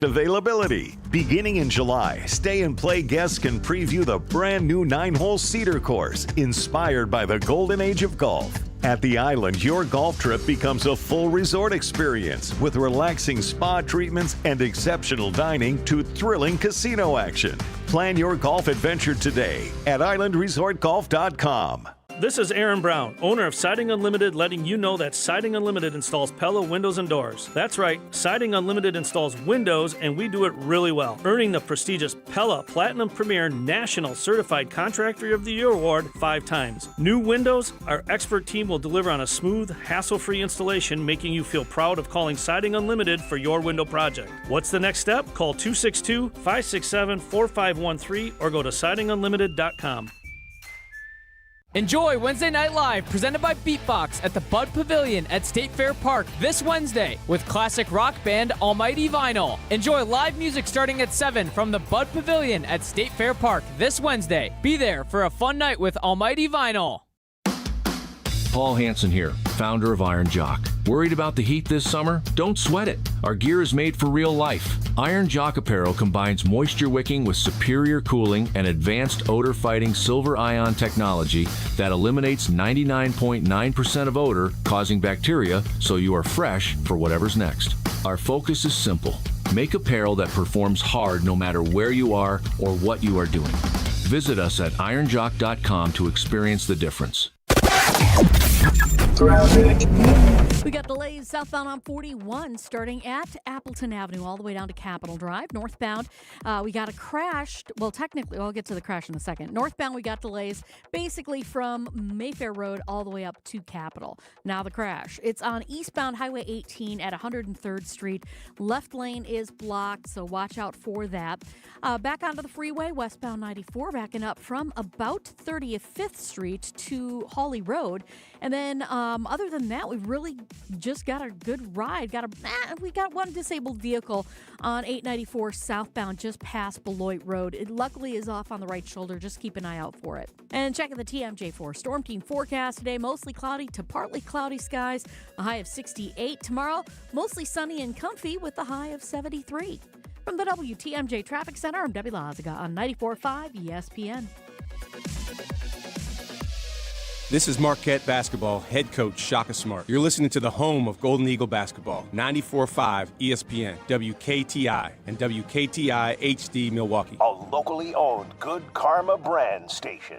Availability. Beginning in July, Stay and Play guests can preview the brand new 9-hole Cedar course, inspired by the golden age of golf. At the island, your golf trip becomes a full resort experience with relaxing spa treatments and exceptional dining to thrilling casino action. Plan your golf adventure today at islandresortgolf.com. This is Aaron Brown, owner of Siding Unlimited, letting you know that Siding Unlimited installs Pella windows and doors. That's right, Siding Unlimited installs windows, and we do it really well, earning the prestigious Pella Platinum Premier National Certified Contractor of the Year award 5 times. New windows, our expert team will deliver on a smooth, hassle-free installation, making you feel proud of calling Siding Unlimited for your window project. What's the next step? Call 262-567-4513 or go to sidingunlimited.com. Enjoy Wednesday Night Live, presented by Beatbox at the Bud Pavilion at State Fair Park this Wednesday with classic rock band Almighty Vinyl. Enjoy live music starting at 7 from the Bud Pavilion at State Fair Park this Wednesday. Be there for a fun night with Almighty Vinyl. Paul Hansen here, founder of Iron Jock. Worried about the heat this summer? Don't sweat it. Our gear is made for real life. Iron Jock apparel combines moisture wicking with superior cooling and advanced odor-fighting silver ion technology that eliminates 99.9% of odor causing bacteria, so you are fresh for whatever's next. Our focus is simple. Make apparel that performs hard no matter where you are or what you are doing. Visit us at ironjock.com to experience the difference. We got delays southbound on 41 starting at Appleton Avenue all the way down to Capitol Drive. Northbound, we got a crash. Well, technically, I'll get to the crash in a second. Northbound, we got delays basically from Mayfair Road all the way up to Capitol. Now the crash. It's on eastbound Highway 18 at 103rd Street. Left lane is blocked, so watch out for that. Back onto the freeway, westbound 94, backing up from about 35th Street to Hawley Road. And then other than that, we've really just got a good ride. We got one disabled vehicle on 894 southbound just past Beloit Road. It luckily is off on the right shoulder. Just keep an eye out for it. And checking the TMJ4 Storm Team forecast today, mostly cloudy to partly cloudy skies, a high of 68. Tomorrow, mostly sunny and comfy with a high of 73. From the WTMJ Traffic Center, I'm Debbie Lazaga on 94.5 ESPN. This is Marquette basketball head coach Shaka Smart. You're listening to the home of Golden Eagle basketball, 94.5 ESPN, WKTI, and WKTI HD Milwaukee. A locally owned Good Karma brand station.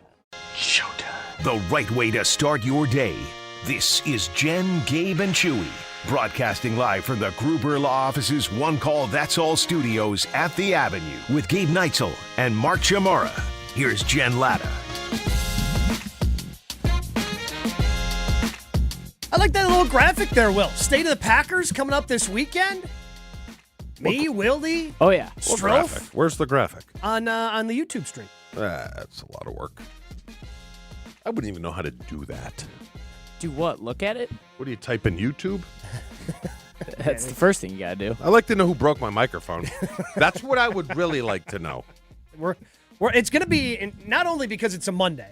Showtime. The right way to start your day. This is Jen, Gabe, and Chewy, broadcasting live from the Gruber Law Office's One Call That's All studios at the Avenue with Gabe Neitzel and Mark Chamara. Here's Jen Latta. I like that little graphic there, Will. State of the Packers coming up this weekend. Me, Wildy. Oh, yeah. Strofe. Where's the graphic? On the YouTube stream. That's a lot of work. I wouldn't even know how to do that. Do what? Look at it? What do you type in YouTube? That's the first thing you got to do. I'd like to know who broke my microphone. That's what I would really like to know. It's going to be, not only because it's a Monday,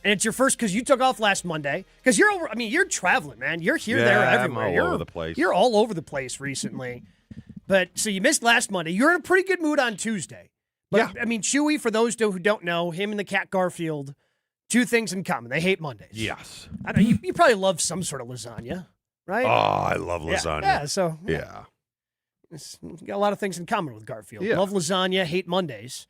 and it's your first because you took off last Monday. Because you're traveling, man. You're here, there, everywhere. I'm all over the place. You're all over the place recently. But so you missed last Monday. You're in a pretty good mood on Tuesday. But, yeah. I mean, Chewy, for those who don't know, him and the cat Garfield, two things in common. They hate Mondays. Yes. I know you probably love some sort of lasagna, right? Oh, I love lasagna. Yeah, so. Yeah. You got a lot of things in common with Garfield. Yeah. Love lasagna, hate Mondays.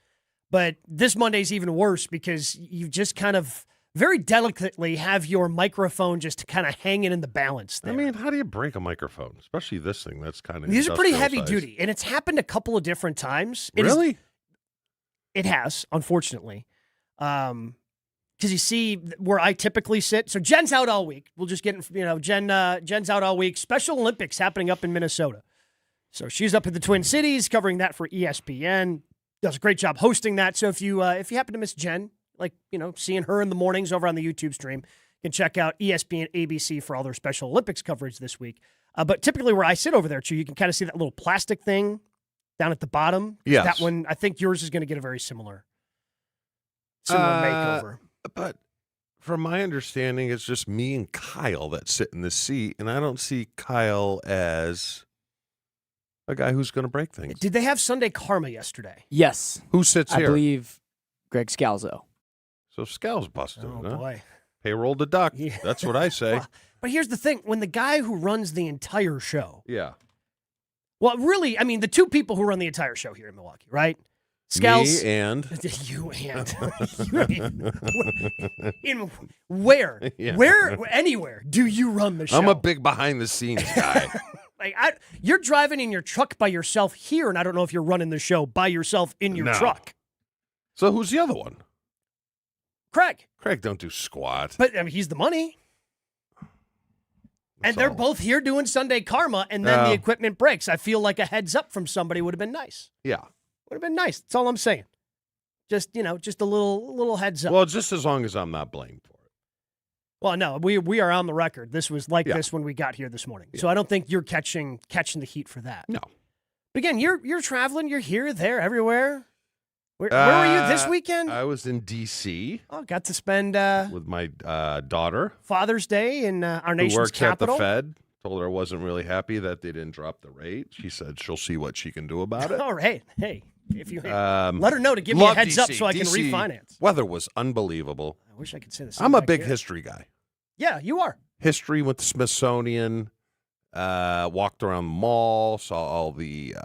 But this Monday's even worse because you just kind of very delicately have your microphone just kind of hanging in the balance there. I mean, how do you break a microphone? Especially this thing that's kind of These are pretty heavy size. duty, and it's happened a couple of different times. Really? It has, unfortunately. Because you see where I typically sit. So Jen's out all week. We'll just get, Jen's out all week. Special Olympics happening up in Minnesota. So she's up in the Twin Cities covering that for ESPN. Does a great job hosting that. So if you happen to miss Jen, seeing her in the mornings over on the YouTube stream, you can check out ESPN ABC for all their Special Olympics coverage this week. But typically where I sit over there, too, you can kind of see that little plastic thing down at the bottom. Yes. That one, I think yours is going to get a very similar makeover. But from my understanding, it's just me and Kyle that sit in the seat, and I don't see Kyle as a guy who's going to break things. Did they have Sunday Karma yesterday? Yes. Who sits here? I believe Greg Scalzo. So Scal's busted. Oh, huh? boy. Payroll deduct. Yeah. That's what I say. Well, but here's the thing. When the guy who runs the entire show, Yeah. well, really, I mean, the two people who run the entire show here in Milwaukee, right? Scal's. Me and You in where? Yeah. Where? Anywhere do you run the show? I'm a big behind the scenes guy. Like you're driving in your truck by yourself here, and I don't know if you're running the show by yourself in your No. truck. So who's the other one? Craig. Craig don't do squat. But I mean, he's the money. And they're both here doing Sunday Karma, and then the equipment breaks. I feel like a heads up from somebody would have been nice. Yeah. Would have been nice. That's all I'm saying. Just, just a little heads up. Well, just as long as I'm not blamed for it. Well, no, we are on the record. This was like this when we got here this morning. So I don't think you're catching the heat for that. No. But again, you're traveling. You're here, there, everywhere. Where were you this weekend? I was in D.C. Oh, got to spend with my daughter. Father's Day in our nation's who works capital. at the Fed. Told her I wasn't really happy that they didn't drop the rate. She said she'll see what she can do about it. All right. Hey, if you let her know to give me a heads up so I can refinance. Weather was unbelievable. I wish I could say the same. I'm a back big here. history guy. Yeah, you are. History with the Smithsonian. Walked around the mall, saw all the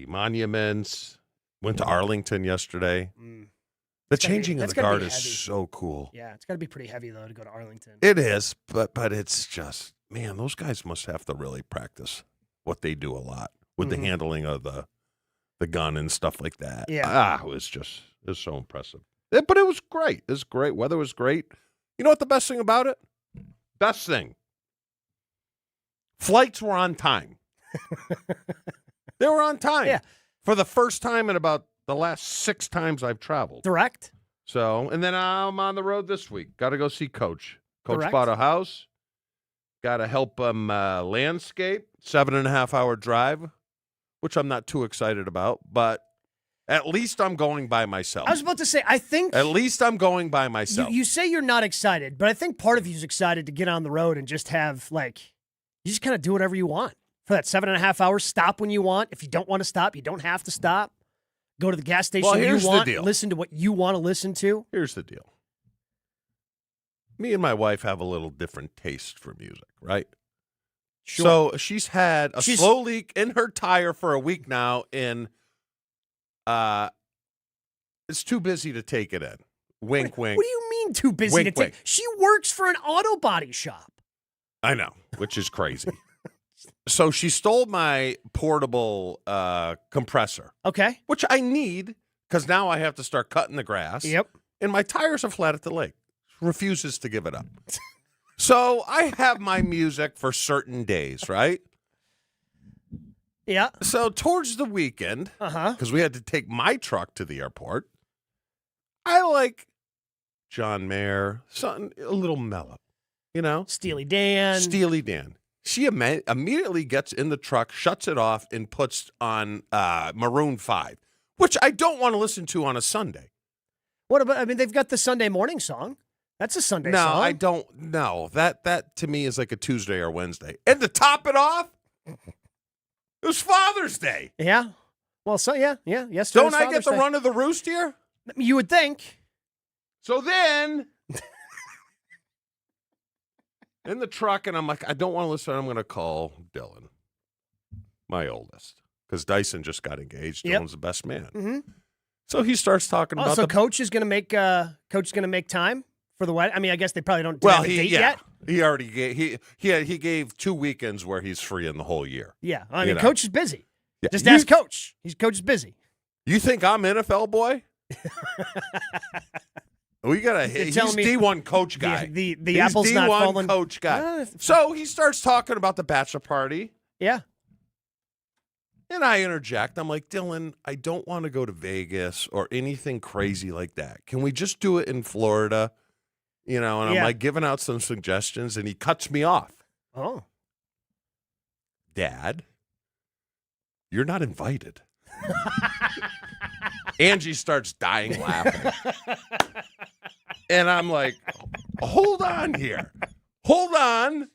monuments. Went to Arlington yesterday. The changing of the guard is so cool. Yeah, it's got to be pretty heavy, though, to go to Arlington. It is, but it's just, man, those guys must have to really practice what they do a lot with the handling of the gun and stuff like that. Yeah. It was so impressive. But it was great. It was great. Weather was great. You know what the best thing about it? Best thing. Flights were on time. They were on time. Yeah. For the first time in about the last 6 times I've traveled. Direct? So, and then I'm on the road this week. Got to go see Coach. Coach Direct? bought a house. Got to help him landscape. 7.5-hour drive, which I'm not too excited about. But at least I'm going by myself. I was about to say, I think... At least I'm going by myself. You say you're not excited, but I think part of you is excited to get on the road and just have, you just kind of do whatever you want. For that 7.5 hours, stop when you want. If you don't want to stop, you don't have to stop. Go to the gas station you want. Listen to what you want to listen to. Here's the deal. Me and my wife have a little different taste for music, right? Sure. So she's had a slow leak in her tire for a week now, and it's too busy to take it in. Wink, wink. What do you mean too busy wink, to take? wink. She works for an auto body shop. I know, which is crazy. So she stole my portable compressor. Okay. Which I need because now I have to start cutting the grass. Yep. And my tires are flat at the lake. Refuses to give it up. So I have my music for certain days, right? Yeah. So towards the weekend, because we had to take my truck to the airport, I like John Mayer, something a little mellow, Steely Dan. Steely Dan. She immediately gets in the truck, shuts it off, and puts on Maroon 5, which I don't want to listen to on a Sunday. What about, they've got the Sunday morning song. That's a Sunday song. No, I don't know. That to me is like a Tuesday or Wednesday. And to top it off, it was Father's Day. Yeah. Well, so yeah. Yes. Don't I get the run of the roost here? You would think. So then, in the truck, and I'm like, I don't want to listen. I'm going to call Dylan, my oldest, because Dyson just got engaged. Yep. Dylan's the best man. Mm-hmm. So he starts talking about. So Coach is going to make time for the wedding. I guess they probably don't have a date yet. He already gave he gave 2 weekends where he's free in the whole year. Yeah, Coach is busy. Yeah. Just ask Coach. Coach is busy. You think I'm NFL boy? We got he's D1 coach guy. The he's apple's D1 not falling. Coach guy. So he starts talking about the bachelor party. Yeah. And I interject. I'm like, Dylan, I don't want to go to Vegas or anything crazy like that. Can we just do it in Florida? And I'm like giving out some suggestions, and he cuts me off. Oh. Dad, you're not invited. Angie starts dying laughing. And I'm like, hold on here. Hold on.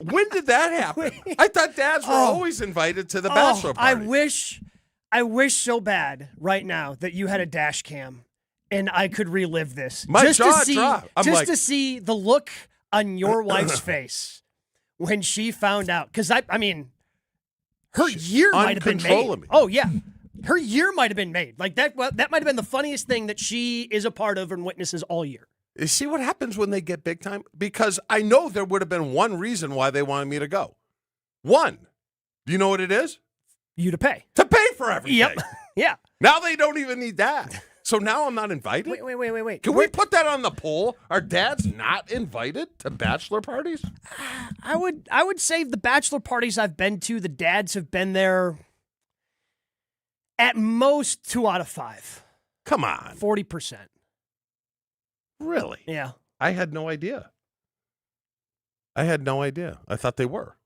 When did that happen? I thought dads were always invited to the bachelor party. I wish so bad right now that you had a dash cam and I could relive this. My just jaw to see, dropped. to see the look on your wife's face when she found out. Because, I mean, her year might have been made. Oh, yeah. Her year might have been made. Like, that might have been the funniest thing that she is a part of and witnesses all year. You see what happens when they get big time? Because I know there would have been one reason why they wanted me to go. One. Do you know what it is? You to pay. To pay for everything. Yep. Yeah. Now they don't even need that. So now I'm not invited? Wait. Can we put that on the poll? Are dads not invited to bachelor parties? I would say the bachelor parties I've been to, the dads have been there at most 2 out of 5. Come on. 40%. Really? Yeah. I had no idea. I thought they were.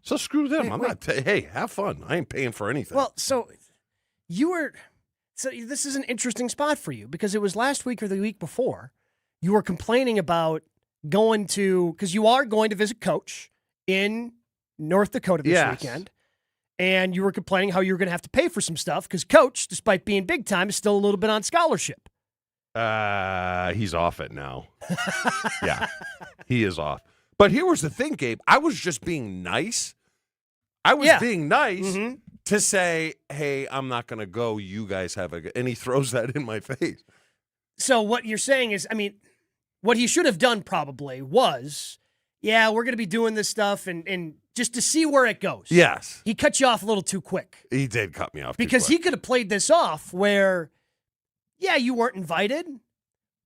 So screw them. Hey, have fun. I ain't paying for anything. Well, so this is an interesting spot for you because it was last week or the week before. You were complaining about because you are going to visit Coach in North Dakota this weekend. And you were complaining how you were going to have to pay for some stuff because Coach, despite being big time, is still a little bit on scholarship. He's off it now. Yeah, he is off. But here was the thing, Gabe. I was just being nice. Being nice to say, hey, I'm not going to go. You guys have and he throws that in my face. So what you're saying is, I mean, what he should have done probably was, we're going to be doing this stuff and just to see where it goes. Yes. He cut you off a little too quick. He did cut me off because he could have played this off where, you weren't invited,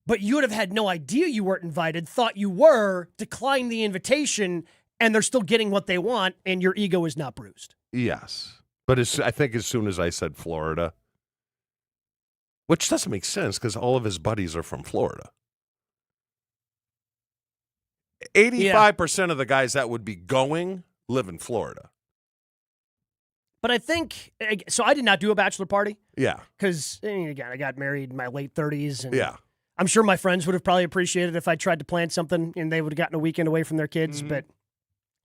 but you would have had no idea you weren't invited, thought you were, declined the invitation, and they're still getting what they want, and your ego is not bruised. Yes. But I think as soon as I said Florida, which doesn't make sense because all of his buddies are from Florida. 85% of the guys that would be going live in Florida. But I think, so I did not do a bachelor party. Yeah. Because, again, I got married in my late 30s. And yeah. I'm sure my friends would have probably appreciated if I tried to plan something and they would have gotten a weekend away from their kids. Mm-hmm. But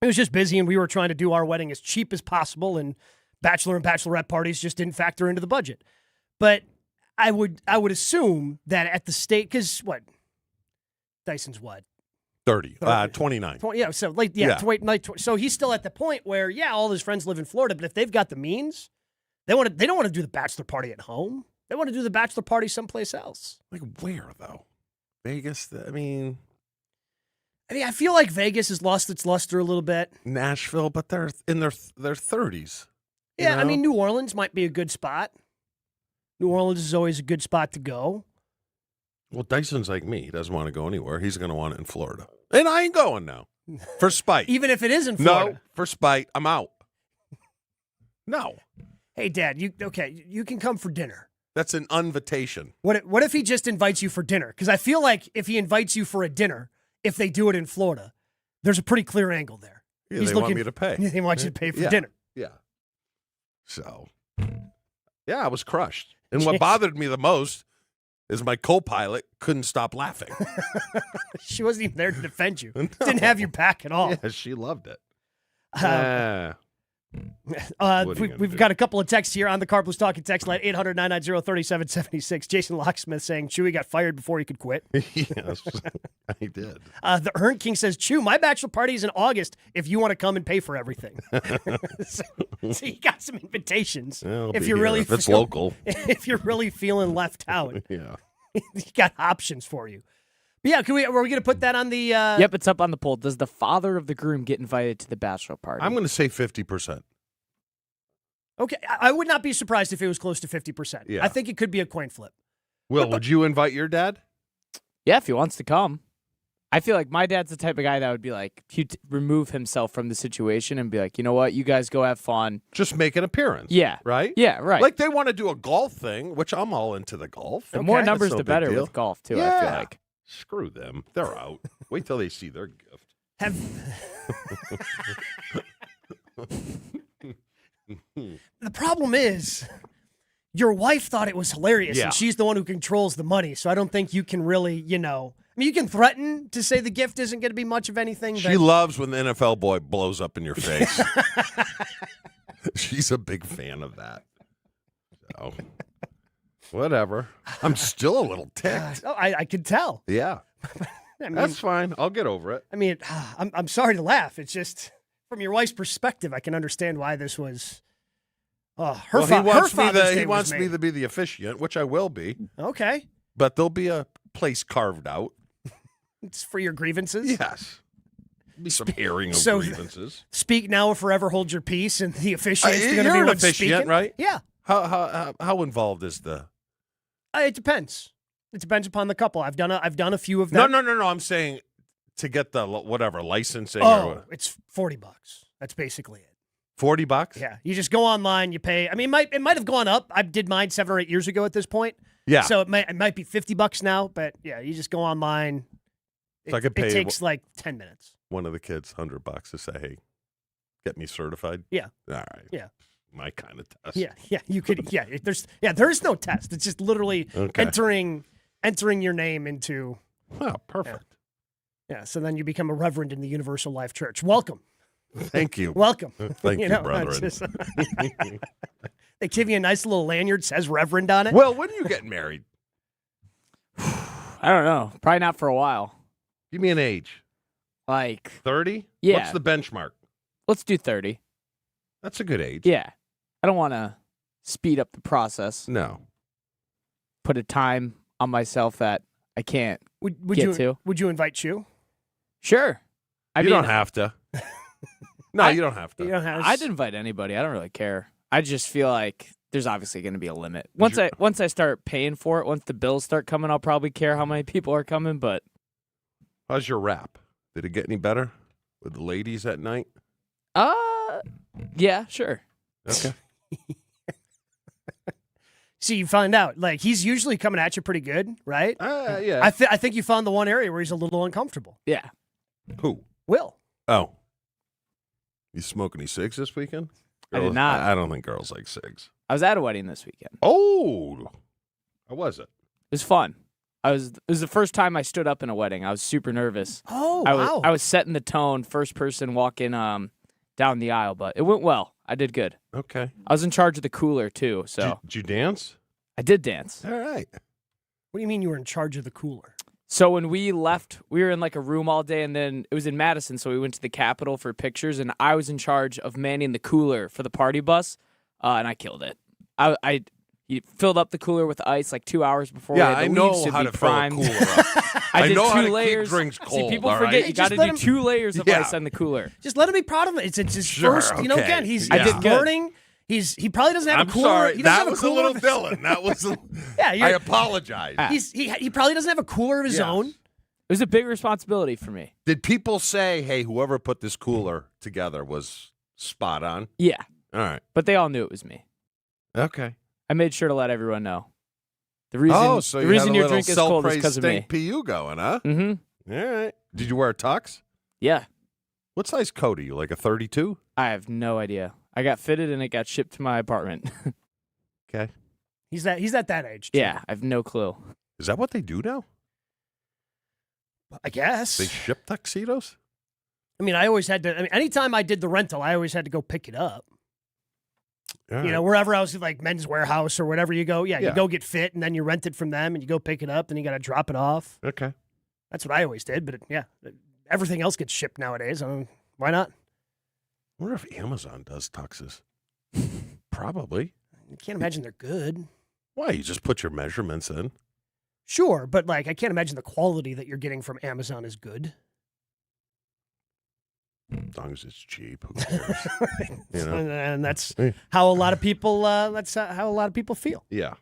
it was just busy and we were trying to do our wedding as cheap as possible. And bachelor and bachelorette parties just didn't factor into the budget. But I would assume that at the state, because Dyson's what? 30. 29. 20, so so he's still at the point where, all his friends live in Florida, but if they've got the means, they don't want to do the bachelor party at home. They want to do the bachelor party someplace else. Like where, though? Vegas? I mean, I feel like Vegas has lost its luster a little bit. Nashville, but they're in their 30s. Yeah, I mean, New Orleans might be a good spot. New Orleans is always a good spot to go. Well, Dyson's like me. He doesn't want to go anywhere. He's going to want it in Florida. And I ain't going now. For spite. Even if it is in Florida? No, for spite. I'm out. No. Hey, Dad, you can come for dinner. That's an invitation. What if he just invites you for dinner? Because I feel like if he invites you for a dinner, if they do it in Florida, there's a pretty clear angle there. Yeah, they want me to pay. They want you to pay for dinner. Yeah. So, I was crushed. And what bothered me the most is my co-pilot couldn't stop laughing. She wasn't even there to defend you. No. Didn't have your back at all. Yeah, she loved it. We've got a couple of texts here on the Car Blues Talking text line, 800-990-3776. Jason Locksmith saying Chewy got fired before he could quit. Yes, I did. The Hearn King says, Chew, my bachelor party is in August if you want to come and pay for everything. so you got some invitations. If it's local. If you're really feeling left out. Yeah. You got options for you. But yeah, were we going to put that on the... Yep, it's up on the poll. Does the father of the groom get invited to the bachelor party? I'm going to say 50%. Okay, I would not be surprised if it was close to 50%. Yeah. I think it could be a coin flip. Will, would you invite your dad? Yeah, if he wants to come. I feel like my dad's the type of guy that would be like, he'd remove himself from the situation and be like, you know what, you guys go have fun. Just make an appearance. Yeah. Right? Yeah, right. Like they want to do a golf thing, which I'm all into the golf. The more numbers, the better with golf, too, I feel like. Screw them. They're out. Wait till they see their gift. The problem is, your wife thought it was hilarious, and she's the one who controls the money, so I don't think you can really, mean, you can threaten to say the gift isn't going to be much of anything. She loves when the NFL boy blows up in your face. She's a big fan of that. So, whatever. I'm still a little ticked. I can tell. Yeah. I mean, that's fine. I'll get over it. I mean, I'm sorry to laugh. It's just from your wife's perspective, I can understand why this was. Her Father's Day he wants was me to be the officiant, which I will be. Okay. But there'll be a place carved out. It's for your grievances? Yes. Be some hearing of grievances. Speak now or forever hold your peace, and the officiant's going to be an one officiant, speaking. Right? Yeah. How involved is the? It depends. It depends upon the couple. I've done a few of them. No. I'm saying to get the whatever licensing. It's $40. That's basically it. $40? Yeah. You just go online. You pay. I mean, it might have gone up. I did mine 7 or 8 years ago at this point. Yeah. So it might be $50 now. But yeah, you just go online. So I could pay. It takes like 10 minutes. One of the kids $100 to say, "Hey, get me certified." Yeah. All right. Yeah. My kind of test. Yeah. You could. Yeah. There's no test. It's just literally entering your name into. Oh, perfect. Yeah. So then you become a reverend in the Universal Life Church. Welcome. Thank you. Welcome. Thank you, brethren. They give you a nice little lanyard, says Reverend on it. Well, when are you getting married? I don't know. Probably not for a while. Give me an age. Like 30? Yeah. What's the benchmark? Let's do 30. That's a good age. Yeah. I don't want to speed up the process. No. Put a time on myself that I can't get to. Would you invite Chew? Sure. You don't have to. No, you don't have to. I'd invite anybody. I don't really care. I just feel like there's obviously going to be a limit. Once I start paying for it, once the bills start coming, I'll probably care how many people are coming. But how's your rap? Did it get any better with the ladies at night? Yeah, sure. Okay. See, you find out. Like, he's usually coming at you pretty good, right? Yeah. I think you found the one area where he's a little uncomfortable. Yeah. Who? Will. Oh. You smoke any cigs this weekend? I did not. I don't think girls like cigs. I was at a wedding this weekend. Oh. How was it? It was fun. It was the first time I stood up in a wedding. I was super nervous. Oh, wow. I was setting the tone, first person walking down the aisle, but it went well. I did good. Okay. I was in charge of the cooler, too. So Did you dance? I did dance. All right. What do you mean you were in charge of the cooler? So when we left, we were in like a room all day, and then it was in Madison, so we went to the Capitol for pictures, and I was in charge of manning the cooler for the party bus, and I killed it. I filled up the cooler with ice like 2 hours before we had to I leave, know so how it'd to be fill a primed. cooler up. I did know how 2 to layers. keep drinks cold. See, people all forget right? you got to do 2 layers of ice on the cooler. Just let him be proud of it. It's his Sure, first, okay. again, he's I did good. learning. He probably doesn't have I'm a cooler. sorry. He doesn't That have a was a cooler little of- Dylan. That was Yeah, I apologize. he probably doesn't have a cooler of his own. It was a big responsibility for me. Did people say, hey, whoever put this cooler together was spot on? Yeah. All right. But they all knew it was me. Okay. I made sure to let everyone know. The reason your drink is cold is because of me. PU going, huh? Mm-hmm. All right. Did you wear a tux? Yeah. What size coat are you? Like a 32? I have no idea. I got fitted and it got shipped to my apartment. Okay. He's at that age. Too. Yeah, I have no clue. Is that what they do now? I guess. They ship tuxedos? I mean, I always had to. I mean, anytime I did the rental, I always had to go pick it up. All right. You know, wherever I was, like Men's Warehouse or whatever you go. Yeah, you Yeah. go get fit, and then you rent it from them, and you go pick it up, then you got to drop it off. Okay. That's what I always did. But everything else gets shipped nowadays. Why not? I wonder if Amazon does tuxes. Probably. I can't imagine they're good. Why? You just put your measurements in. Sure, but like I can't imagine the quality that you're getting from Amazon is good. As long as it's cheap, who cares? You know? And that's how a lot of people. That's how a lot of people feel. Yeah.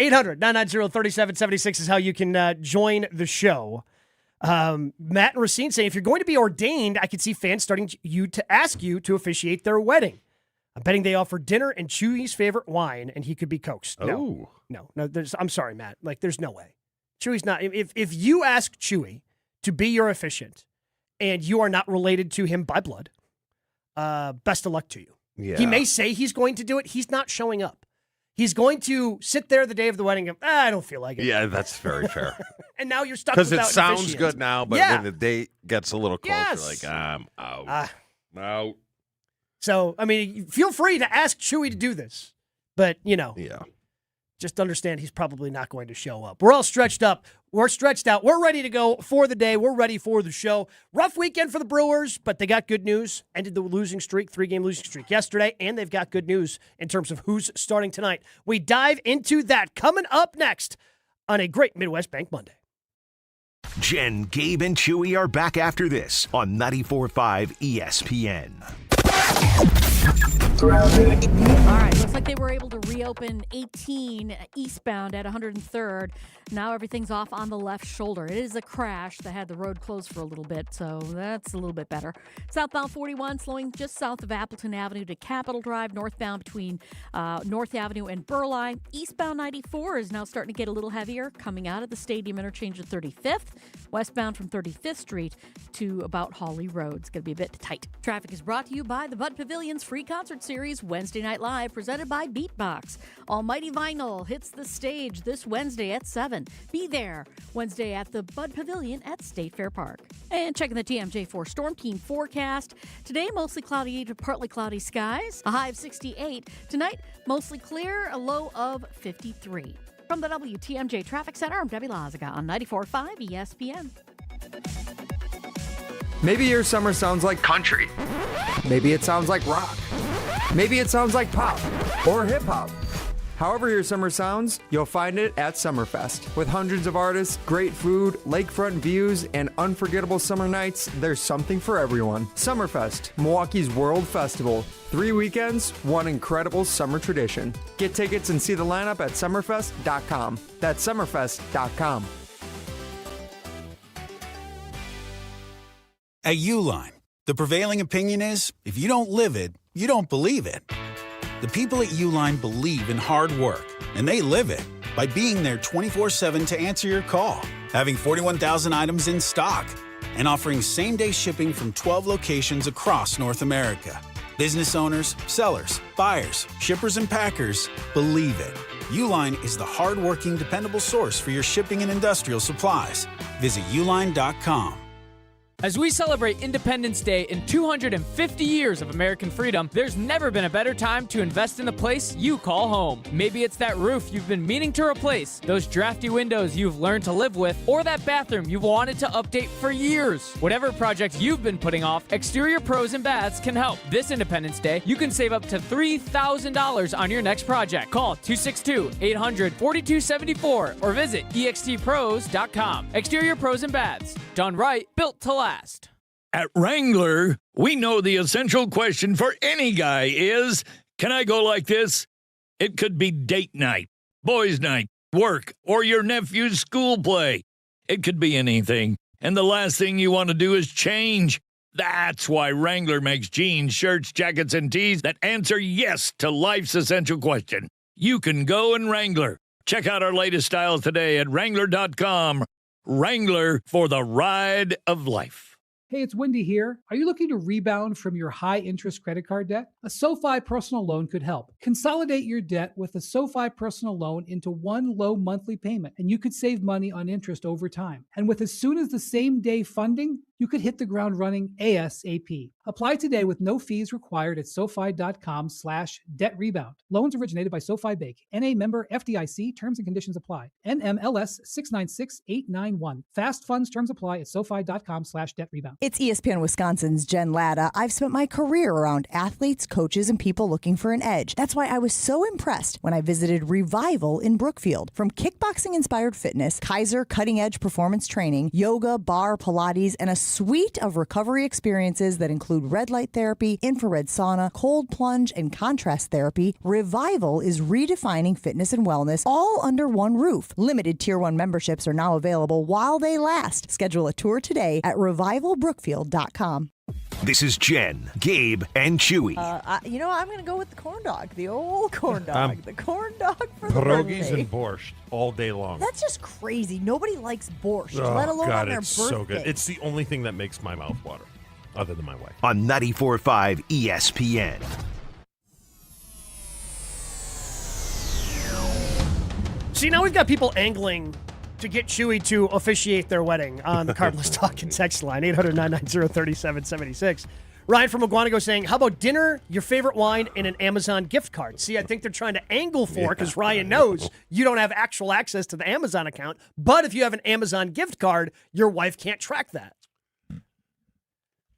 800-990-3776 is how you can join the show. Matt and Racine saying, if you're going to be ordained, I could see fans starting to ask you to officiate their wedding. I'm betting they offer dinner and Chewy's favorite wine, and he could be coaxed. No. I'm sorry, Matt. Like, there's no way. Chewy's not. If you ask Chewy to be your officiant, and you are not related to him by blood, best of luck to you. Yeah. He may say he's going to do it. He's not showing up. He's going to sit there the day of the wedding and I don't feel like it. Yeah, that's very fair. And now you're stuck without Because it sounds officiants. good now, but when the date gets a little closer, Yes. like, I'm out. Out. So, I mean, feel free to ask Chewy to do this. But, just understand he's probably not going to show up. We're all stretched up. We're stretched out. We're ready to go for the day. We're ready for the show. Rough weekend for the Brewers, but they got good news. Ended the losing streak, 3-game losing streak yesterday, and they've got good news in terms of who's starting tonight. We dive into that coming up next on a great Midwest Bank Monday. Jen, Gabe, and Chewy are back after this on 94.5 ESPN. All right, looks like they were able to reopen 18 eastbound at 103rd. Now everything's off on the left shoulder. It is a crash that had the road closed for a little bit, so that's a little bit better. Southbound 41 slowing just south of Appleton Avenue to Capitol Drive, northbound between North Avenue and Burleigh. Eastbound 94 is now starting to get a little heavier coming out of the stadium interchange at 35th. Westbound from 35th Street to about Hawley Road. It's going to be a bit tight. Traffic is brought to you by the Bud Pavilion's free concert series Wednesday Night Live, presented by Beatbox. Almighty Vinyl hits the stage this Wednesday at 7. Be there Wednesday at the Bud Pavilion at State Fair Park. And checking the TMJ4 Storm Team forecast. Today, mostly cloudy to partly cloudy skies, a high of 68. Tonight, mostly clear, a low of 53. From the WTMJ Traffic Center, I'm Debbie Lazaga on 94.5 ESPN. Maybe your summer sounds like country. Maybe it sounds like rock. Maybe it sounds like pop or hip hop. However your summer sounds, you'll find it at Summerfest. With hundreds of artists, great food, lakefront views, and unforgettable summer nights, there's something for everyone. Summerfest, Milwaukee's World Festival. 3 weekends, one incredible summer tradition. Get tickets and see the lineup at summerfest.com. That's summerfest.com. At Uline, the prevailing opinion is, if you don't live it, you don't believe it. The people at Uline believe in hard work, and they live it by being there 24/7 to answer your call, having 41,000 items in stock, and offering same-day shipping from 12 locations across North America. Business owners, sellers, buyers, shippers, and packers believe it. Uline is the hard-working, dependable source for your shipping and industrial supplies. Visit uline.com. As we celebrate Independence Day in 250 years of American freedom, there's never been a better time to invest in the place you call home. Maybe it's that roof you've been meaning to replace, those drafty windows you've learned to live with, or that bathroom you've wanted to update for years. Whatever project you've been putting off, Exterior Pros and Baths can help. This Independence Day, you can save up to $3,000 on your next project. Call 262-800-4274 or visit extpros.com. Exterior Pros and Baths. Done right, built to last. At Wrangler, we know the essential question for any guy is, can I go like this? It could be date night, boys' night, work, or your nephew's school play. It could be anything, and the last thing you want to do is change. That's why Wrangler makes jeans, shirts, jackets, and tees that answer yes to life's essential question. You can go in Wrangler. Check out our latest styles today at Wrangler.com. Wrangler, for the ride of life. Hey, it's Wendy here. Are you looking to rebound from your high-interest credit card debt? A SoFi personal loan could help. Consolidate your debt with a SoFi personal loan into one low monthly payment, and you could save money on interest over time. And with as soon as the same day funding, you could hit the ground running ASAP. Apply today with no fees required at SoFi.com/debt rebound. Loans originated by SoFi Bank. NA member FDIC. Terms and conditions apply. NMLS 696891. Fast funds terms apply at SoFi.com/debt rebound. It's ESPN Wisconsin's Jen Latta. I've spent my career around athletes, coaches, and people looking for an edge. That's why I was so impressed when I visited Revival in Brookfield. From kickboxing-inspired fitness, Kaiser cutting-edge performance training, yoga, bar, Pilates, and a suite of recovery experiences that include red light therapy, infrared sauna, cold plunge, and contrast therapy, Revival is redefining fitness and wellness all under one roof. Limited Tier 1 memberships are now available while they last. Schedule a tour today at revivalbrookfield.com. This is Jen, Gabe, and Chewy. I'm going to go with the corn dog, the old corn dog, the corn dog for the Pierogies birthday. and borscht all day long. That's just crazy. Nobody likes borscht, let alone on their it's birthday. so good. It's the only thing that makes my mouth water, other than my wife. On 94.5 ESPN. See, now we've got people angling to get Chewy to officiate their wedding on the Cardless Talk and text line, 800-990-3776. Ryan from Aguanago saying, how about dinner, your favorite wine, and an Amazon gift card? See, I think they're trying to angle for, because Ryan knows you don't have actual access to the Amazon account, but if you have an Amazon gift card, your wife can't track that.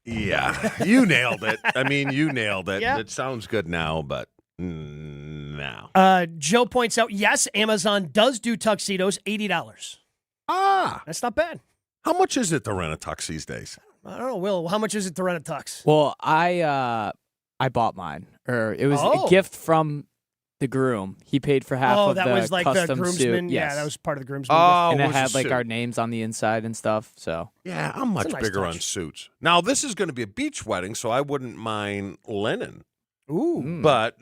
Yeah, you nailed it. I mean, you nailed it. Yeah. It sounds good now, but no. Joe points out, yes, Amazon does do tuxedos, $80. Ah. That's not bad. How much is it to rent a tux these days? I don't know, Will. How much is it to rent a tux? Well, I bought mine, or it was a gift from the groom. He paid for half of that the was like custom the groomsman. suit. Yes. Yeah, that was part of the groomsman. And it had like our names on the inside and stuff. So yeah, I'm much bigger on suits. Now this is going to be a beach wedding, so I wouldn't mind linen. Ooh, but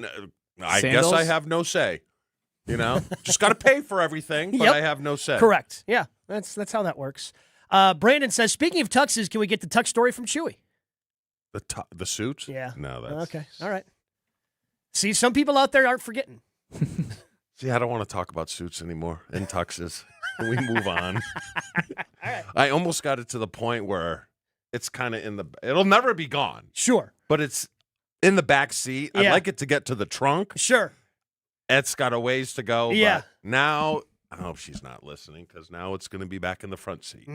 I Sandals? guess I have no say. You know, just got to pay for everything, but Yep. I have no say. Correct. Yeah, that's how that works. Brandon says, speaking of tuxes, can we get the tux story from Chewy? The suits? Yeah. No, that's Okay. All right. See, some people out there aren't forgetting. See, I don't want to talk about suits anymore and tuxes. Can we move on? I almost got it to the point where it's kind of it'll never be gone. Sure. But it's in the back seat. I'd like it to get to the trunk. Sure. It's got a ways to go. Yeah. But now, I hope she's not listening, because now it's going to be back in the front seat.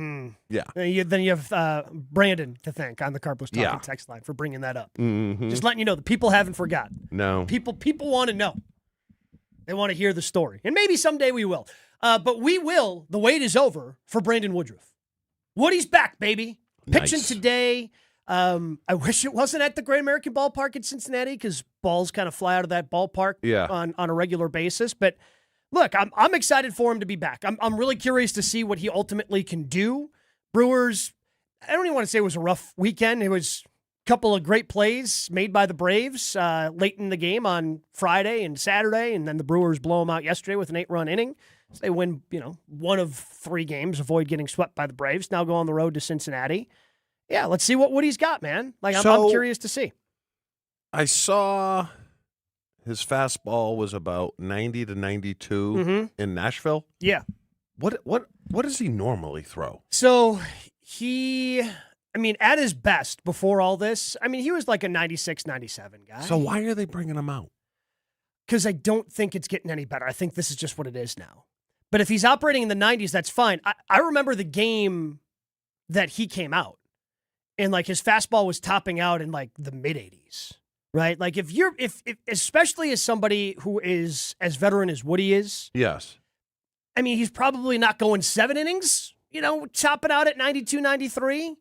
Yeah. Then you have Brandon to thank on the Cardless Talk Yeah. and text line for bringing that up. Mhm. Just letting you know, the people haven't forgotten. No. People want to know. They want to hear the story. And maybe someday we will. But we will. The wait is over for Brandon Woodruff. Woody's back, baby. Pitching Nice. today. I wish it wasn't at the Great American Ballpark in Cincinnati, because balls kind of fly out of that ballpark on a regular basis. But look, I'm excited for him to be back. I'm really curious to see what he ultimately can do. Brewers, I don't even want to say it was a rough weekend. It was a couple of great plays made by the Braves late in the game on Friday and Saturday, and then the Brewers blow them out yesterday with an 8-run inning. So they win, one of 3 games, avoid getting swept by the Braves. Now go on the road to Cincinnati. Yeah, let's see what Woody's got, man. I'm curious to see. I saw his fastball was about 90 to 92 in Nashville. Yeah. What does he normally throw? So at his best before all this, he was like a 96, 97 guy. So why are they bringing him out? Because I don't think it's getting any better. I think this is just what it is now. But if he's operating in the 90s, that's fine. I remember the game that he came out, and like his fastball was topping out in like the mid 80s, right? Like if especially as somebody who is as veteran as Woody is, Yes. he's probably not going 7 innings, topping out at 92, 93.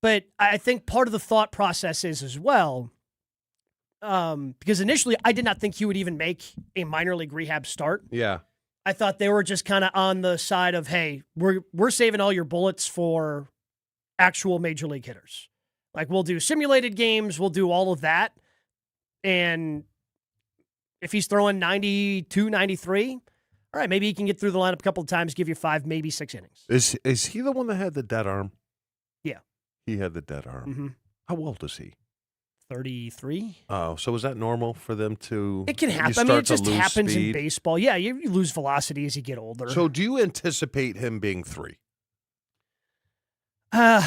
But I think part of the thought process is as well, because initially I did not think he would even make a minor league rehab start. Yeah. I thought they were just kind of on the side of, hey, we're saving all your bullets for actual major league hitters. Like, we'll do simulated games, we'll do all of that. And if he's throwing 92, 93, all right, maybe he can get through the lineup a couple of times, give you 5, maybe 6 innings. Is he the one that had the dead arm? Yeah. He had the dead arm. Mm-hmm. How old is he? 33. Oh, so is that normal for them to? It can you happen. start It just to lose happens in speed? baseball. Yeah, you lose velocity as you get older. So do you anticipate him being 3? I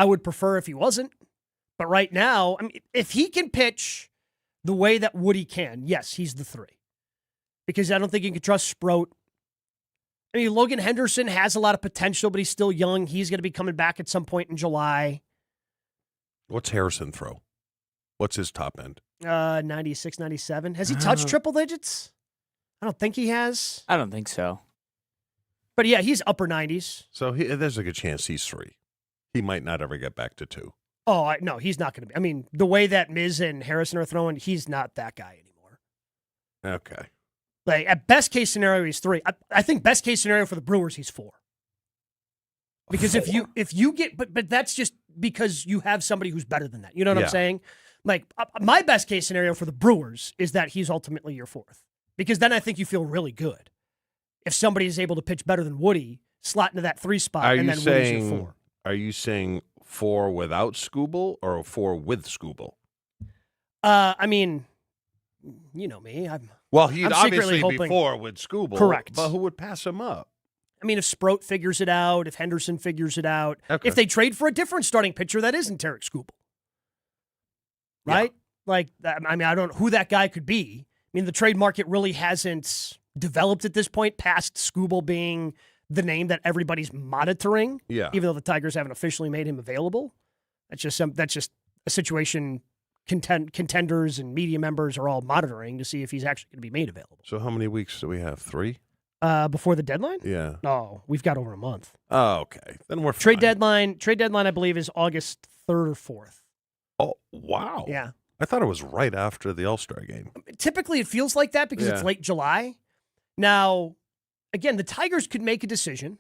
would prefer if he wasn't. But right now, if he can pitch the way that Woody can, yes, he's the 3. Because I don't think you can trust Sproat. Logan Henderson has a lot of potential, but he's still young. He's going to be coming back at some point in July. What's Harrison throw? What's his top end? 96, 97. Has he touched triple digits? I don't think he has. I don't think so. But yeah, he's upper 90s. So there's a good chance he's 3. He might not ever get back to 2. Oh, no, he's not going to be. The way that Miz and Harrison are throwing, he's not that guy anymore. Okay. Like, at best case scenario, he's 3. I think best case scenario for the Brewers, he's 4. Because if you get, but that's just because you have somebody who's better than that. You know what I'm saying? Like, my best case scenario for the Brewers is that he's ultimately your 4th. Because then I think you feel really good. If somebody is able to pitch better than Woody, slot into that 3 spot, and then Woody's your 4. Are you saying 4 without Skubal or 4 with Skubal? you know me. I'm he'd secretly obviously hoping, before with Skubal. Correct. But who would pass him up? I mean, if Sproat figures it out, if Henderson figures it out, Okay. if they trade for a different starting pitcher that isn't Tarek Skubal. Right? Yeah. I don't know who that guy could be. I mean, the trade market really hasn't developed at this point past Skubal being the name that everybody's monitoring. Yeah. Even though the Tigers haven't officially made him available. That's just a situation contenders and media members are all monitoring to see if he's actually going to be made available. So how many weeks do we have? 3? Before the deadline? Yeah. No, we've got over a month. Oh, okay. Then we're Trade fine. deadline, I believe, is August 3rd or 4th. Oh, wow. Yeah. I thought it was right after the All-Star game. Typically, it feels like that because it's Yeah. late July. Now, again, the Tigers could make a decision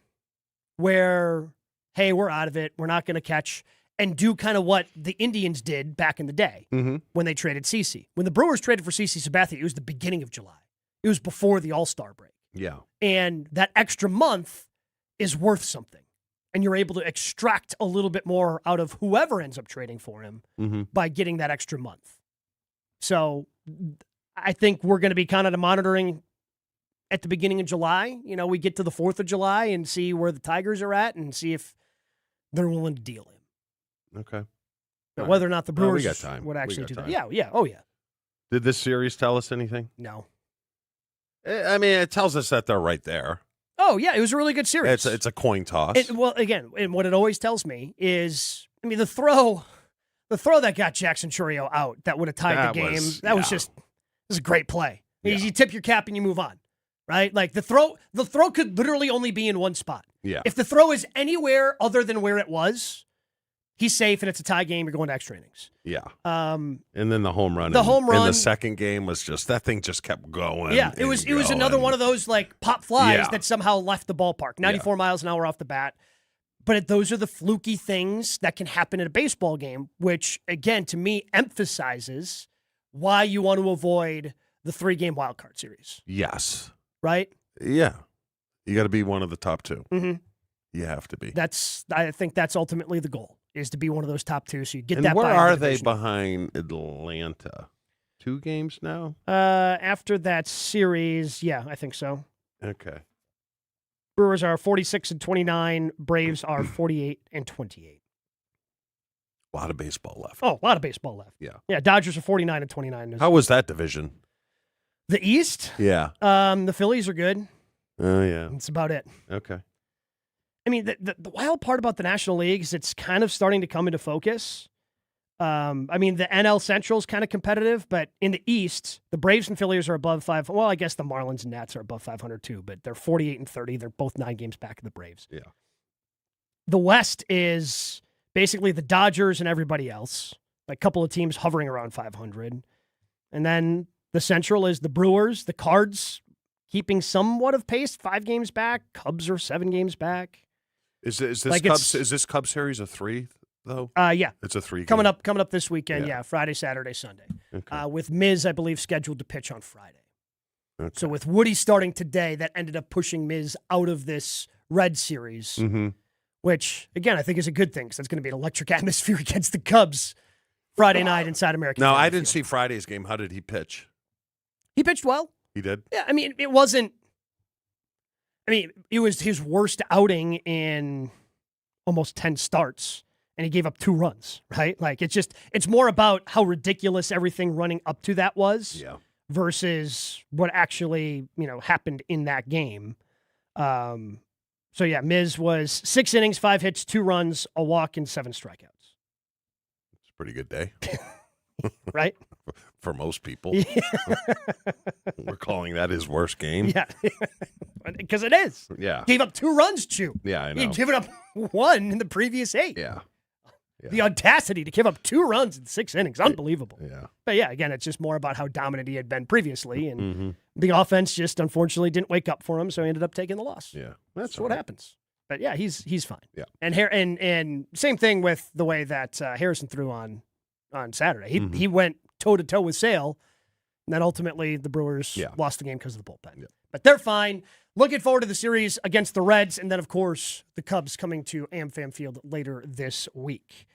where, hey, we're out of it. We're not going to catch, and do kind of what the Indians did back in the day when they traded CeCe. When the Brewers traded for CeCe Sabathia, it was the beginning of July. It was before the All-Star break. Yeah. And that extra month is worth something. And you're able to extract a little bit more out of whoever ends up trading for him by getting that extra month. So I think we're going to be kind of monitoring at the beginning of July. You know, we get to the 4th of July and see where the Tigers are at and see if they're willing to deal him. Okay. But whether or not the Brewers we got time. would actually do time. that. Yeah. Oh, yeah. Did this series tell us anything? No. I mean, it tells us that they're right there. Oh, yeah. It was a really good series. It's a coin toss. Well, again, and what it always tells me is, I mean, the throw that got Jackson Chourio out that would have tied the game, was a great play. Yeah. You tip your cap and you move on, right? Like the throw could literally only be in one spot. Yeah. If the throw is anywhere other than where it was, he's safe and it's a tie game. You're going to extra innings. Yeah. And then the home run. in the second game was just, that thing just kept going. Yeah, it was another one of those like pop flies that somehow left the ballpark. 94 miles an hour off the bat. But those are the fluky things that can happen in a baseball game, which again to me emphasizes why you want to avoid the 3-game wild card series. Yes. Right? Yeah. You got to be one of the top 2. Mm-hmm. You have to be. I think that's ultimately the goal, is to be one of those top 2 so you get and that. Where are they division. behind Atlanta? 2 games now? After that series, yeah, I think so. Okay. Brewers are 46-29. Braves are 48-28. A lot of baseball left. Oh, a lot of baseball left. Yeah. Yeah, Dodgers are 49-29. How was that division? The East? Yeah. The Phillies are good. Oh, yeah. That's about it. Okay. I mean, the wild part about the National League is it's kind of starting to come into focus. I mean, the NL Central is kind of competitive, but in the East, the Braves and Phillies are above 5. Well, I guess the Marlins and Nats are above 500 too, but they're 48-30. They're both 9 games back of the Braves. Yeah. The West is basically the Dodgers and everybody else, a couple of teams hovering around 500. And then the Central is the Brewers, the Cards keeping somewhat of pace, 5 games back. Cubs are 7 games back. Is this Cubs series a 3? Though? Yeah. It's a 3 coming up this weekend. Yeah. Friday, Saturday, Sunday. Okay. With Miz, I believe, scheduled to pitch on Friday. Okay. So with Woody starting today, that ended up pushing Miz out of this Red series, which, again, I think is a good thing because it's going to be an electric atmosphere against the Cubs Friday night inside American. No, I didn't see Friday's game. How did he pitch? He pitched well. He did? Yeah, I mean, it was his worst outing in almost 10 starts. And he gave up 2 runs, right? Like, it's more about how ridiculous everything running up to that was versus what actually, happened in that game. So, yeah, Miz was 6 innings, 5 hits, 2 runs, a walk, and 7 strikeouts. It's a pretty good day. Right? For most people. We're calling that his worst game. Yeah. Because it is. Yeah. Gave up 2 runs, Chew. Yeah, I know. He'd given up 1 in the previous 8. Yeah. The audacity to give up 2 runs in 6 innings. Unbelievable. Yeah. But yeah, again, it's just more about how dominant he had been previously. And the offense just unfortunately didn't wake up for him, so he ended up taking the loss. Yeah. That's what happens. But yeah, he's fine. Yeah. And same thing with the way that Harrison threw on Saturday. He went toe-to-toe with Sale, and then ultimately the Brewers lost the game because of the bullpen. Yeah. But they're fine. Looking forward to the series against the Reds, and then, of course, the Cubs coming to AmFam Field later this week.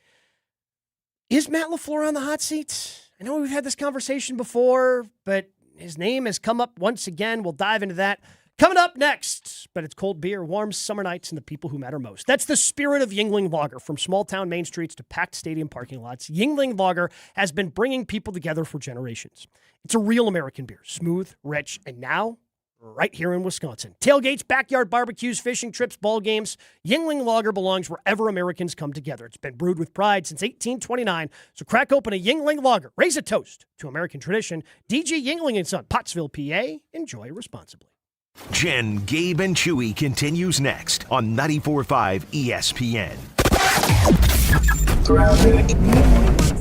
Is Matt LaFleur on the hot seat? I know we've had this conversation before, but his name has come up once again. We'll dive into that coming up next. But it's cold beer, warm summer nights, and the people who matter most. That's the spirit of Yuengling Lager. From small town main streets to packed stadium parking lots, Yuengling Lager has been bringing people together for generations. It's a real American beer, smooth, rich, and now right here in Wisconsin. Tailgates, backyard barbecues, fishing trips, ball games. Yuengling Lager belongs wherever Americans come together. It's been brewed with pride since 1829. So crack open a Yuengling Lager. Raise a toast to American tradition. DG Yuengling & Son, Pottsville, PA. Enjoy responsibly. Jen, Gabe, and Chewy continues next on 94.5 ESPN.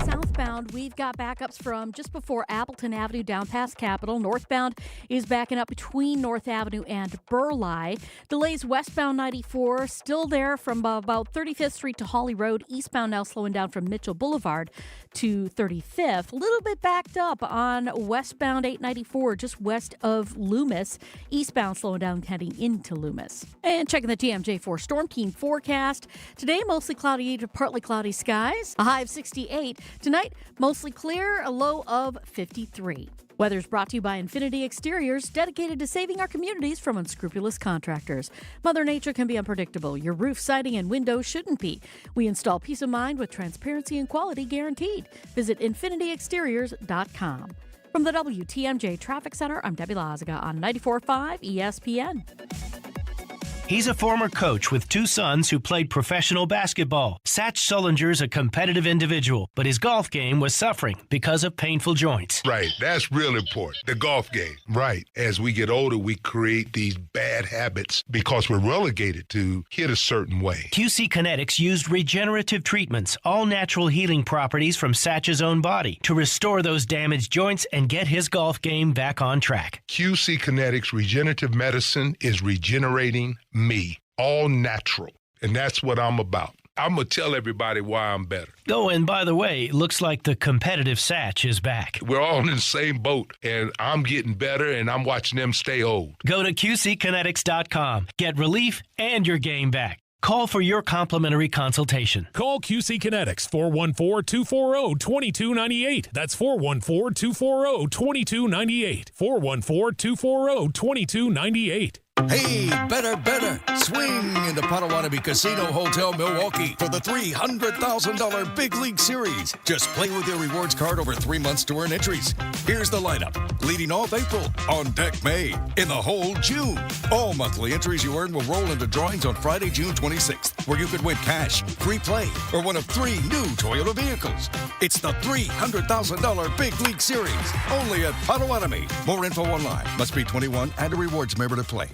Southbound, we've got backups from just before Appleton Avenue down past Capitol. Northbound is backing up between North Avenue and Burleigh. Delays westbound 94, still there from about 35th Street to Hawley Road. Eastbound now slowing down from Mitchell Boulevard to 35th. A little bit backed up on westbound 894, just west of Loomis. Eastbound slowing down heading into Loomis. And checking the TMJ4 Storm Team forecast. Today, mostly cloudy to partly cloudy skies. A high of 68. Tonight, mostly clear, a low of 53. Weather's brought to you by Infinity Exteriors, dedicated to saving our communities from unscrupulous contractors. Mother Nature can be unpredictable. Your roof, siding, and windows shouldn't be. We install peace of mind with transparency and quality guaranteed. Visit infinityexteriors.com. From the WTMJ Traffic Center, I'm Debbie Lazaga on 94.5 ESPN. He's a former coach with two sons who played professional basketball. Satch Sullinger's a competitive individual, but his golf game was suffering because of painful joints. Right, that's real important, the golf game. Right, as we get older, we create these bad habits because we're relegated to hit a certain way. QC Kinetics used regenerative treatments, all natural healing properties from Satch's own body, to restore those damaged joints and get his golf game back on track. QC Kinetics regenerative medicine is regenerating me, all natural, and that's what I'm about. I'm going to tell everybody why I'm better. Oh, and by the way, looks like the competitive Satch is back. We're all in the same boat, and I'm getting better, and I'm watching them stay old. Go to QCkinetics.com. Get relief and your game back. Call for your complimentary consultation. Call QC Kinetics, 414-240-2298. That's 414-240-2298. 414-240-2298. Hey, better. Swing into Potawatomi Casino Hotel, Milwaukee for the $300,000 Big League Series. Just play with your rewards card over 3 months to earn entries. Here's the lineup. Leading off April, on deck May, in the hole June. All monthly entries you earn will roll into drawings on Friday, June 26th, where you could win cash, free play, or one of 3 new Toyota vehicles. It's the $300,000 Big League Series, only at Potawatomi. More info online. Must be 21 and a rewards member to play.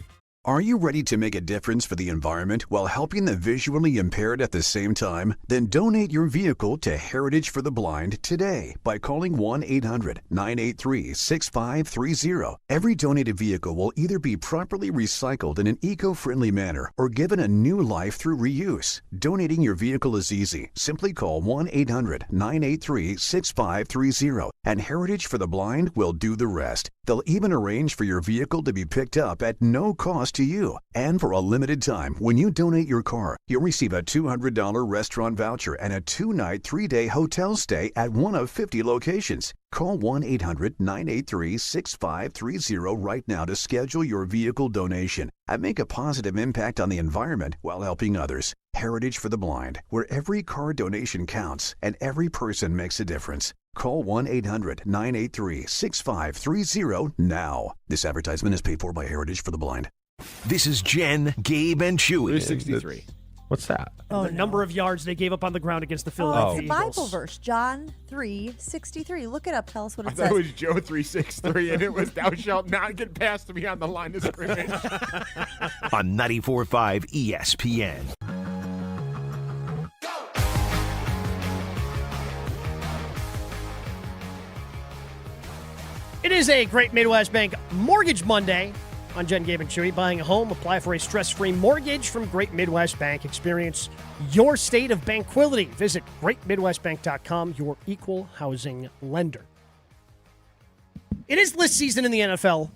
Are you ready to make a difference for the environment while helping the visually impaired at the same time? Then donate your vehicle to Heritage for the Blind today by calling 1-800-983-6530. Every donated vehicle will either be properly recycled in an eco-friendly manner or given a new life through reuse. Donating your vehicle is easy. Simply call 1-800-983-6530 and Heritage for the Blind will do the rest. They'll even arrange for your vehicle to be picked up at no cost to you. And for a limited time, when you donate your car, you'll receive a $200 restaurant voucher and a 2-night, 3-day hotel stay at one of 50 locations. Call 1-800-983-6530 right now to schedule your vehicle donation and make a positive impact on the environment while helping others. Heritage for the Blind, where every car donation counts and every person makes a difference. Call 1-800-983-6530 now. This advertisement is paid for by Heritage for the Blind. This is Jen, Gabe, and Chewy. 363. What's that? The number of yards they gave up on the ground against the Philadelphia It's a Eagles. Bible verse, John 3:63. Look it up. Tell us what it I says. thought it was Joe 363, and it was "Thou shalt not get past me on the line of scrimmage." On 94.5 ESPN. It is a Great Midwest Bank Mortgage Monday on Jen, Gabe, and Chewy. Buying a home, apply for a stress-free mortgage from Great Midwest Bank. Experience your state of banquility. Visit greatmidwestbank.com, your equal housing lender. It is list season in the NFL.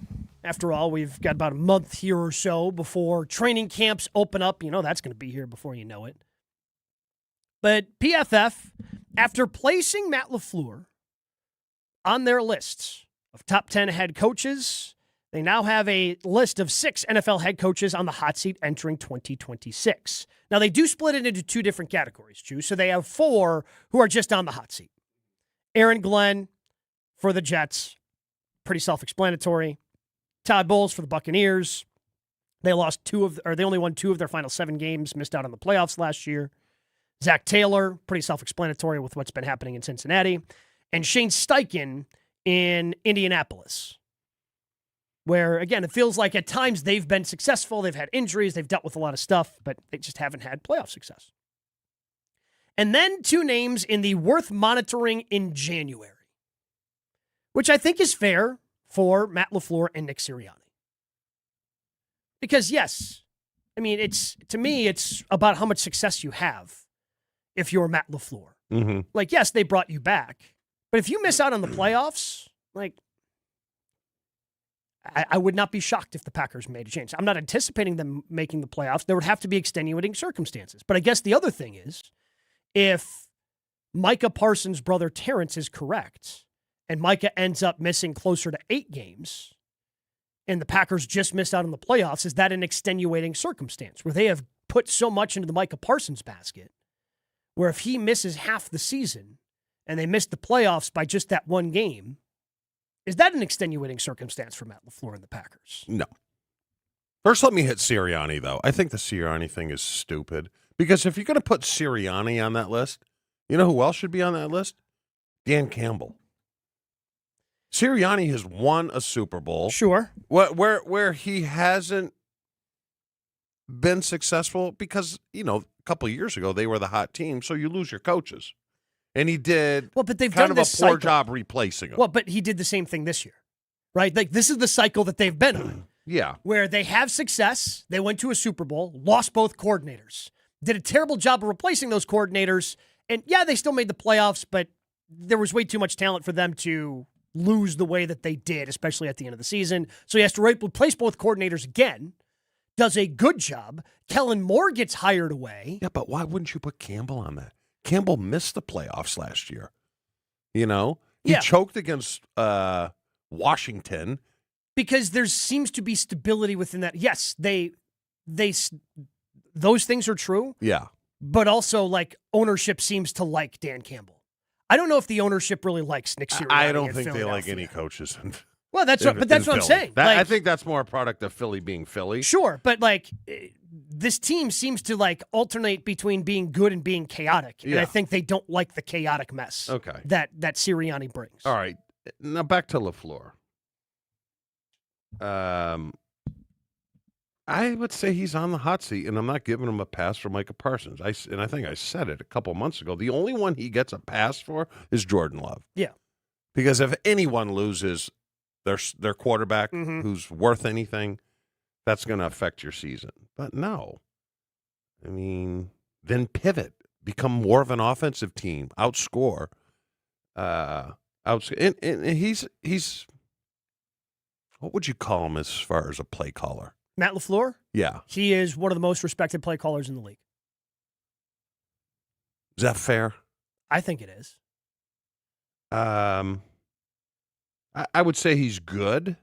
After all, we've got about a month here or so before training camps open up. You know that's going to be here before you know it. But PFF, after placing Matt LaFleur on their lists of top 10 head coaches, they now have a list of 6 NFL head coaches on the hot seat entering 2026. Now, they do split it into 2 different categories, Chew. So they have 4 who are just on the hot seat. Aaron Glenn for the Jets, pretty self-explanatory. Todd Bowles for the Buccaneers. They only won 2 of their final 7 games, missed out on the playoffs last year. Zach Taylor, pretty self-explanatory with what's been happening in Cincinnati. And Shane Steichen in Indianapolis, where, again, it feels like at times they've been successful. They've had injuries. They've dealt with a lot of stuff, but they just haven't had playoff success. And then 2 names in the worth monitoring in January, which I think is fair for Matt LaFleur and Nick Sirianni. Because, yes, I mean, to me, it's about how much success you have if you're Matt LaFleur. Mm-hmm. Like, yes, they brought you back, but if you miss out on the playoffs, like, I would not be shocked if the Packers made a change. I'm not anticipating them making the playoffs. There would have to be extenuating circumstances. But I guess the other thing is, if Micah Parsons' brother Terrence is correct, and Micah ends up missing closer to 8 games, and the Packers just missed out on the playoffs, is that an extenuating circumstance where they have put so much into the Micah Parsons basket, where if he misses half the season and they miss the playoffs by just that 1 game, is that an extenuating circumstance for Matt LaFleur and the Packers? No. First, let me hit Sirianni, though. I think the Sirianni thing is stupid. Because if you're going to put Sirianni on that list, you know who else should be on that list? Dan Campbell. Sirianni has won a Super Bowl. Sure. Where he hasn't been successful because, a couple of years ago, they were the hot team, so you lose your coaches. And he did but they've kind done of this a poor cycle. job replacing him. Well, but he did the same thing this year, right? Like, this is the cycle that they've been on. Yeah. Where they have success, they went to a Super Bowl, lost both coordinators, did a terrible job of replacing those coordinators, and yeah, they still made the playoffs, but there was way too much talent for them to lose the way that they did, especially at the end of the season. So he has to replace both coordinators again, does a good job. Kellen Moore gets hired away. Yeah, but why wouldn't you put Campbell on that? Campbell missed the playoffs last year. He choked against Washington. Because there seems to be stability within that. Yes, those things are true. Yeah. But also, like, ownership seems to like Dan Campbell. I don't know if the ownership really likes Nick Sirianni. I don't think they like any coaches. Well, that's what I'm saying. I think that's more a product of Philly being Philly. Sure, but like this team seems to like alternate between being good and being chaotic, and I think they don't like the chaotic mess. Okay. That Sirianni brings. All right, now back to LaFleur. I would say he's on the hot seat, and I'm not giving him a pass for Micah Parsons. I think I said it a couple months ago. The only one he gets a pass for is Jordan Love. Yeah. Because if anyone loses their quarterback who's worth anything, that's going to affect your season. But no. I mean, then pivot. Become more of an offensive team. Outscore. And he's what would you call him as far as a play caller? Matt LaFleur? Yeah. He is one of the most respected play callers in the league. Is that fair? I think it is. I would say he's good.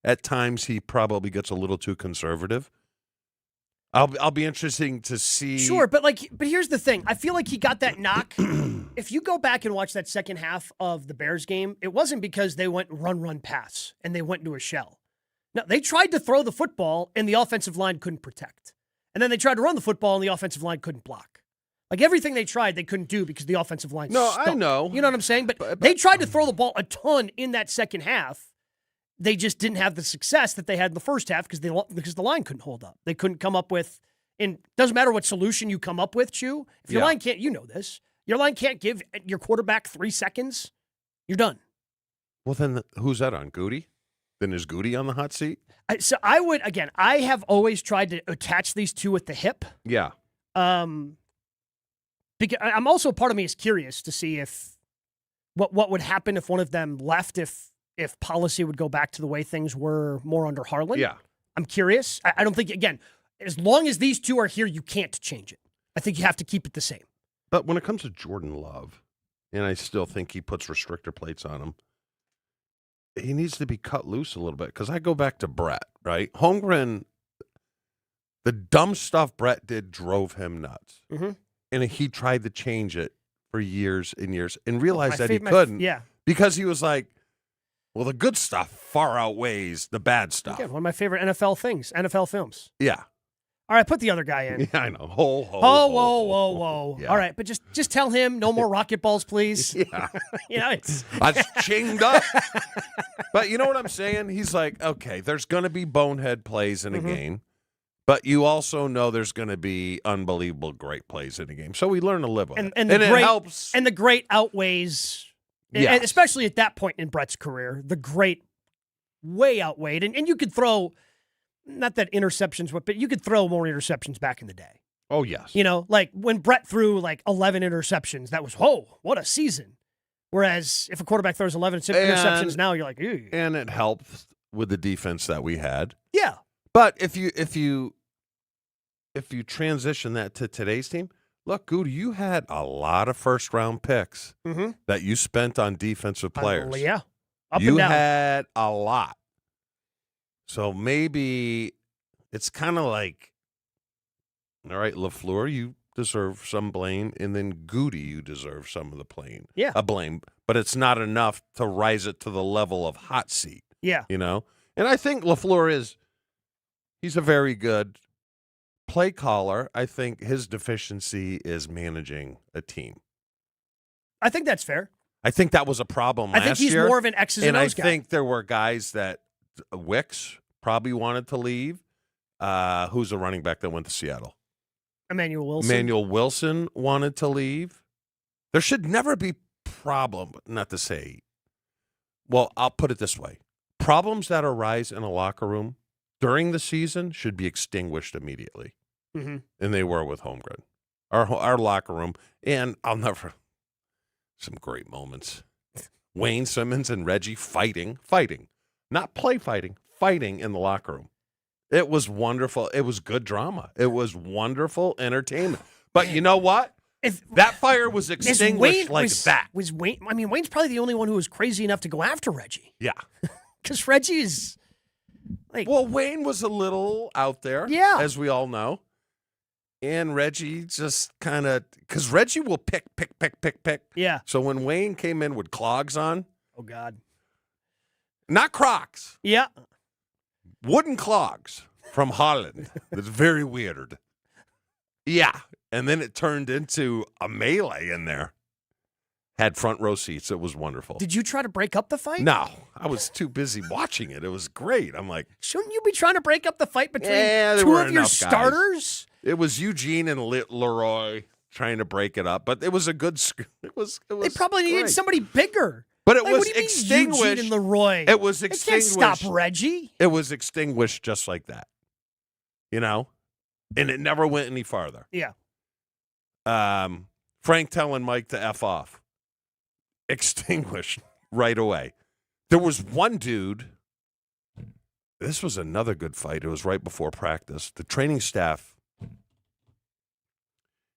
At times, he probably gets a little too conservative. I'll be interesting to see. Sure, but here's the thing. I feel like he got that knock. If you go back and watch that second half of the Bears game, it wasn't because they went run, pass, and they went into a shell. No, they tried to throw the football, and the offensive line couldn't protect. And then they tried to run the football, and the offensive line couldn't block. Like, everything they tried, they couldn't do because the offensive line stunk. I know. You know what I'm saying? But they tried to throw the ball a ton in that second half. They just didn't have the success that they had in the first half because the line couldn't hold up. They couldn't come up with, and it doesn't matter what solution you come up with, Chew. If your line can't, you know this, your line can't give your quarterback 3 seconds, you're done. Well, then who's that on? Goody? Then is Goody on the hot seat? So I would, again, I have always tried to attach these two at the hip. Yeah. Because I'm also, part of me is curious to see if what would happen if one of them left, if policy would go back to the way things were more under Harlan. Yeah. I'm curious. I don't think, again, as long as these two are here, you can't change it. I think you have to keep it the same. But when it comes to Jordan Love, and I still think he puts restrictor plates on him, he needs to be cut loose a little bit because I go back to Brett, right? Holmgren, the dumb stuff Brett did drove him nuts. Mm-hmm. And he tried to change it for years and years and realized that he my- couldn't. yeah. Because he was like, well, the good stuff far outweighs the bad stuff. Again, one of my favorite NFL things, NFL films. Yeah. All right, put the other guy in. Yeah, I know. Whoa. Whoa. Yeah. All right, but just tell him no more rocket balls, please. Yeah. It's That's chinged up. But you know what I'm saying? He's like, okay, there's going to be bonehead plays in a game, but you also know there's going to be unbelievable great plays in a game. So we learn to live with it. and it great, helps. And the great outweighs, Yes. and especially at that point in Brett's career, the great way outweighed. And you could throw, not that interceptions, but you could throw more interceptions back in the day. Oh, yes. You know, like when Brett threw like 11 interceptions, that was, whoa, what a season. Whereas if a quarterback throws 11 interceptions now, you're like, ew. And it helped with the defense that we had. Yeah. But if you transition that to today's team, look, Goody, you had a lot of first-round picks that you spent on defensive players. Yeah. Up you and down. had a lot. So maybe it's kind of like, all right, LaFleur, you deserve some blame, and then Goody, you deserve some of the blame. But it's not enough to rise it to the level of hot seat. Yeah. You know? And I think LaFleur he's a very good play caller. I think his deficiency is managing a team. I think that's fair. I think that was a problem last year. I think he's more of an X's and O's guy. I think there were guys that Wicks probably wanted to leave. Who's a running back that went to Seattle? Emmanuel Wilson. Emmanuel Wilson wanted to leave. There should never be problem, not to say. Well, I'll put it this way. Problems that arise in a locker room during the season should be extinguished immediately. Mm-hmm. And they were with Holmgren. Our locker room, and I'll never, some great moments. Wayne Simmons and Reggie fighting, not play fighting in the locker room. It was wonderful. It was good drama. It was wonderful entertainment. But you know what? If that fire was extinguished that. Was Wayne? I mean, Wayne's probably the only one who was crazy enough to go after Reggie. Yeah. Because Reggie is like. Well, Wayne was a little out there. Yeah. As we all know. And Reggie just kind of, because Reggie will pick. Yeah. So when Wayne came in with clogs on. Oh, God. Not Crocs. Yeah. Wooden clogs from Holland. That's very weird. Yeah. And then it turned into a melee in there. Had front row seats. It was wonderful. Did you try to break up the fight? No. I was too busy watching it. It was great. I'm like. Shouldn't you be trying to break up the fight between there two weren't of your enough guys. starters? It was Eugene and Leroy trying to break it up. But it was a good. It was They probably needed great. somebody bigger. But it Like, was what do you mean extinguished. Eugene and Leroy. It was They can't extinguished. stop Reggie. It was extinguished just like that. You know? And it never went any farther. Yeah. Frank telling Mike to F off. Extinguished right away. There was one dude. This was another good fight. It was right before practice. The training staff.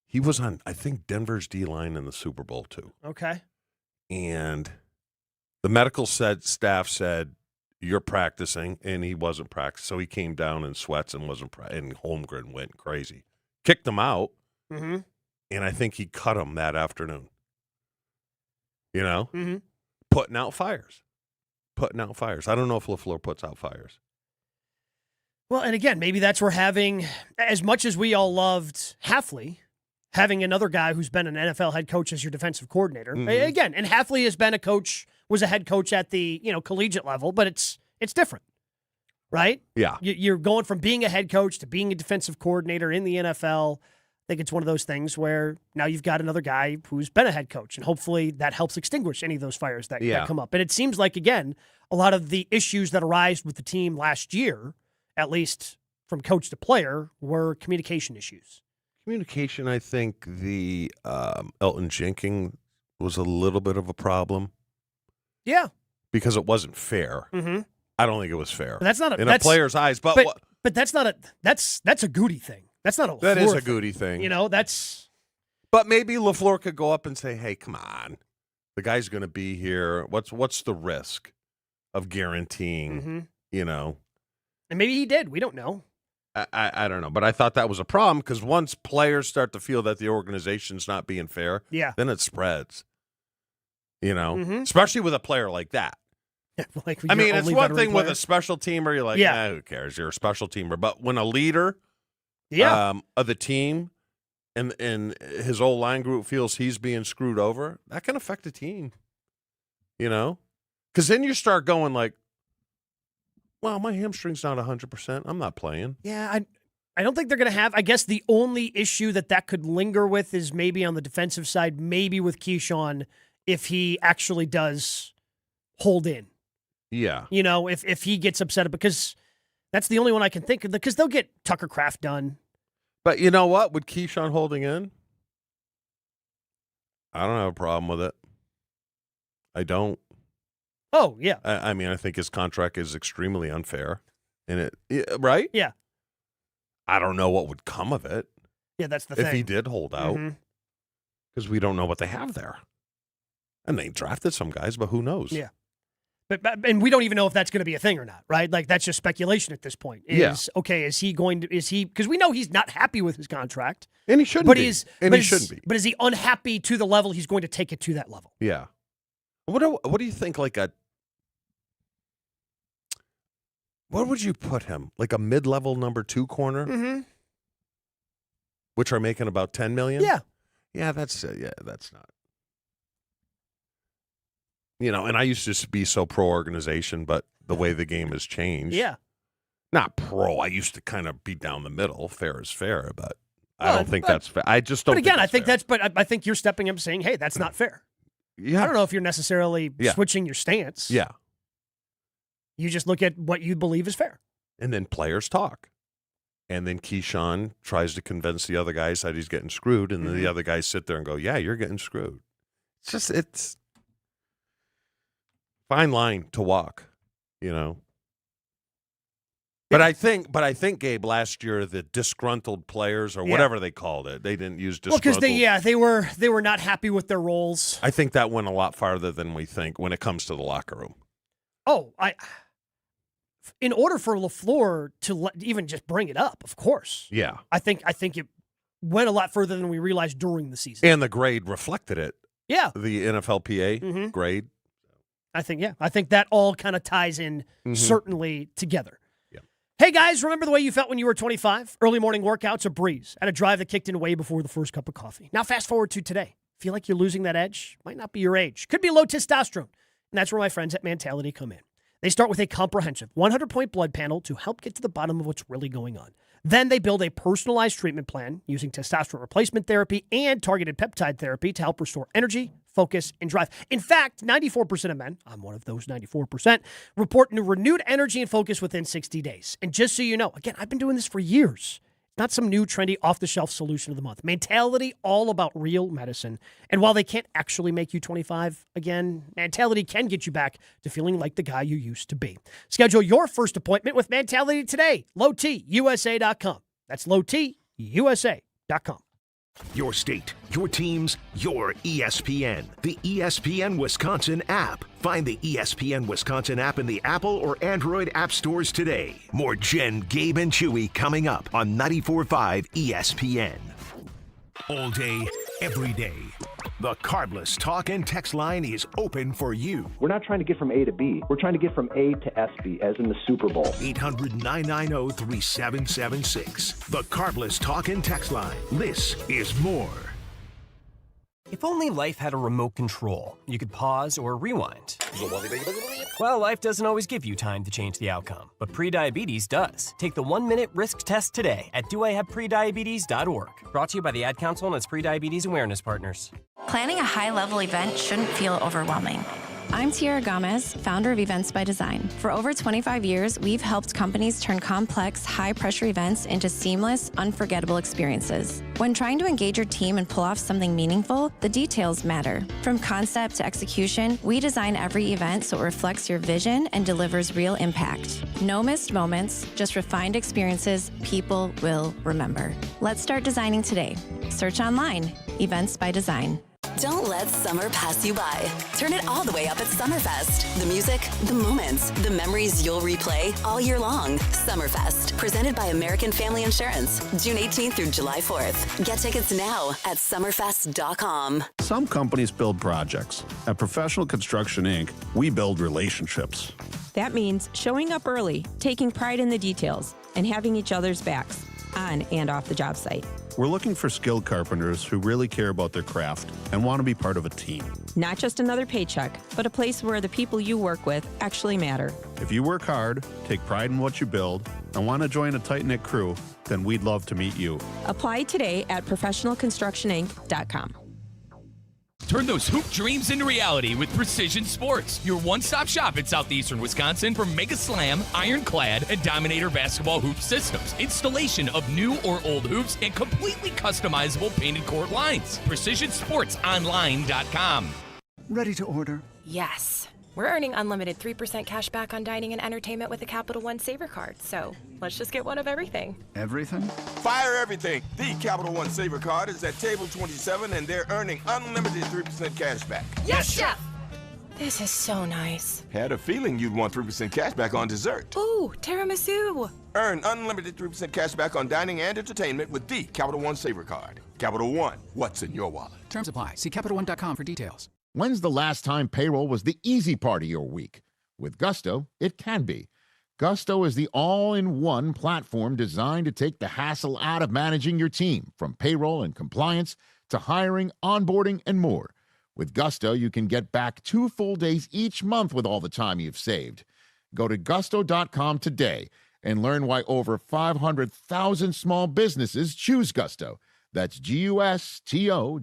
He was on, I think, Denver's D-line in the Super Bowl, too. Okay. And the medical staff said, you're practicing, and he wasn't practicing. So he came down in sweats and wasn't practicing, and Holmgren went crazy. Kicked him out, Mm-hmm. and I think he cut him that afternoon. You know? Mm-hmm. Putting out fires. I don't know if LaFleur puts out fires. Well, and again, maybe that's where having, as much as we all loved Hafley, having another guy who's been an NFL head coach as your defensive coordinator. Mhm. Again, and Hafley has been was a head coach at the, collegiate level, but it's different, right? Yeah. You're going from being a head coach to being a defensive coordinator in the NFL. I think it's one of those things where now you've got another guy who's been a head coach, and hopefully that helps extinguish any of those fires that come up. And it seems like, again, a lot of the issues that arise with the team last year, at least from coach to player, were communication issues. Communication, I think the Elton Jenkins was a little bit of a problem. Yeah. Because it wasn't fair. Mm-hmm. I don't think it was fair. But that's not in a player's eyes. But that's not that's a Goody thing. That's not a that LaFleur is a thing. Goody thing. That's. But maybe LaFleur could go up and say, "Hey, come on, the guy's going to be here. What's the risk of guaranteeing, you know. And maybe he did. We don't know. I don't know. But I thought that was a problem because once players start to feel that the organization's not being fair, then it spreads. You know, especially with a player like that. Like I mean, it's one thing with a special teamer. You're like, who cares? You're a special teamer. But when a leader of the team and his old line group feels he's being screwed over, that can affect the team. You know? Because then you start going like, well, my hamstring's not 100%. I'm not playing. Yeah, I don't think they're going to have. I guess the only issue that could linger with is maybe on the defensive side, maybe with Keyshawn, if he actually does hold in. Yeah. You know, if he gets upset, because that's the only one I can think of, because they'll get Tucker Kraft done. But you know what? With Keyshawn holding in, I don't have a problem with it. I don't. Oh, yeah. I mean, I think his contract is extremely unfair. And right? Yeah. I don't know what would come of it. Yeah, that's the thing. If he did hold out. Because we don't know what they have there. And they drafted some guys, but who knows? Yeah. And we don't even know if that's going to be a thing or not, right? Like, that's just speculation at this point. Okay, is he because we know he's not happy with his contract. And he shouldn't be. He shouldn't be. But is he unhappy to the level he's going to take it to that level? Yeah. What do you think, like what would you put him? Like a mid-level number 2 corner? Which are making about $10 million? Yeah. Yeah, that's not. You know, and I used to be so pro-organization, but the way the game has changed. Yeah. Not pro. I used to kind of be down the middle. Fair is fair, but I don't think that's fair. I just don't. But again, I think you're stepping up saying, hey, that's not fair. Yeah. I don't know if you're necessarily switching your stance. Yeah. You just look at what you believe is fair. And then players talk. And then Keyshawn tries to convince the other guys that he's getting screwed, and then the other guys sit there and go, yeah, you're getting screwed. It's fine line to walk, you know. But I think, Gabe, last year the disgruntled players or whatever they called it, they didn't use disgruntled. Well, because they were not happy with their roles. I think that went a lot farther than we think when it comes to the locker room. Oh, in order for LaFleur to even just bring it up, of course. Yeah. I think it went a lot further than we realized during the season. And the grade reflected it. Yeah. The NFLPA grade. I think that all kind of ties in certainly together. Yeah. Hey, guys, remember the way you felt when you were 25? Early morning workouts, a breeze, at a drive that kicked in way before the first cup of coffee. Now fast forward to today. Feel like you're losing that edge? Might not be your age. Could be low testosterone. And that's where my friends at Mentality come in. They start with a comprehensive 100-point blood panel to help get to the bottom of what's really going on. Then they build a personalized treatment plan using testosterone replacement therapy and targeted peptide therapy to help restore energy, focus, and drive. In fact, 94% of men, I'm one of those 94%, report renewed energy and focus within 60 days. And just so you know, again, I've been doing this for years. Not some new, trendy, off-the-shelf solution of the month. Mentality, all about real medicine. And while they can't actually make you 25 again, Mentality can get you back to feeling like the guy you used to be. Schedule your first appointment with Mentality today. LowTUSA.com. That's LowTUSA.com. Your state, your teams, your ESPN. The ESPN Wisconsin app. Find the ESPN Wisconsin app in the Apple or Android app stores today. More Jen, Gabe, and Chewy coming up on 94.5 ESPN. All day, every day. The Carbless Talk and Text line is open for you. We're not trying to get from A to B. We're trying to get from A to SB, as in the Super Bowl. 800-990-3776. The Carbless Talk and Text line. This is more. If only life had a remote control, you could pause or rewind. Well, life doesn't always give you time to change the outcome, but prediabetes does. Take the 1-minute risk test today at doihaveprediabetes.org. Brought to you by the Ad Council and its prediabetes awareness partners. Planning a high-level event shouldn't feel overwhelming. I'm Tiara Gomez, founder of Events by Design. For over 25 years, we've helped companies turn complex, high-pressure events into seamless, unforgettable experiences. When trying to engage your team and pull off something meaningful, the details matter. From concept to execution, we design every event so it reflects your vision and delivers real impact. No missed moments, just refined experiences people will remember. Let's start designing today. Search online, Events by Design. Don't let summer pass you by. Turn it all the way up at Summerfest. The music, the moments, the memories you'll replay all year long. Summerfest, presented by American Family Insurance. June 18th through July 4th. Get tickets now at summerfest.com. Some companies build projects. At Professional Construction, Inc., we build relationships. That means showing up early, taking pride in the details, and having each other's backs, on and off the job site. We're looking for skilled carpenters who really care about their craft and want to be part of a team. Not just another paycheck, but a place where the people you work with actually matter. If you work hard, take pride in what you build, and want to join a tight-knit crew, then we'd love to meet you. Apply today at professionalconstructioninc.com. Turn those hoop dreams into reality with Precision Sports, your one-stop shop in southeastern Wisconsin for Mega Slam, Ironclad, and Dominator basketball hoop systems, installation of new or old hoops, and completely customizable painted court lines. PrecisionSportsOnline.com. Ready to order? Yes. We're earning unlimited 3% cash back on dining and entertainment with the Capital One Saver Card, so let's just get one of everything. Everything? Fire everything. The Capital One Saver Card is at table 27, and they're earning unlimited 3% cash back. Yes, Chef! This is so nice. Had a feeling you'd want 3% cash back on dessert. Ooh, tiramisu. Earn unlimited 3% cash back on dining and entertainment with the Capital One Saver Card. Capital One, what's in your wallet? Terms apply. See CapitalOne.com for details. When's the last time payroll was the easy part of your week? With Gusto, it can be. Gusto is the all-in-one platform designed to take the hassle out of managing your team, from payroll and compliance to hiring, onboarding, and more. With Gusto, you can get back 2 full days each month with all the time you've saved. Go to gusto.com today and learn why over 500,000 small businesses choose Gusto. That's GUSTO.com.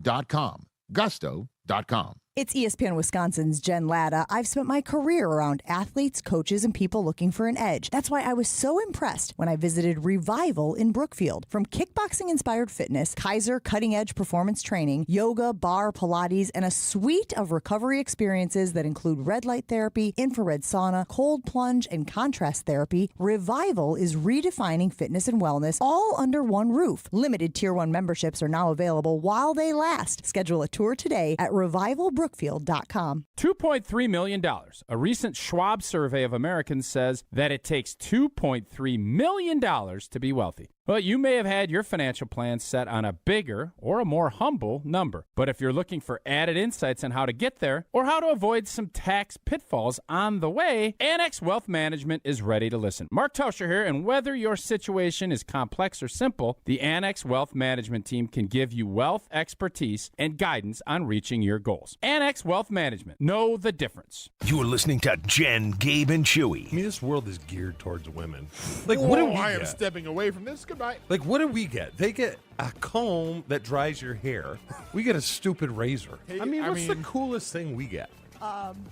Gusto.com. It's ESPN Wisconsin's Jen Latta. I've spent my career around athletes, coaches, and people looking for an edge. That's why I was so impressed when I visited Revival in Brookfield. From kickboxing-inspired fitness, Kaiser cutting-edge performance training, yoga, bar, Pilates, and a suite of recovery experiences that include red light therapy, infrared sauna, cold plunge, and contrast therapy, Revival is redefining fitness and wellness all under one roof. Limited Tier 1 memberships are now available while they last. Schedule a tour today at revivalbrookfield.com. $2.3 million. A recent Schwab survey of Americans says that it takes $2.3 million to be wealthy. Well, you may have had your financial plan set on a bigger or a more humble number. But if you're looking for added insights on how to get there or how to avoid some tax pitfalls on the way, Annex Wealth Management is ready to listen. Mark Tauscher here, and whether your situation is complex or simple, the Annex Wealth Management team can give you wealth expertise and guidance on reaching your goals. Annex Wealth Management. Know the difference. You're listening to Jen, Gabe, and Chewy. I mean, this world is geared towards women. Like, what do we I am stepping away from this. Goodbye. Like, what do we get? They get a comb that dries your hair. We get a stupid razor. Hey, I mean, what's the coolest thing we get?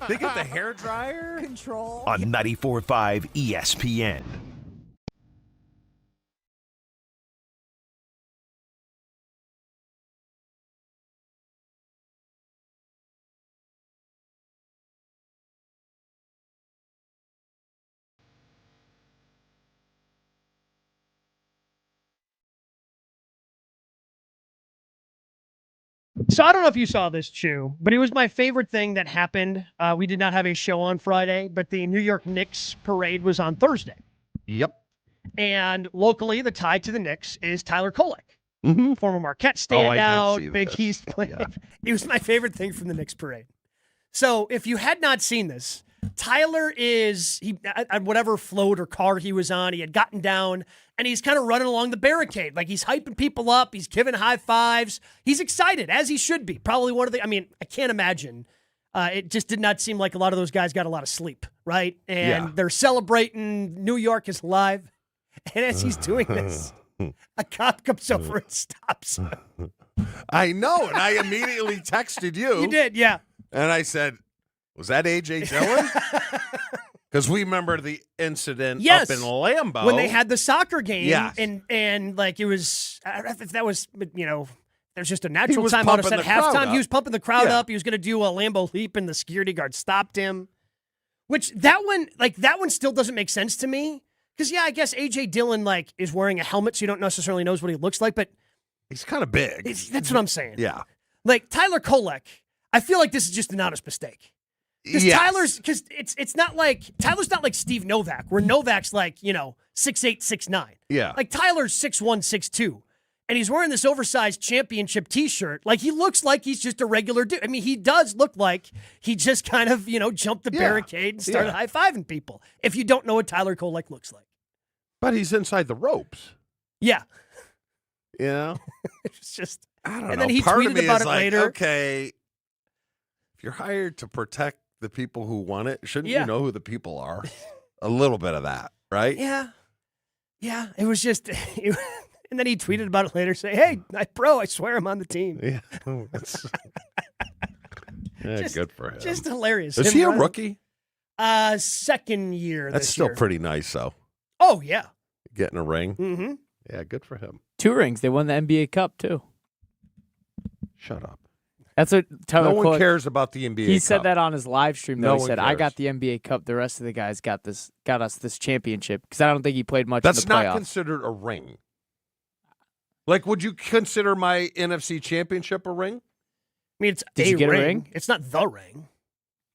They get the hair dryer? Control. On 94.5 ESPN. So I don't know if you saw this, Chew, but it was my favorite thing that happened. We did not have a show on Friday, but the New York Knicks parade was on Thursday. Yep. And locally, the tie to the Knicks is Tyler Kolek, former Marquette I did standout, see Big this. East player. Yeah. It was my favorite thing from the Knicks parade. So if you had not seen this, Tyler is, at whatever float or car he was on, he had gotten down, and he's kind of running along the barricade. Like, he's hyping people up. He's giving high fives. He's excited, as he should be. Probably one of the, I mean, I can't imagine. It just did not seem like a lot of those guys got a lot of sleep, right? And they're celebrating New York is alive. And as he's doing this, a cop comes over and stops him. I know, and I immediately texted you. You did, yeah. And I said, was that A.J. Dillon? Because we remember the incident up in Lambeau. When they had the soccer game. Yes. And like, it was, I don't know if that was, you know, there's just a natural was time out of pumping at the crowd halftime. up. He was pumping the crowd Yeah. up. He was going to do a Lambeau leap, and the security guard stopped him. Which, that one still doesn't make sense to me. Because, yeah, I guess A.J. Dillon, like, is wearing a helmet, so you don't necessarily know what he looks like, but he's kind of big. That's what I'm saying. Yeah. Like Tyler Kolek, I feel like this is just an honest mistake. Because it's not like Tyler's not like Steve Novak, where Novak's like 6'8", 6'9". Yeah, like Tyler's 6'1", 6'2". And he's wearing this oversized championship T-shirt. Like, he looks like he's just a regular dude. I mean, he does look like he just kind of, jumped the barricade and started high-fiving people, if you don't know what Tyler Kolek looks like. But he's inside the ropes. Yeah. It's just... I don't know. And then he Part tweeted of me about is it like, later. okay, if you're hired to protect the people who want it, shouldn't you know who the people are? A little bit of that, right? Yeah. Yeah, it was just... And then he tweeted about it later, saying, "Hey, I swear I'm on the team." Yeah, good for him. Just hilarious. Is he a rookie? Second year. That's still pretty nice, though. Oh yeah, getting a ring. Mm-hmm. Yeah, good for him. 2 rings. They won the NBA Cup too. Shut up. That's what Tyler. No one cares about the NBA. He Cup. said that on his live stream. Though No he said, one "I cares. got the NBA Cup. The rest of the guys got us this championship." Because I don't think he played much. That's in the playoffs. not considered a ring. Like, would you consider my NFC championship a ring? I mean, it's Did you get a ring? It's not the ring.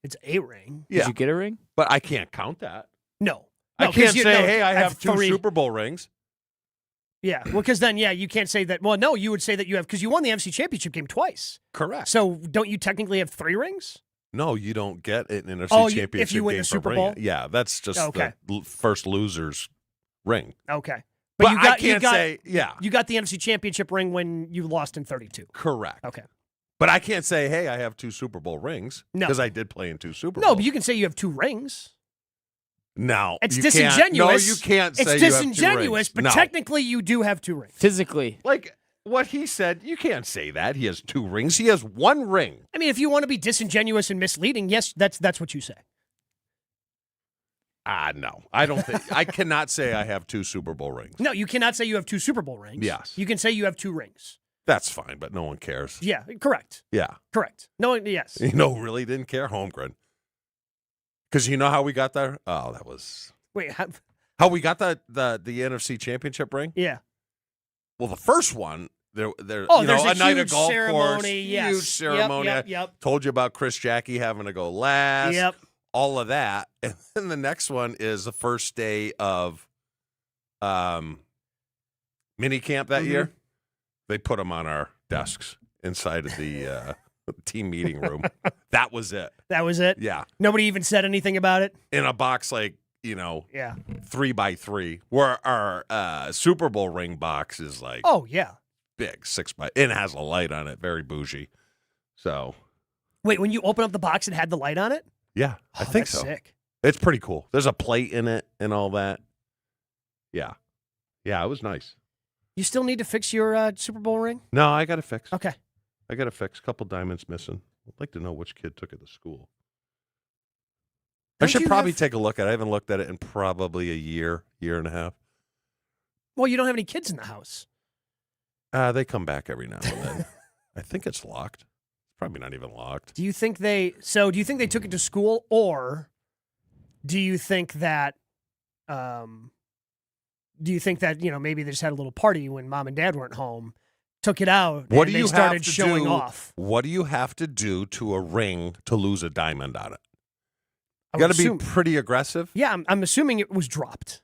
It's a ring. Yeah. Did you get a ring? But I can't count that. No. I can't say, hey, I have 2 3. Super Bowl rings. Yeah, well, because then, you can't say that. Well, no, you would say that you have, because you won the NFC Championship game twice. Correct. So don't you technically have 3 rings? No, you don't get an NFC championship if you win game the Super for Bowl? ring. Yeah, that's just the first loser's ring. Okay. But you I can't say, You got the NFC Championship ring when you lost in 32. Correct. Okay. But I can't say, hey, I have 2 Super Bowl rings. No. Because I did play in 2 Super Bowls. No, but you can say you have 2 rings. No. It's you disingenuous. Can't. No, you can't say it's you have 2 disingenuous, rings. but No. technically you do have 2 rings. Physically. Like what he said, you can't say that. He has 2 rings. He has 1 ring. I mean, if you want to be disingenuous and misleading, yes, that's what you say. No. I don't think. I cannot say I have 2 Super Bowl rings. No, you cannot say you have 2 Super Bowl rings. Yes. You can say you have 2 rings. That's fine, but no one cares. Yeah, correct. Yeah. Correct. No, yes. You know who really didn't care? Holmgren. Because you know how we got there? Oh, that was... Wait, how we got the NFC Championship ring? Yeah. Well, the first one, there's a night of huge golf ceremony. course, Yes. huge ceremony. Yep. Told you about Chris Jackie having to go last. Yep. All of that. And then the next one is the first day of mini camp that year. They put them on our desks inside of the team meeting room. That was it. That was it? Yeah. Nobody even said anything about it? In a box like, 3x3, where our Super Bowl ring box is like big, 6x, and it has a light on it, very bougie. So, wait, when you open up the box, it had the light on it? Yeah, I think that's so. Sick. It's pretty cool. There's a plate in it and all that. Yeah, it was nice. You still need to fix your Super Bowl ring? No, I got it fixed. Okay, I got it fixed. Couple diamonds missing. I'd like to know which kid took it to school. I should probably take a look at it. I haven't looked at it in probably a year and a half. Well, you don't have any kids in the house. They come back every now and then. I think it's locked. It's probably not even locked. Do you think they took it to school, or do you think that maybe they just had a little party when mom and dad weren't home, took it out, and they started showing off? What do you have to do to a ring to lose a diamond on it? You got to be pretty aggressive. Yeah, I'm assuming it was dropped.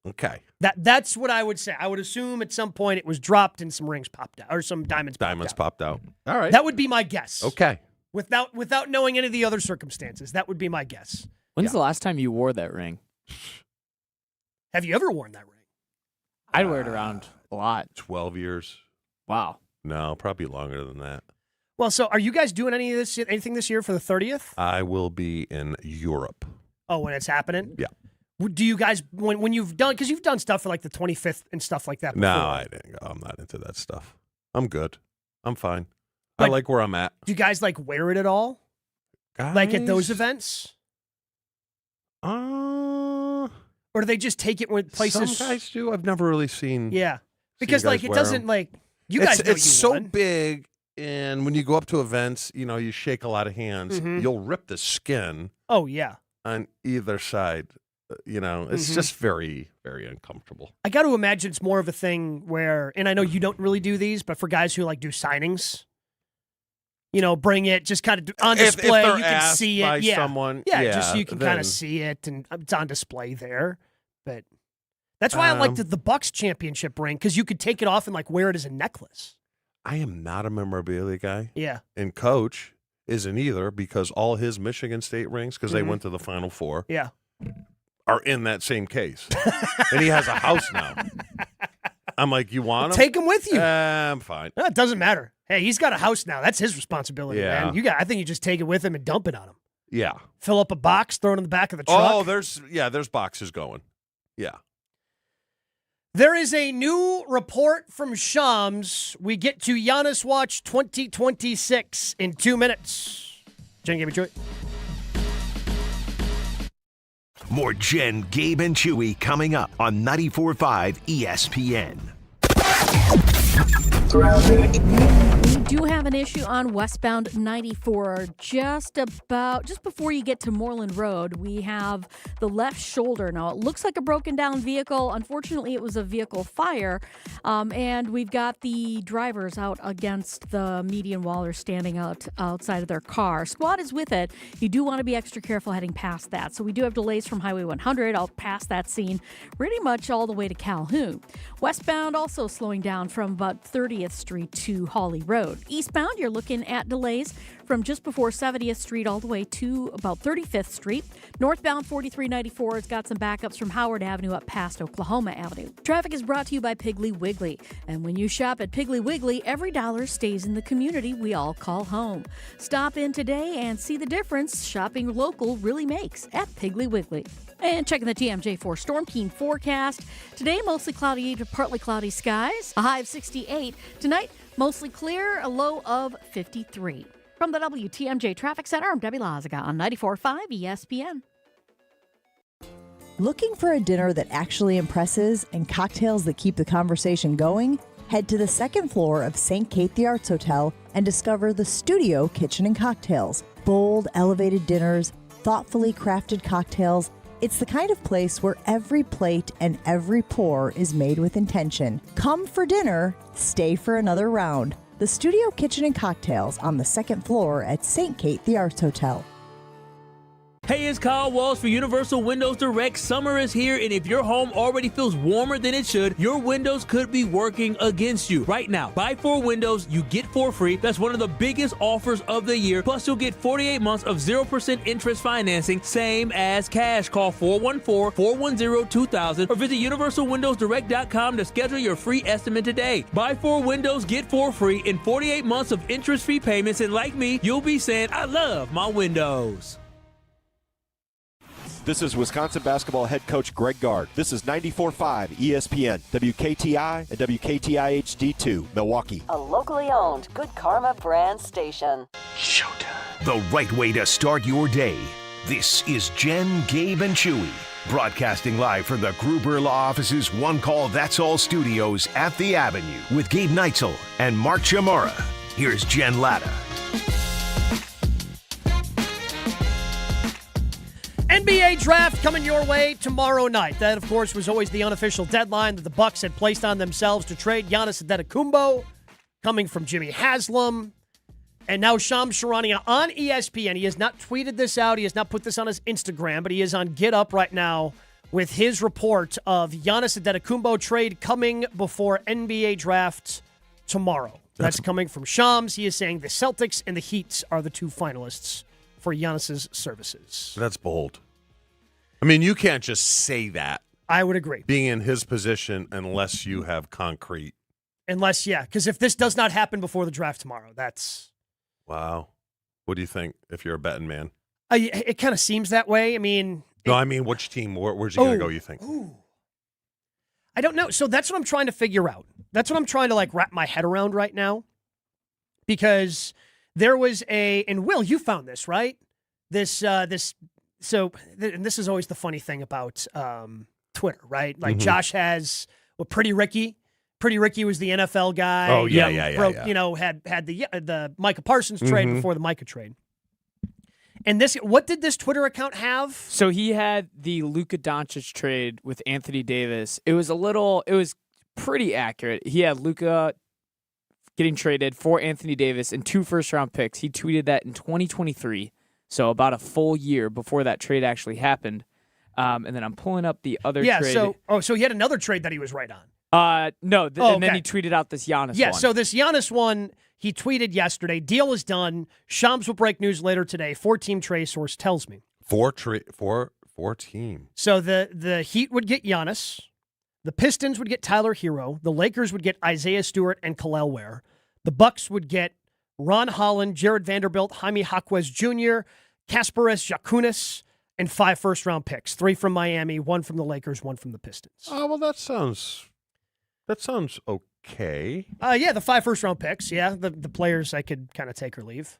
Okay. That's what I would say. I would assume at some point it was dropped and some rings popped out, or some diamonds popped out. All right. That would be my guess. Okay. Without knowing any of the other circumstances, that would be my guess. When's the last time you wore that ring? Have you ever worn that ring? I'd wear it around a lot. 12 years. Wow. No, probably longer than that. Well, so are you guys doing anything this year for the 30th? I will be in Europe. Oh, when it's happening? Yeah. Do you guys, when you've done, because you've done stuff for like the 25th and stuff like that before. No, I didn't go. I'm not into that stuff. I'm good. I'm fine. Like, I like where I'm at. Do you guys like wear it at all? Guys? Like at those events? Or do they just take it with places? Some guys do. I've never really seen. Yeah. Because like it doesn't like, you guys know it's you so won. big. And when you go up to events, you shake a lot of hands. Mhm. You'll rip the skin. Oh, yeah. On either side. It's just very, very uncomfortable. I got to imagine it's more of a thing where, and I know you don't really do these, but for guys who like do signings, bring it just kind of on display. If you can see it. by someone, just so you can kind of see it, and it's on display there. But that's why I like the Bucks championship ring, because you could take it off and wear it as a necklace. I am not a memorabilia guy. Yeah. And Coach isn't either, because all his Michigan State rings, because they went to the Final Four, are in that same case. And he has a house now. I'm like, you want him? Take him with you. I'm fine. No, it doesn't matter. Hey, he's got a house now. That's his responsibility, man. I think you just take it with him and dump it on him. Yeah. Fill up a box, throw it in the back of the truck. Oh, there's boxes going. Yeah. There is a new report from Shams. We get to Giannis Watch 2026 in 2 minutes. Jen, Gabe Chewy. More Jen, Gabe, and Chewy coming up on 94.5 ESPN. We do have an issue on westbound 94 just before you get to Moreland Road. We have the left shoulder. Now, it looks like a broken down vehicle. Unfortunately, it was a vehicle fire. And we've got the drivers out against the median wall or standing outside of their car. Squad is with it. You do want to be extra careful heading past that. So we do have delays from Highway 100 out past that scene pretty much all the way to Calhoun. Westbound also slowing down from about 30th Street to Hawley Road. Eastbound, you're looking at delays from just before 70th Street all the way to about 35th Street. Northbound 4394 has got some backups from Howard Avenue up past Oklahoma Avenue. Traffic is brought to you by Piggly Wiggly. And when you shop at Piggly Wiggly, every dollar stays in the community we all call home. Stop in today and see the difference shopping local really makes at Piggly Wiggly. And checking the TMJ4 Storm King forecast. Today, mostly cloudy to partly cloudy skies. A high of 68. Tonight, mostly clear, a low of 53. From the WTMJ Traffic Center, I'm Debbie Lazaga on 94.5 ESPN. Looking for a dinner that actually impresses and cocktails that keep the conversation going? Head to the second floor of St. Kate the Arts Hotel and discover the Studio Kitchen and Cocktails. Bold, elevated dinners, thoughtfully crafted cocktails. It's the kind of place where every plate and every pour is made with intention. Come for dinner, stay for another round. The Studio Kitchen and Cocktails on the second floor at St. Kate the Arts Hotel. Hey, it's Kyle Walsh for Universal Windows Direct. Summer is here, and if your home already feels warmer than it should, your windows could be working against you. Right now, buy 4 windows, you get 4 free. That's one of the biggest offers of the year. Plus, you'll get 48 months of 0% interest financing, same as cash. Call 414-410-2000 or visit universalwindowsdirect.com to schedule your free estimate today. Buy 4 windows, get 4 free in 48 months of interest-free payments, and like me, you'll be saying, I love my windows. This is Wisconsin basketball head coach Greg Gard. This is 94.5 ESPN, WKTI, and WKTI HD2, Milwaukee. A locally owned Good Karma brand station. Showtime. The right way to start your day. This is Jen, Gabe, and Chewy. Broadcasting live from the Gruber Law Office's One Call That's All studios at the Avenue with Gabe Neitzel and Mark Chamora. Here's Jen Latta. NBA draft coming your way tomorrow night. That, of course, was always the unofficial deadline that the Bucks had placed on themselves to trade Giannis Antetokounmpo, coming from Jimmy Haslam. And now Shams Charania on ESPN. He has not tweeted this out. He has not put this on his Instagram, but he is on Get Up right now with his report of Giannis Antetokounmpo trade coming before NBA draft tomorrow. That's coming from Shams. He is saying the Celtics and the Heat are the 2 finalists for Giannis's services. That's bold. I mean, you can't just say that. I would agree. Being in his position unless you have concrete. Because if this does not happen before the draft tomorrow, that's... Wow. What do you think if you're a betting man? It kind of seems that way. I mean... No, I mean, which team? Where's he going to go, you think? I don't know. So that's what I'm trying to figure out. That's what I'm trying to, wrap my head around right now. Because... There was and Will, you found this, right? And this is always the funny thing about Twitter, right? Like Josh has Pretty Ricky. Pretty Ricky was the NFL guy. Oh yeah. Had the Micah Parsons trade before the Micah trade. And what did this Twitter account have? So he had the Luka Doncic trade with Anthony Davis. It was pretty accurate. He had Luka getting traded for Anthony Davis and 2 first-round picks. He tweeted that in 2023, so about a full year before that trade actually happened. And then I'm pulling up the other trade. So he had another trade that he was right on. No, and then he tweeted out this Giannis one. Yeah, so this Giannis one, he tweeted yesterday. Deal is done. Shams will break news later today. 4-team trade source tells me. 4 team. So the Heat would get Giannis. The Pistons would get Tyler Hero. The Lakers would get Isaiah Stewart and Kel'el Ware. The Bucks would get Ron Holland, Jared Vanderbilt, Jaime Jaquez Jr., Kasparas Jakunis, and 5 first-round picks. 3 from Miami, 1 from the Lakers, 1 from the Pistons. Oh, well, that sounds okay. Yeah, the 5 first-round picks. Yeah, the players I could kind of take or leave.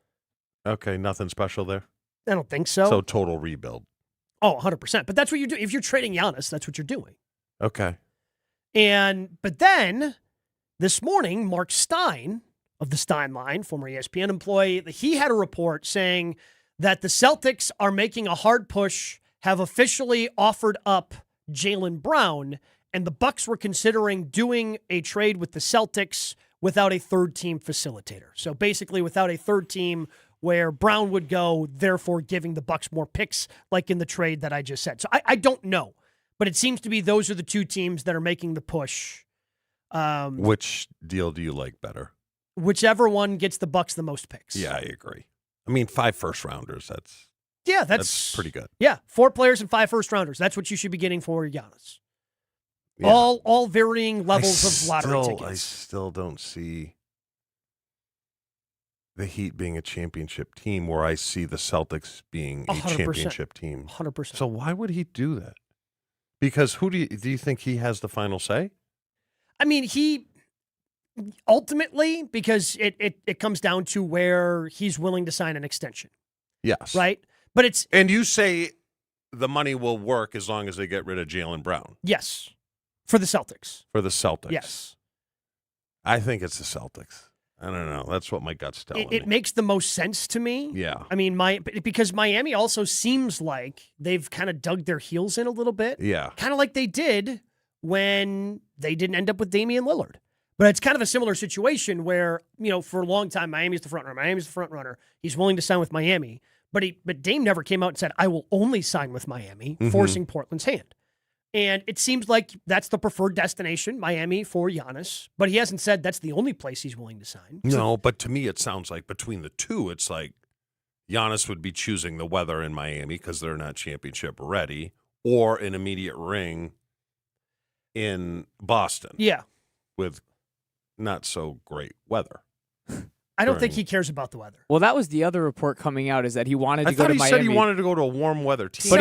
Okay, nothing special there? I don't think so. So total rebuild. Oh, 100%. But that's what you do. If you're trading Giannis, that's what you're doing. Okay. But then, this morning, Marc Stein of the Stein Line, former ESPN employee, he had a report saying that the Celtics are making a hard push, have officially offered up Jaylen Brown, and the Bucks were considering doing a trade with the Celtics without a third-team facilitator. So basically without a third team where Brown would go, therefore giving the Bucks more picks, like in the trade that I just said. So I don't know, but it seems to be those are the 2 teams that are making the push. Which deal do you like better? Whichever one gets the Bucks the most picks. Yeah, I agree. I mean, 5 first-rounders, that's pretty good. Yeah, 4 players and 5 first-rounders. That's what you should be getting for Giannis. Yeah. All varying levels of lottery tickets. I still don't see the Heat being a championship team where I see the Celtics being a 100%. championship team. 100%. So why would he do that? Because who do you think he has the final say? I mean, he ultimately, because it comes down to where he's willing to sign an extension. Yes. Right? But and you say the money will work as long as they get rid of Jaylen Brown. Yes. For the Celtics. For the Celtics. Yes. I think it's the Celtics. I don't know. That's what my gut's telling me. It makes the most sense to me. Yeah. I mean, because Miami also seems like they've kind of dug their heels in a little bit. Yeah. Kind of like they did when they didn't end up with Damian Lillard. But it's kind of a similar situation where, for a long time, Miami's the front runner. He's willing to sign with Miami. But Dame never came out and said, I will only sign with Miami, forcing Portland's hand. And it seems like that's the preferred destination, Miami, for Giannis. But he hasn't said that's the only place he's willing to sign. No, but to me it sounds like between the two, it's like Giannis would be choosing the weather in Miami because they're not championship ready, or an immediate ring in Boston. Yeah. With not so great weather. I don't think he cares about the weather. Well, that was the other report coming out, is that he wanted to go to Miami. I thought he said he wanted to go to a warm weather team. But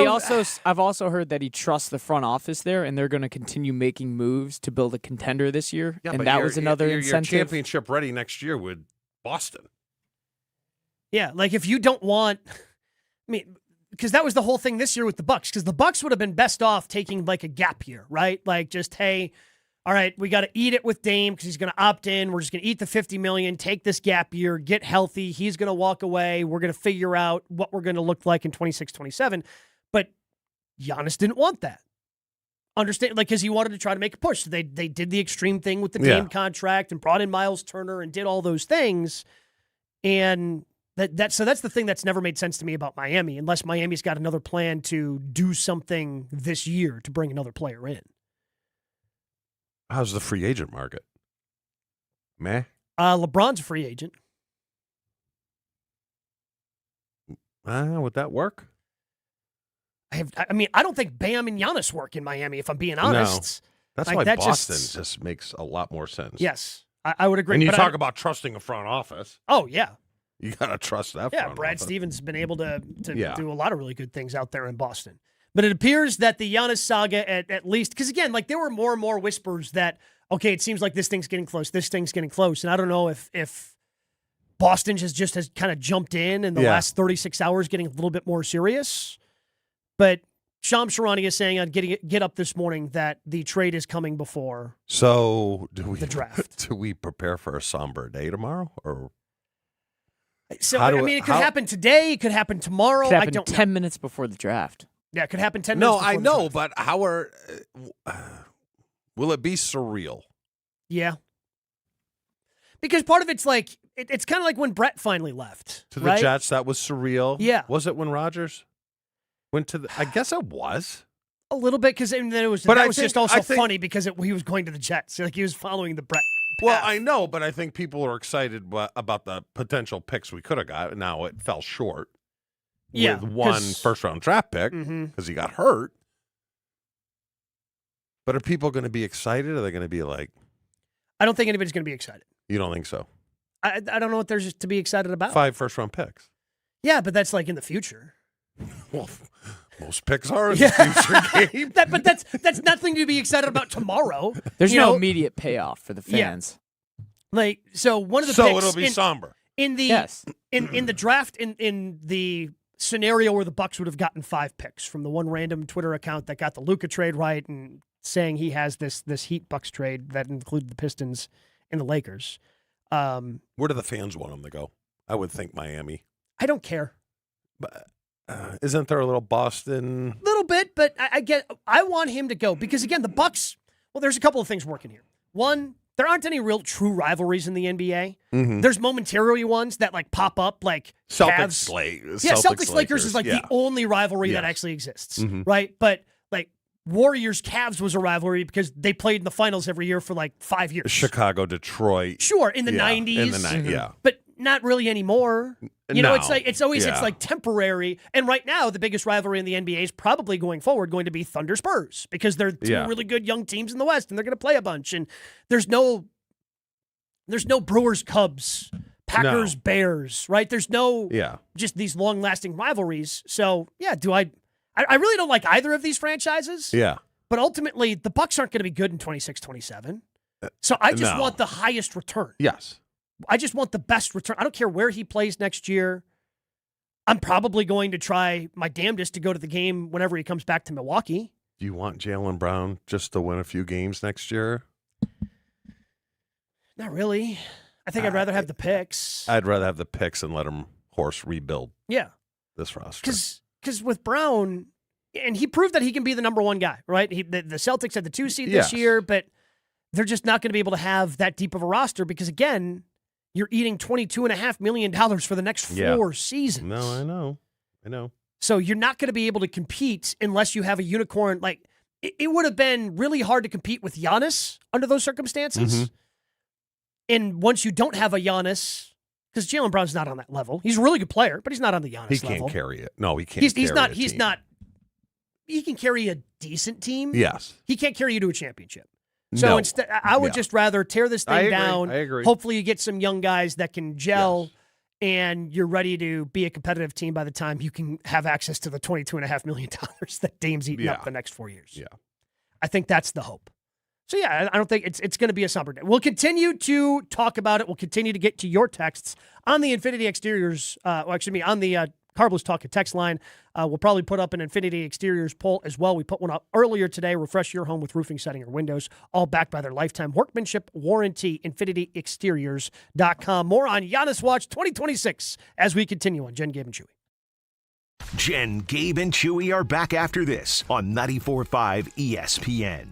I've also heard that he trusts the front office there, and they're going to continue making moves to build a contender this year. Yeah, and but that was another incentive. You're championship ready next year with Boston. Yeah, like if you don't want, because that was the whole thing this year with the Bucks, because the Bucks would have been best off taking like a gap year, right? Like just, hey, all right, we got to eat it with Dame because he's going to opt in. We're just going to eat the $50 million, take this gap year, get healthy. He's going to walk away. We're going to figure out what we're going to look like in 26, 27. But Giannis didn't want that. Understand? Because he wanted to try to make a push. They did the extreme thing with the Dame contract and brought in Miles Turner and did all those things. And so that's the thing that's never made sense to me about Miami, unless Miami's got another plan to do something this year to bring another player in. How's the free agent market? Meh? LeBron's a free agent. Would that work? I don't think Bam and Giannis work in Miami, if I'm being honest. No. That's why Boston just makes a lot more sense. Yes, I would agree. And you talk about trusting a front office. Oh, yeah. You got to trust that front office. Brad Stevens has been able to do a lot of really good things out there in Boston. But it appears that the Giannis saga, at least, because again, like there were more and more whispers that, okay, it seems like this thing's getting close, and I don't know if Boston has kind of jumped in the last 36 hours, getting a little bit more serious. But Shams Charania is saying on Get Up this morning that the trade is coming before the draft. Do we prepare for a somber day tomorrow, or? So it could happen today. It could happen tomorrow. It could happen I don't 10 minutes before the draft. Yeah, it could happen 10 minutes before I the know, draft. but will it be surreal? Yeah. Because part of it's like, it's kind of like when Brett finally left. To the Jets, that was surreal. Yeah. Was it when Rodgers went to the, I guess it was. A little bit, because then it was, But that was just also funny because he was going to the Jets. Like, he was following the Brett path. Well, I know, but I think people are excited about the potential picks we could have got. Now it fell short with one first-round draft pick because he got hurt. But are people going to be excited? Or are they going to be like... I don't think anybody's going to be excited. You don't think so? I don't know what there's to be excited about. 5 first-round picks. Yeah, but that's like in the future. Well, most picks are in the future game. But that's nothing to be excited about tomorrow. There's no immediate payoff for the fans. Yeah. Like, so one of the so picks it'll be somber. In the in the draft, in the scenario where the Bucks would have gotten 5 picks from the one random Twitter account that got the Luka trade right and saying he has this Heat Bucks trade that included the Pistons and the Lakers. Where do the fans want them to go? I would think Miami. I don't care. But isn't there a little Boston? A little bit, but I want him to go because, again, the Bucks, well, there's a couple of things working here. One, there aren't any real true rivalries in the NBA. Mm-hmm. There's momentary ones that like pop up, like Celtics, Celtics Lakers is like the only rivalry that actually exists, right? But like Warriors Cavs was a rivalry because they played in the finals every year for like 5 years. Chicago, Detroit, sure, in the 90s, in the 90s, but not really anymore. You know, it's always it's like temporary. And right now, the biggest rivalry in the NBA is probably going forward going to be Thunder Spurs because they're two really good young teams in the West and they're going to play a bunch. And there's no Brewers Cubs, Packers Bears, right? There's no just these long lasting rivalries. So yeah, I really don't like either of these franchises. Yeah, but ultimately the Bucks aren't going to be good in 26-27. So I just want the highest return. Yes. I just want the best return. I don't care where he plays next year. I'm probably going to try my damnedest to go to the game whenever he comes back to Milwaukee. Do you want Jaylen Brown just to win a few games next year? Not really. I think I'd rather have the picks. I'd rather have the picks and let him horse rebuild this roster. Because with Brown, and he proved that he can be the number one guy, right? The Celtics had the 2 seed this year, but they're just not going to be able to have that deep of a roster because, again, you're eating $22.5 million for the next 4 seasons. No, I know. So you're not going to be able to compete unless you have a unicorn. Like, it would have been really hard to compete with Giannis under those circumstances. Mm-hmm. And once you don't have a Giannis, because Jaylen Brown's not on that level. He's a really good player, but he's not on the Giannis level. He can't carry it. No, he can't He's not. He can carry a decent team. Yes. He can't carry you to a championship. So instead, I would just rather tear this thing down. I agree. Hopefully you get some young guys that can gel and you're ready to be a competitive team by the time you can have access to the $22.5 million that Dame's eating up the next 4 years. Yeah. I think that's the hope. So, I don't think it's going to be a somber day. We'll continue to talk about it. We'll continue to get to your texts on the Infinity Exteriors, on the Carbless Talk text line. We'll probably put up an Infinity Exteriors poll as well. We put one up earlier today. Refresh your home with roofing, siding, or windows, all backed by their lifetime workmanship warranty. InfinityExteriors.com. More on Giannis Watch 2026 as we continue on Jen, Gabe, and Chewy. Jen, Gabe, and Chewy are back after this on 94.5 ESPN.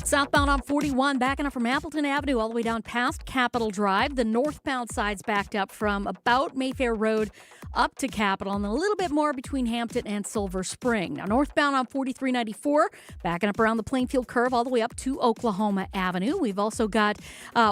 Southbound on 41, backing up from Appleton Avenue all the way down past Capitol Drive. The northbound side's backed up from about Mayfair Road up to Capitol, and a little bit more between Hampton and Silver Spring. Now, northbound on 4394, backing up around the Plainfield curve all the way up to Oklahoma Avenue. We've also got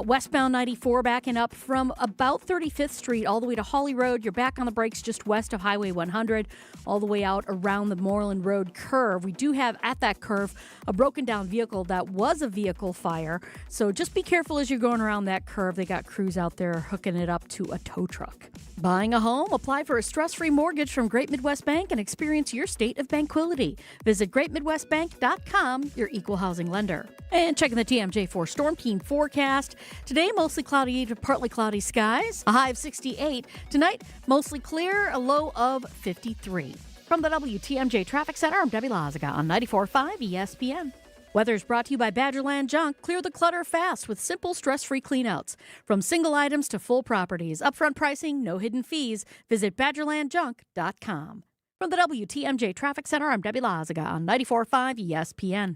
westbound 94 backing up from about 35th Street all the way to Holly Road. You're back on the brakes just west of Highway 100, all the way out around the Moreland Road curve. We do have at that curve a broken down vehicle that was a vehicle fire, so just be careful as you're going around that curve. They got crews out there hooking it up to a tow truck. Buying a home? Apply for a stress-free mortgage from Great Midwest Bank and experience your state of banquility. Visit greatmidwestbank.com, your equal housing lender. And checking the TMJ4 Storm Team forecast. Today, mostly cloudy to partly cloudy skies, a high of 68. Tonight, mostly clear, a low of 53. From the WTMJ Traffic Center, I'm Debbie Lazaga on 94.5 ESPN. Weather is brought to you by Badgerland Junk. Clear the clutter fast with simple, stress-free cleanouts. From single items to full properties. Upfront pricing, no hidden fees. Visit BadgerlandJunk.com. From the WTMJ Traffic Center, I'm Debbie Lazaga on 94.5 ESPN.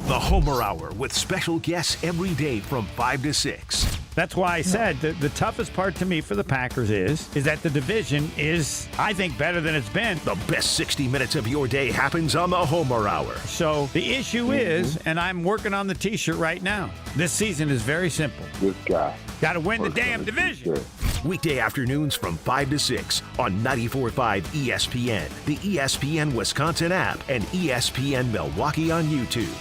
The Homer Hour with special guests every day from 5 to 6. That's why I said the toughest part to me for the Packers is that the division is, I think, better than it's been. The best 60 minutes of your day happens on the Homer Hour. So the issue is, and I'm working on the T-shirt right now, this season is very simple. This guy. Got to win the damn division. Weekday afternoons from 5 to 6 on 94.5 ESPN, the ESPN Wisconsin app, and ESPN Milwaukee on YouTube.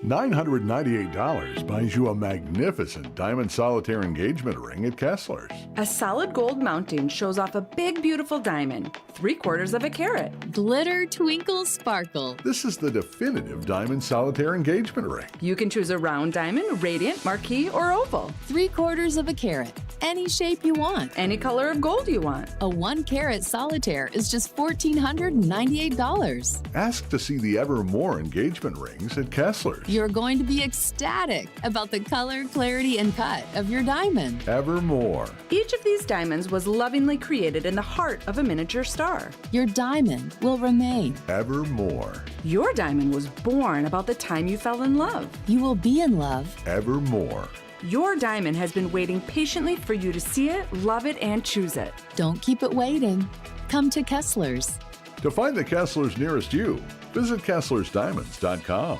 $998 buys you a magnificent diamond solitaire engagement ring at Kessler's. A solid gold mounting shows off a big, beautiful diamond, 3/4 of a carat. Glitter, twinkle, sparkle. This is the definitive diamond solitaire engagement ring. You can choose a round diamond, radiant, marquise, or oval. 3/4 of a carat. Any shape you want. Any color of gold you want. A 1-carat solitaire is just $1,498. Ask to see the Evermore engagement rings at Kessler's. You're going to be ecstatic about the color, clarity, and cut of your diamond. Evermore. Each of these diamonds was lovingly created in the heart of a miniature star. Your diamond will remain. Evermore. Your diamond was born about the time you fell in love. You will be in love. Evermore. Your diamond has been waiting patiently for you to see it, love it, and choose it. Don't keep it waiting. Come to Kessler's. To find the Kessler's nearest you, visit KesslersDiamonds.com.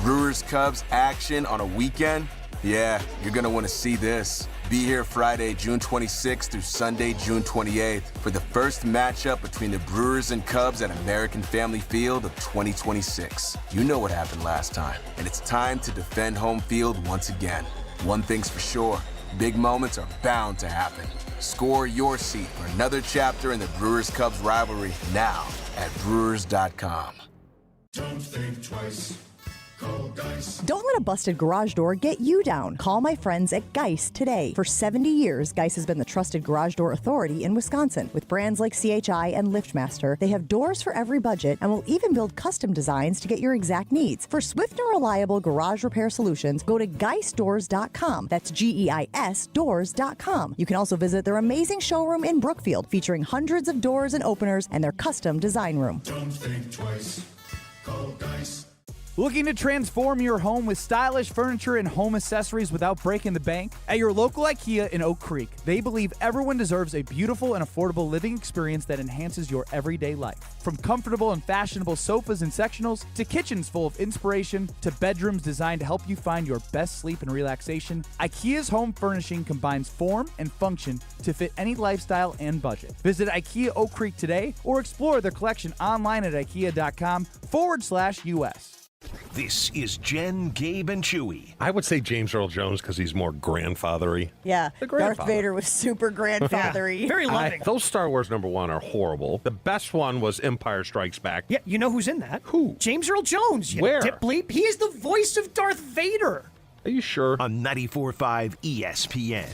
Brewers Cubs action on a weekend? Yeah, you're going to want to see this. Be here Friday, June 26th through Sunday, June 28th for the first matchup between the Brewers and Cubs at American Family Field of 2026. You know what happened last time, and it's time to defend home field once again. One thing's for sure, big moments are bound to happen. Score your seat for another chapter in the Brewers-Cubs rivalry now at Brewers.com. Don't think twice. Call Geist. Don't let a busted garage door get you down. Call my friends at Geist today. For 70 years, Geist has been the trusted garage door authority in Wisconsin. With brands like CHI and LiftMaster, they have doors for every budget and will even build custom designs to get your exact needs. For swift and reliable garage repair solutions, go to geistdoors.com. That's GEIS doors.com. You can also visit their amazing showroom in Brookfield, featuring hundreds of doors and openers and their custom design room. Don't think twice. Call Geist. Looking to transform your home with stylish furniture and home accessories without breaking the bank? At your local IKEA in Oak Creek, they believe everyone deserves a beautiful and affordable living experience that enhances your everyday life. From comfortable and fashionable sofas and sectionals, to kitchens full of inspiration, to bedrooms designed to help you find your best sleep and relaxation, IKEA's home furnishing combines form and function to fit any lifestyle and budget. Visit IKEA Oak Creek today or explore their collection online at ikea.com/US. This is Jen, Gabe, and Chewy. I would say James Earl Jones because he's more grandfathery. Yeah, Darth Vader was super grandfathery. Very loving. Those Star Wars #1 are horrible. The best one was Empire Strikes Back. Yeah, you know who's in that? Who? James Earl Jones. You Where? Dip bleep. He is the voice of Darth Vader. Are you sure? On 94.5 ESPN.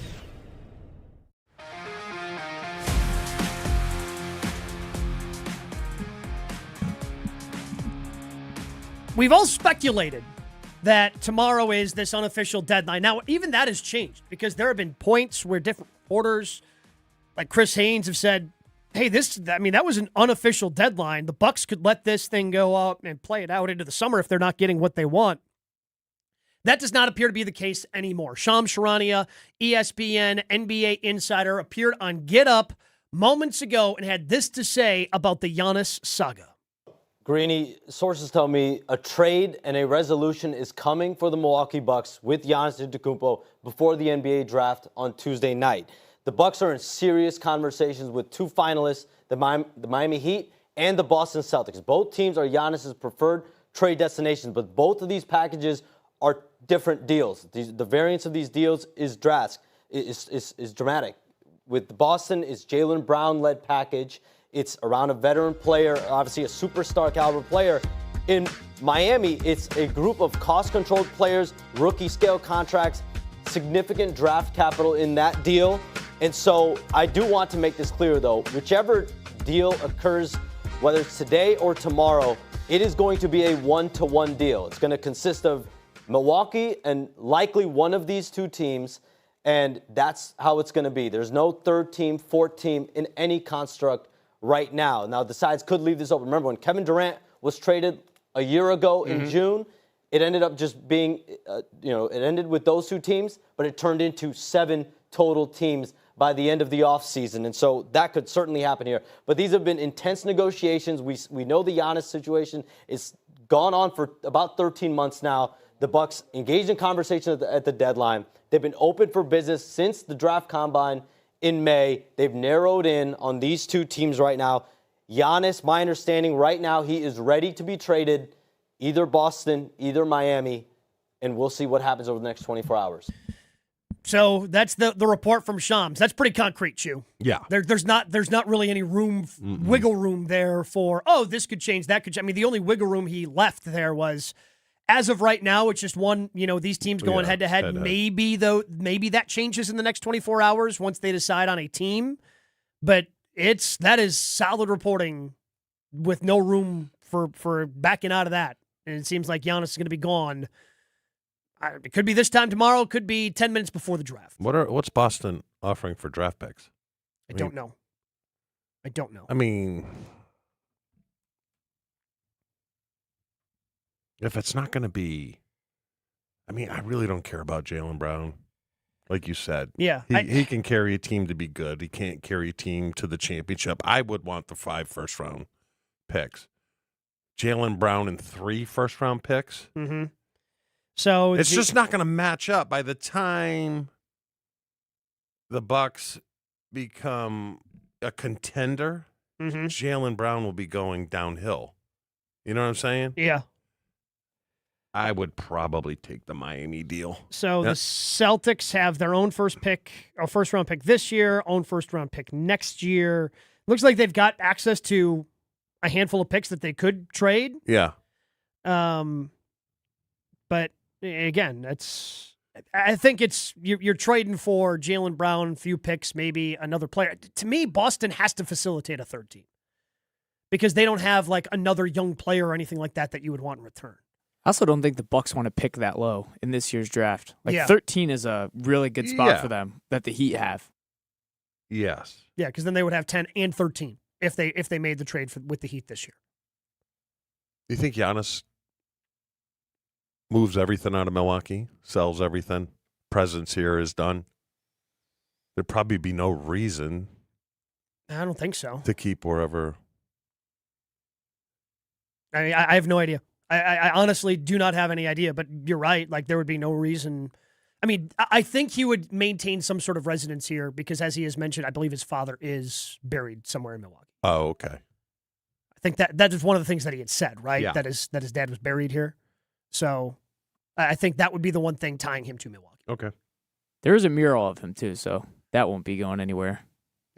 We've all speculated that tomorrow is this unofficial deadline. Now, even that has changed because there have been points where different reporters, like Chris Haynes, have said, hey, that was an unofficial deadline. The Bucks could let this thing go up and play it out into the summer if they're not getting what they want. That does not appear to be the case anymore. Shams Charania, ESPN, NBA insider, appeared on Get Up moments ago and had this to say about the Giannis saga. Greeny, sources tell me a trade and a resolution is coming for the Milwaukee Bucks with Giannis Antetokounmpo before the NBA draft on Tuesday night. The Bucks are in serious conversations with two finalists, the Miami Heat and the Boston Celtics. Both teams are Giannis's preferred trade destinations, but both of these packages are different deals. The variance of these deals is dramatic. With Boston, it's Jaylen Brown-led package. It's around a veteran player, obviously a superstar caliber player. In Miami, it's a group of cost-controlled players, rookie-scale contracts, significant draft capital in that deal. And so I do want to make this clear, though. Whichever deal occurs, whether it's today or tomorrow, it is going to be a one-to-one deal. It's going to consist of Milwaukee and likely one of these two teams, and that's how it's going to be. There's no third team, fourth team in any construct right now. Now, the sides could leave this open. Remember, when Kevin Durant was traded a year ago in June. It ended up just being, it ended with those 2 teams, but it turned into 7 total teams by the end of the offseason. And so that could certainly happen here. But these have been intense negotiations. We know the Giannis situation is gone on for about 13 months now. The Bucks engaged in conversations at the deadline. They've been open for business since the draft combine in May. They've narrowed in on these 2 teams right now. Giannis, my understanding right now, he is ready to be traded, either Boston, either Miami, and we'll see what happens over the next 24 hours. So that's the report from Shams. That's pretty concrete, Chew. Yeah. There's not really any wiggle room there for, this could change, that could change. I mean, the only wiggle room he left there was, as of right now, it's just one, these teams going head-to-head. Maybe that changes in the next 24 hours once they decide on a team. But that is solid reporting with no room for backing out of that. And it seems like Giannis is going to be gone. It could be this time tomorrow. It could be 10 minutes before the draft. What's Boston offering for draft picks? I don't know. I mean, if it's not going to be, I really don't care about Jaylen Brown. Like you said. Yeah. He can carry a team to be good. He can't carry a team to the championship. I would want the 5 first-round picks. Jaylen Brown and 3 first-round picks. Mm-hmm. So it's just not going to match up. By the time the Bucks become a contender, Jaylen Brown will be going downhill. You know what I'm saying? Yeah. I would probably take the Miami deal. So the Celtics have their own first-round pick this year, own first-round pick next year. Looks like they've got access to a handful of picks that they could trade. Yeah. But again, I think you're trading for Jaylen Brown, few picks, maybe another player. To me, Boston has to facilitate a third team because they don't have like another young player or anything like that you would want in return. I also don't think the Bucks want to pick that low in this year's draft. 13 is a really good spot for them that the Heat have. Yes. Yeah, because then they would have 10 and 13 if they made the trade with the Heat this year. Do you think Giannis moves everything out of Milwaukee, sells everything, presence here is done? There'd probably be no reason. I don't think so. To keep wherever. I mean, I have no idea. I honestly do not have any idea, but you're right. Like, there would be no reason. I mean, I think he would maintain some sort of residence here because, as he has mentioned, I believe his father is buried somewhere in Milwaukee. Oh, okay. I think that is one of the things that he had said, right? Yeah. That his dad was buried here. So I think that would be the one thing tying him to Milwaukee. Okay. There is a mural of him, too, so that won't be going anywhere.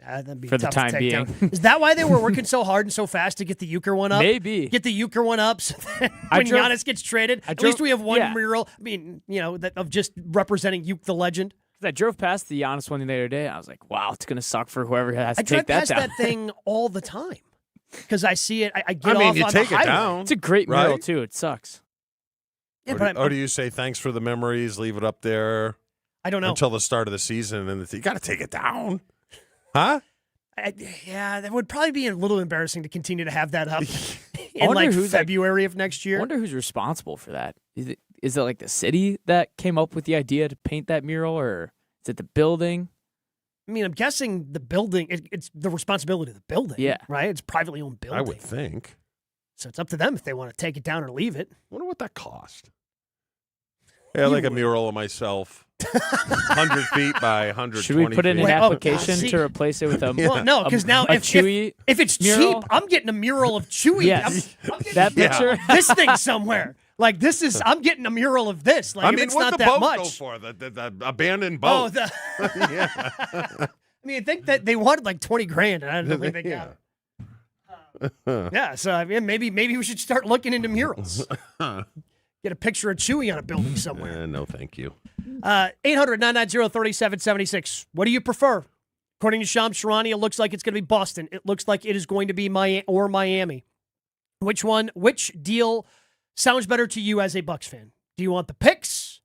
That'd be for the tough time to take being. down. Is that why they were working so hard and so fast to get the Euchre one up? Maybe. Get the Euchre one up so that when Giannis gets traded, at least we have one mural. I mean, of just representing Euchre the legend. I drove past the Giannis one the other day. I was like, wow, it's going to suck for whoever has to take that down. I drive past that thing all the time because I see it. I get off you on take the it highway. down. It's a great mural, too. It sucks. Yeah, or do you say thanks for the memories, leave it up there? I don't know. Until the start of the season, and you got to take it down. Huh? That would probably be a little embarrassing to continue to have that up in February of next year. I wonder who's responsible for that. Is it like the city that came up with the idea to paint that mural, or is it the building? I mean, I'm guessing the building, it's the responsibility of the building, right? It's a privately owned building. I would think. So it's up to them if they want to take it down or leave it. I wonder what that cost. Yeah, like a mural of myself, 100 feet by 120 Should we put in an application to replace it with a Well, no, because now if it's mural? cheap, I'm getting a mural of Chewy. Yes. I'm getting That picture? this thing somewing Like, I'm getting a mural of this. Like, it's what not the that boat much. go for? The abandoned boat. Yeah. I mean, I think that they wanted like $20,000, and I don't think they got it. Yeah, so I mean, maybe we should start looking into murals. Get a picture of Chewy on a building somewhere. No, thank you. 800-990-3776. What do you prefer? According to Shams Charania, it looks like it's going to be Boston. It looks like it is going to be Miami. Which deal sounds better to you as a Bucks fan? Do you want the picks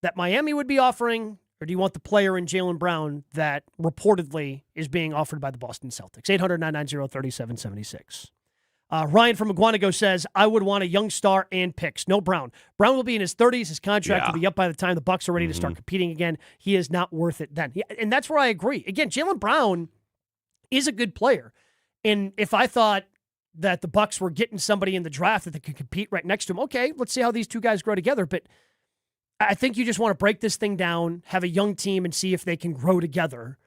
that Miami would be offering, or do you want the player in Jaylen Brown that reportedly is being offered by the Boston Celtics? 800-990-3776. Ryan from Iguanago says, I would want a young star and picks. No Brown. Brown will be in his 30s. His contract will be up by the time the Bucks are ready to start competing again. He is not worth it then. And that's where I agree. Again, Jaylen Brown is a good player. And if I thought that the Bucks were getting somebody in the draft that they could compete right next to him, okay, let's see how these two guys grow together. But I think you just want to break this thing down, have a young team, and see if they can grow together.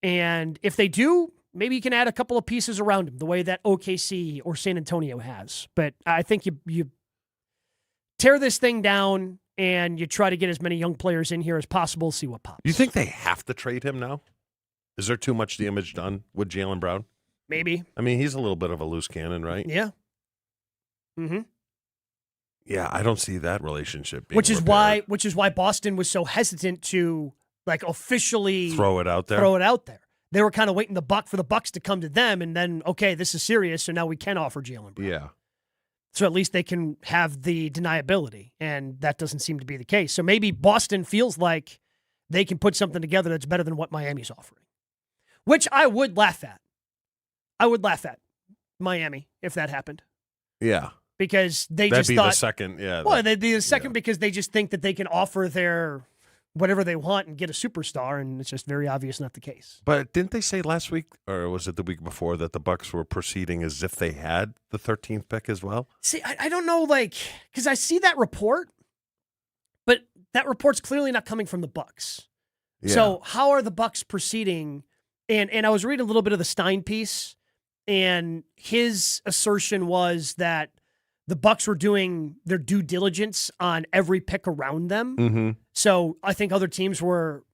And if they do, maybe you can add a couple of pieces around him, the way that OKC or San Antonio has. But I think you tear this thing down and you try to get as many young players in here as possible, see what pops. You think they have to trade him now? Is there too much damage done with Jaylen Brown? Maybe. I mean, he's a little bit of a loose cannon, right? Yeah. Mm-hmm. Yeah, I don't see that relationship being Which is why Boston was so hesitant to officially throw it out there. They were kind of waiting for the Bucks to come to them, and then, okay, this is serious, so now we can offer Jaylen Brown. Yeah. So at least they can have the deniability, and that doesn't seem to be the case. So maybe Boston feels like they can put something together that's better than what Miami's offering, which I would laugh at. I would laugh at Miami if that happened. Yeah. Because that'd just be thought... the second, yeah. Well, they'd be the second because they just think that they can offer their whatever they want and get a superstar, and it's just very obvious not the case. But didn't they say last week, or was it the week before, that the Bucks were proceeding as if they had the 13th pick as well? See, I don't know, because I see that report, but that report's clearly not coming from the Bucks. Yeah. So how are the Bucks proceeding? And I was reading a little bit of the Stein piece, and his assertion was that the Bucks were doing their due diligence on every pick around them. Mm-hmm. So I think other teams were,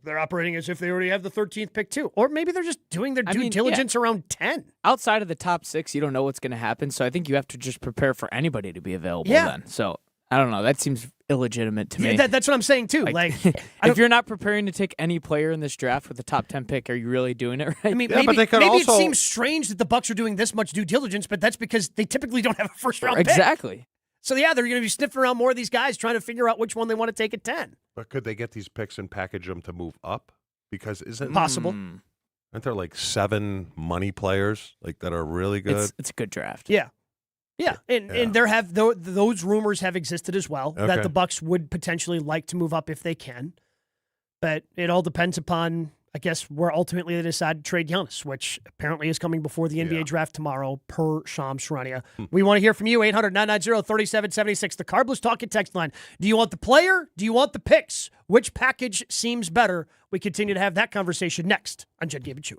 they're operating as if they already have the 13th pick too. Or maybe they're just doing their due diligence around 10. Outside of the top 6, you don't know what's going to happen. So I think you have to just prepare for anybody to be available then. So I don't know. That seems illegitimate to me. That's what I'm saying too. If you're not preparing to take any player in this draft with the top 10 pick, are you really doing it right? I mean, maybe it seems strange that the Bucks are doing this much due diligence, but that's because they typically don't have a first-round pick. Exactly. So, they're going to be sniffing around more of these guys trying to figure out which one they want to take at 10. But could they get these picks and package them to move up? Because isn't possible? Aren't there 7 money players that are really good? It's a good draft. Yeah. Yeah, and those rumors have existed as well, that the Bucks would potentially like to move up if they can. But it all depends upon, I guess, where ultimately they decide to trade Giannis, which apparently is coming before the NBA draft tomorrow, per Shams Charania. We want to hear from you, 800-990-3776, the Carbless Talking text line. Do you want the player? Do you want the picks? Which package seems better? We continue to have that conversation next on Jen, Gabe, and Chewy.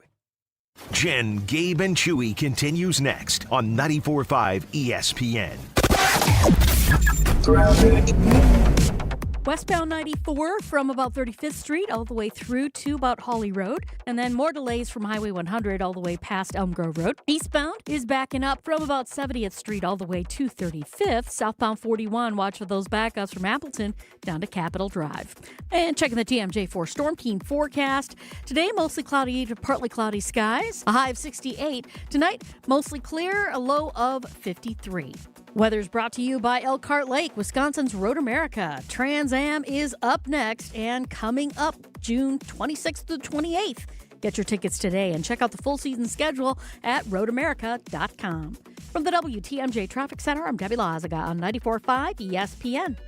Jen, Gabe, and Chewy continues next on 94.5 ESPN. Westbound 94 from about 35th Street all the way through to about Holly Road. And then more delays from Highway 100 all the way past Elm Grove Road. Eastbound is backing up from about 70th Street all the way to 35th. Southbound 41, watch for those backups from Appleton down to Capitol Drive. And checking the TMJ4 Storm Team forecast. Today, mostly cloudy to partly cloudy skies. A high of 68. Tonight, mostly clear, a low of 53. Weather's brought to you by Elkhart Lake, Wisconsin's Road America. Trans Am is up next and coming up June 26th to 28th. Get your tickets today and check out the full season schedule at roadamerica.com. From the WTMJ Traffic Center, I'm Debbie Lazaga on 94.5 ESPN.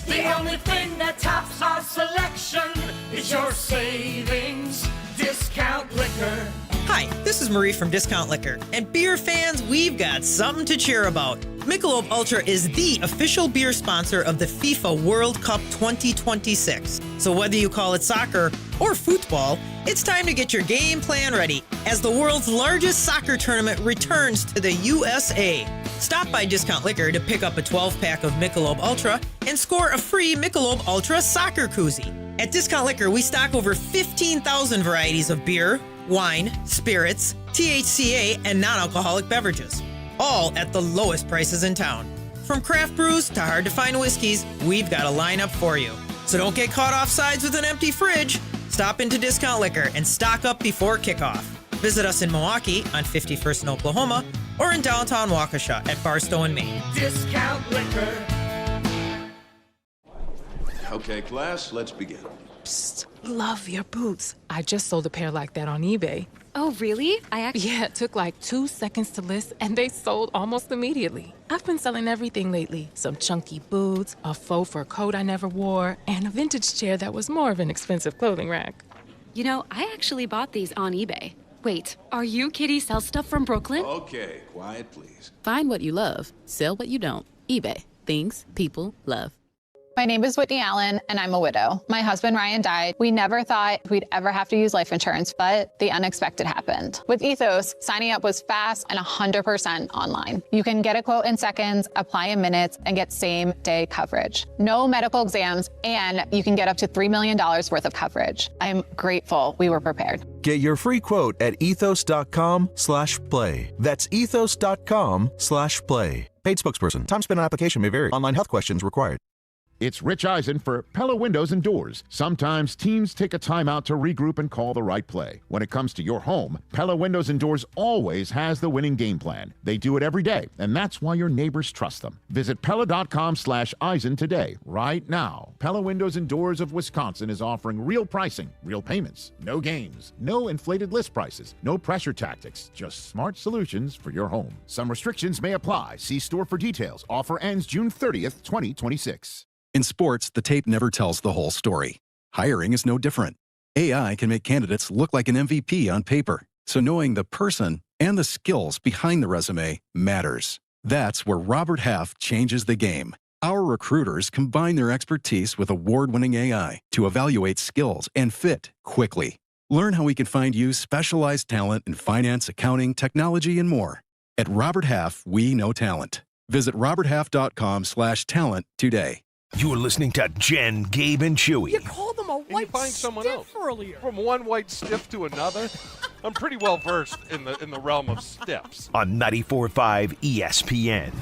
The only thing that tops our selection is your savings discount liquor. Hi, this is Marie from Discount Liquor. And beer fans, we've got something to cheer about. Michelob Ultra is the official beer sponsor of the FIFA World Cup 2026. So whether you call it soccer or football, it's time to get your game plan ready as the world's largest soccer tournament returns to the USA. Stop by Discount Liquor to pick up a 12-pack of Michelob Ultra and score a free Michelob Ultra soccer koozie. At Discount Liquor, we stock over 15,000 varieties of beer, wine, spirits, THCA, and non-alcoholic beverages, all at the lowest prices in town. From craft brews to hard-to-find whiskeys, we've got a lineup for you. So don't get caught off sides with an empty fridge. Stop into Discount Liquor and stock up before kickoff. Visit us in Milwaukee on 51st and Oklahoma or in downtown Waukesha at Barstow and Maine. Discount Liquor. Okay, class, let's begin. Psst, love your boots. I just sold a pair like that on eBay. Oh, really? Yeah, it took like 2 seconds to list, and they sold almost immediately. I've been selling everything lately. Some chunky boots, a faux fur coat I never wore, and a vintage chair that was more of an expensive clothing rack. You know, I actually bought these on eBay. Wait, are you Kitty Sell Stuff from Brooklyn? Okay, quiet please. Find what you love, sell what you don't. eBay. Things people love. My name is Whitney Allen, and I'm a widow. My husband, Ryan, died. We never thought we'd ever have to use life insurance, but the unexpected happened. With Ethos, signing up was fast and 100% online. You can get a quote in seconds, apply in minutes, and get same-day coverage. No medical exams, and you can get up to $3 million worth of coverage. I'm grateful we were prepared. Get your free quote at ethos.com/play. That's ethos.com/play. Paid spokesperson. Time spent on application may vary. Online health questions required. It's Rich Eisen for Pella Windows and Doors. Sometimes teams take a timeout to regroup and call the right play. When it comes to your home, Pella Windows and Doors always has the winning game plan. They do it every day, and that's why your neighbors trust them. Visit Pella.com/Eisen today, right now. Pella Windows and Doors of Wisconsin is offering real pricing, real payments, no games, no inflated list prices, no pressure tactics, just smart solutions for your home. Some restrictions may apply. See store for details. Offer ends June 30th, 2026. In sports, the tape never tells the whole story. Hiring is no different. AI can make candidates look like an MVP on paper, so knowing the person and the skills behind the resume matters. That's where Robert Half changes the game. Our recruiters combine their expertise with award-winning AI to evaluate skills and fit quickly. Learn how we can find you specialized talent in finance, accounting, technology, and more. At Robert Half, we know talent. Visit roberthalf.com/talent today. You're listening to Jen, Gabe, and Chewy. You called them a white stiff earlier. From one white stiff to another? I'm pretty well versed in the realm of stiffs. On 94.5 ESPN.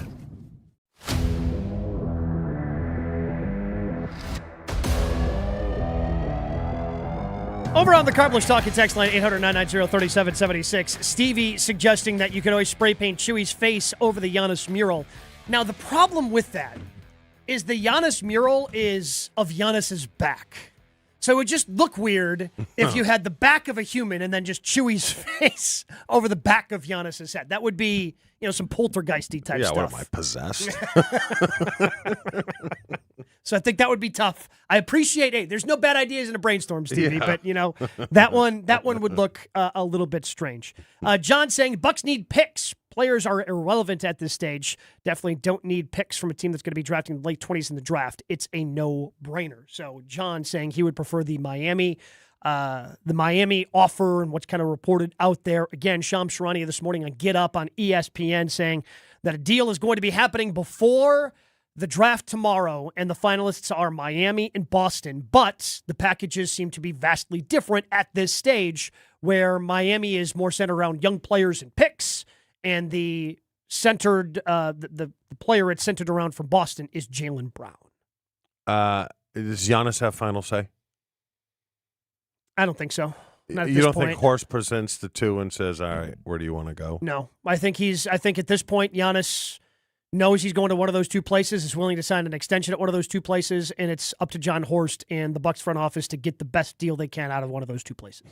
Over on the Carbless Talking text line, 800-990-3776, Stevie suggesting that you could always spray paint Chewy's face over the Giannis mural. Now, the problem with that is the Giannis mural is of Giannis's back. So it would just look weird if you had the back of a human and then just Chewy's face over the back of Giannis's head. That would be, some poltergeisty type stuff. Yeah, what am I, possessed? So I think that would be tough. I appreciate, there's no bad ideas in a brainstorm, Stevie, but, that one would look a little bit strange. John saying, Bucks need picks. Players are irrelevant at this stage. Definitely don't need picks from a team that's going to be drafting in the late 20s in the draft. It's a no-brainer. So John saying he would prefer the Miami offer and what's kind of reported out there. Again, Shams Charania this morning on Get Up on ESPN saying that a deal is going to be happening before the draft tomorrow, and the finalists are Miami and Boston. But the packages seem to be vastly different at this stage, where Miami is more centered around young players and picks, and the player it's centered around from Boston is Jaylen Brown. Does Giannis have final say? I don't think so. Not at You this don't point. think Horst presents the two and says, all right, where do you want to go? No. I think at this point, Giannis knows he's going to one of those two places, is willing to sign an extension at one of those two places, and it's up to John Horst and the Bucks front office to get the best deal they can out of one of those two places.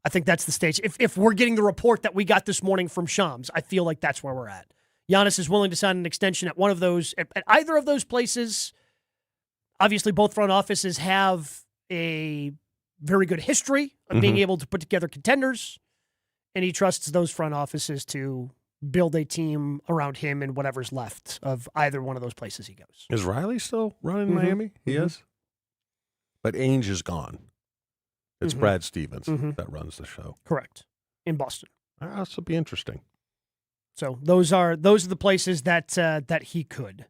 I think that's the stage. If we're getting the report that we got this morning from Shams, I feel like that's where we're at. Giannis is willing to sign an extension at one of those, at either of those places. Obviously, both front offices have a very good history of being able to put together contenders, and he trusts those front offices to build a team around him and whatever's left of either one of those places he goes. Is Riley still running Miami? He is? But Ainge is gone. It's Brad Stevens that runs the show. Correct. In Boston. This will be interesting. So those are the places that he could.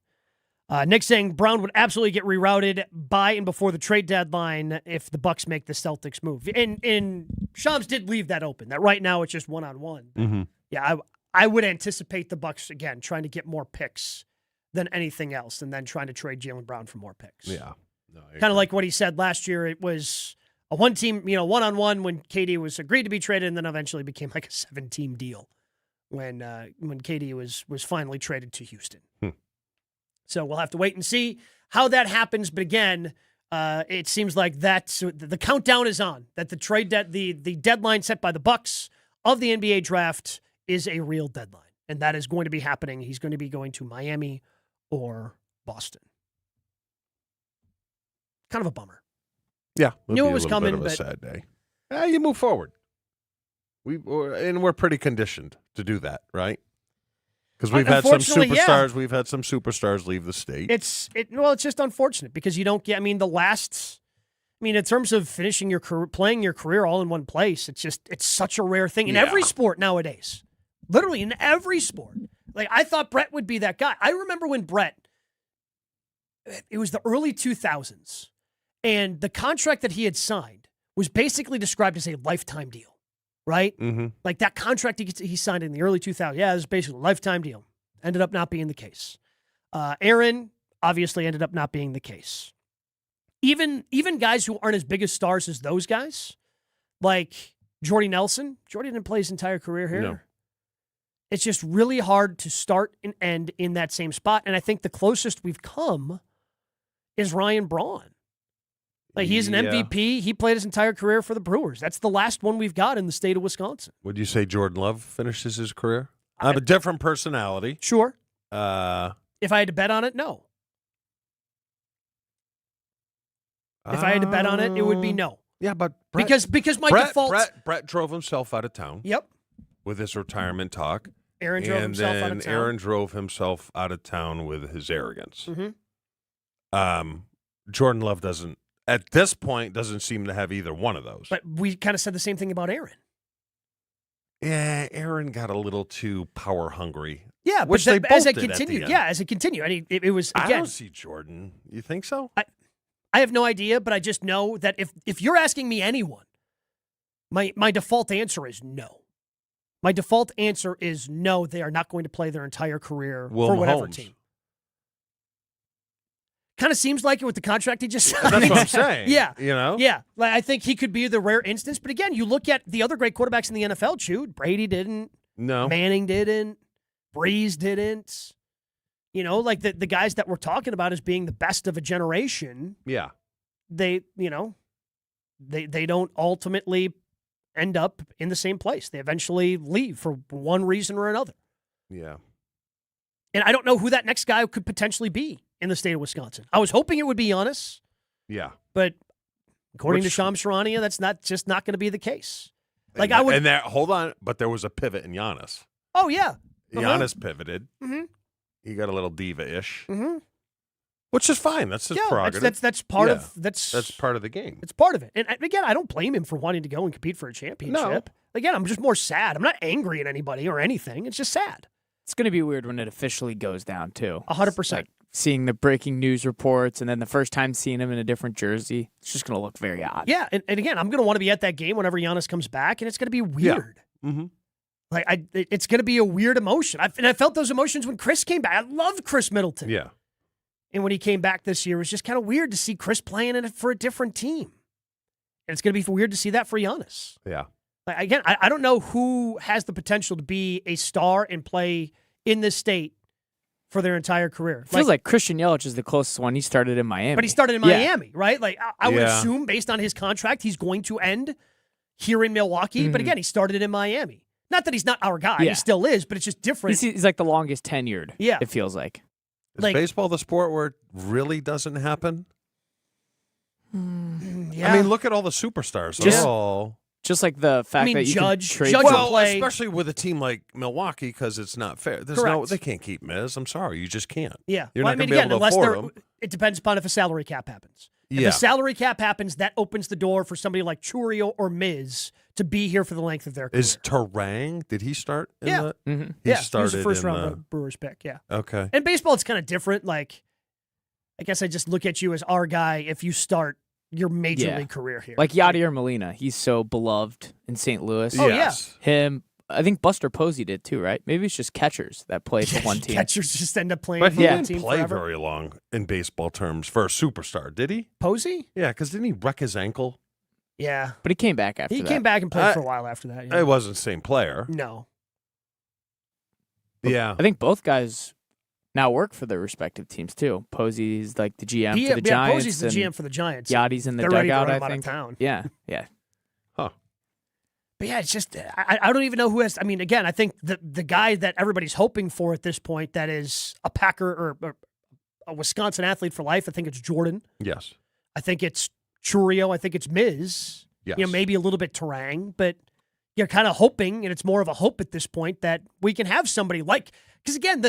Nick saying Brown would absolutely get rerouted by and before the trade deadline if the Bucks make the Celtics move. And Shams did leave that open, that right now it's just one-on-one. Yeah, I would anticipate the Bucks, again, trying to get more picks than anything else, and then trying to trade Jaylen Brown for more picks. Yeah. No, kind of like what he said last year. It was a one-team, one-on-one when KD was agreed to be traded, and then eventually became like a 7-team deal when KD was finally traded to Houston. So we'll have to wait and see how that happens. But again, it seems like the countdown is on. That the trade the deadline set by the Bucks of the NBA draft is a real deadline, and that is going to be happening. He's going to be going to Miami or Boston. Kind of a bummer. Yeah, knew it was coming, bit of a but sad day. You move forward. We're pretty conditioned to do that, right? Because we've had some superstars. We've had some superstars leave the state. It's just unfortunate because you don't get. I mean, in terms of finishing your career, playing your career all in one place, it's such a rare thing in every sport nowadays. Literally in every sport. Like I thought Brett would be that guy. I remember when Brett. It was the early 2000s, and the contract that he had signed was basically described as a lifetime deal. Right? Mm-hmm. Like that contract he signed in the early 2000s. Yeah, it was basically a lifetime deal. Ended up not being the case. Aaron obviously ended up not being the case. Even guys who aren't as big as stars as those guys, like Jordy Nelson. Jordy didn't play his entire career here. No. It's just really hard to start and end in that same spot. And I think the closest we've come is Ryan Braun. Like he's an MVP. He played his entire career for the Brewers. That's the last one we've got in the state of Wisconsin. Would you say Jordan Love finishes his career? I have a different personality. Sure. If I had to bet on it, no. If I had to bet on it, it would be no. Yeah, but because my default. Brett drove himself out of town. Yep. With his retirement talk. Aaron drove himself out of town. Aaron drove himself out of town with his arrogance. Mm-hmm. Jordan Love doesn't. At this point, doesn't seem to have either one of those. But we kind of said the same thing about Aaron. Yeah, Aaron got a little too power hungry. Yeah, which but they both as it did continued, at the end. as it continued, and it was again. I don't see Jordan. You think so? I have no idea, but I just know that if you're asking me anyone, my default answer is no. My default answer is no. They are not going to play their entire career for whatever team. Kind of seems like it with the contract he just signed. That's what I'm saying. Yeah. You know? Yeah. Like, I think he could be the rare instance. But again, you look at the other great quarterbacks in the NFL, Chew. Brady didn't. No. Manning didn't. Breeze didn't. You know, like the guys that we're talking about as being the best of a generation. Yeah. They don't ultimately end up in the same place. They eventually leave for one reason or another. Yeah. And I don't know who that next guy could potentially be in the state of Wisconsin. I was hoping it would be Giannis. Yeah. But according to Shams Charania, that's not going to be the case. Like hold on, but there was a pivot in Giannis. Oh yeah. Giannis pivoted. Mm-hmm. He got a little diva-ish. Mm-hmm. Which is fine. That's his prerogative. That's part of that's part of the game. It's part of it. And again, I don't blame him for wanting to go and compete for a championship. No. Again, I'm just more sad. I'm not angry at anybody or anything. It's just sad. It's going to be weird when it officially goes down, too. 100%. Like seeing the breaking news reports and then the first time seeing him in a different jersey, it's just going to look very odd. Yeah, and again, I'm going to want to be at that game whenever Giannis comes back, and it's going to be weird. Yeah. Mm-hmm. Like it's going to be a weird emotion. I felt those emotions when Chris came back. I loved Chris Middleton. Yeah. And when he came back this year, it was just kind of weird to see Chris playing in it for a different team. And it's going to be weird to see that for Giannis. Yeah. Like, again, I don't know who has the potential to be a star and play in this state for their entire career. Feels like Christian Yelich is the closest one. He started in Miami. But he started in Miami, right? Like I would assume based on his contract, he's going to end here in Milwaukee. Mm-hmm. But again, he started in Miami. Not that he's not our guy. He still is, but it's just different. He's like the longest tenured. Yeah. It feels like. Is baseball the sport where it really doesn't happen? Yeah. I mean, look at all the superstars. They're all... Just like the fact that you Judge can trade will play. Especially with a team like Milwaukee, because it's not fair. They can't keep Miz. I'm sorry, you just can't. Yeah, you're not going to be able to afford them. It depends upon if a salary cap happens. If Yeah. the salary cap happens, that opens the door for somebody like Churio or Miz to be here for the length of their career. Is Terang? Did he start? Yeah, He he started was the first in round Brewers pick. Yeah. Okay. In baseball, it's kind of different. Like, I guess I just look at you as our guy if you start your major league career here. Like Yadier Molina, he's so beloved in St. Louis. Oh, yes. Him, I think Buster Posey did too, right? Maybe it's just catchers that play for one team. Catchers just end up playing But for he one didn't team play forever. very long in baseball terms for a superstar, did he? Posey? Yeah, because didn't he wreck his ankle? Yeah. But he came back after that. He came back and played for a while after that. Yeah. It wasn't the same player. No. Yeah. I think both guys now work for their respective teams too. Posey's like the GM for the Giants. Posey's the GM for the Giants. Yachty's in the They're ready to dugout, run him I out of think. town. Yeah, yeah. Huh. But yeah, it's just, I don't even know who has, I mean, again, I think the guy that everybody's hoping for at this point that is a Packer or a Wisconsin athlete for life, I think it's Jordan. Yes. I think it's Churio. I think it's Miz. Yes. Maybe a little bit Terang, but you're kind of hoping, and it's more of a hope at this point, that we can have somebody like, because again,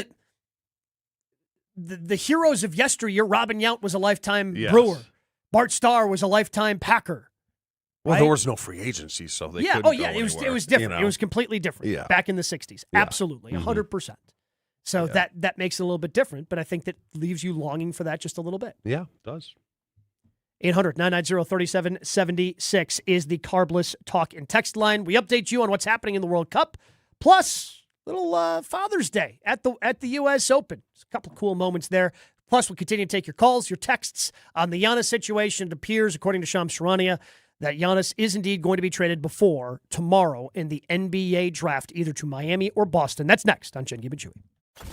the heroes of yesteryear, Robin Yount was a lifetime Brewer. Bart Starr was a lifetime Packer. Well, right? there was no free agency, so they couldn't it go was anywhere, different. It was completely different back in the 60s. Yeah. Absolutely, 100%. So that makes it a little bit different, but I think that leaves you longing for that just a little bit. Yeah, it does. 800-990-3776 is the Carbless talk and text line. We update you on what's happening in the World Cup, plus little Father's Day at the U.S. Open. There's a couple cool moments there. Plus, we'll continue to take your calls, your texts on the Giannis situation. It appears, according to Shams Charania, that Giannis is indeed going to be traded before tomorrow in the NBA draft, either to Miami or Boston. That's next on Jen, Gabe, and Chewy.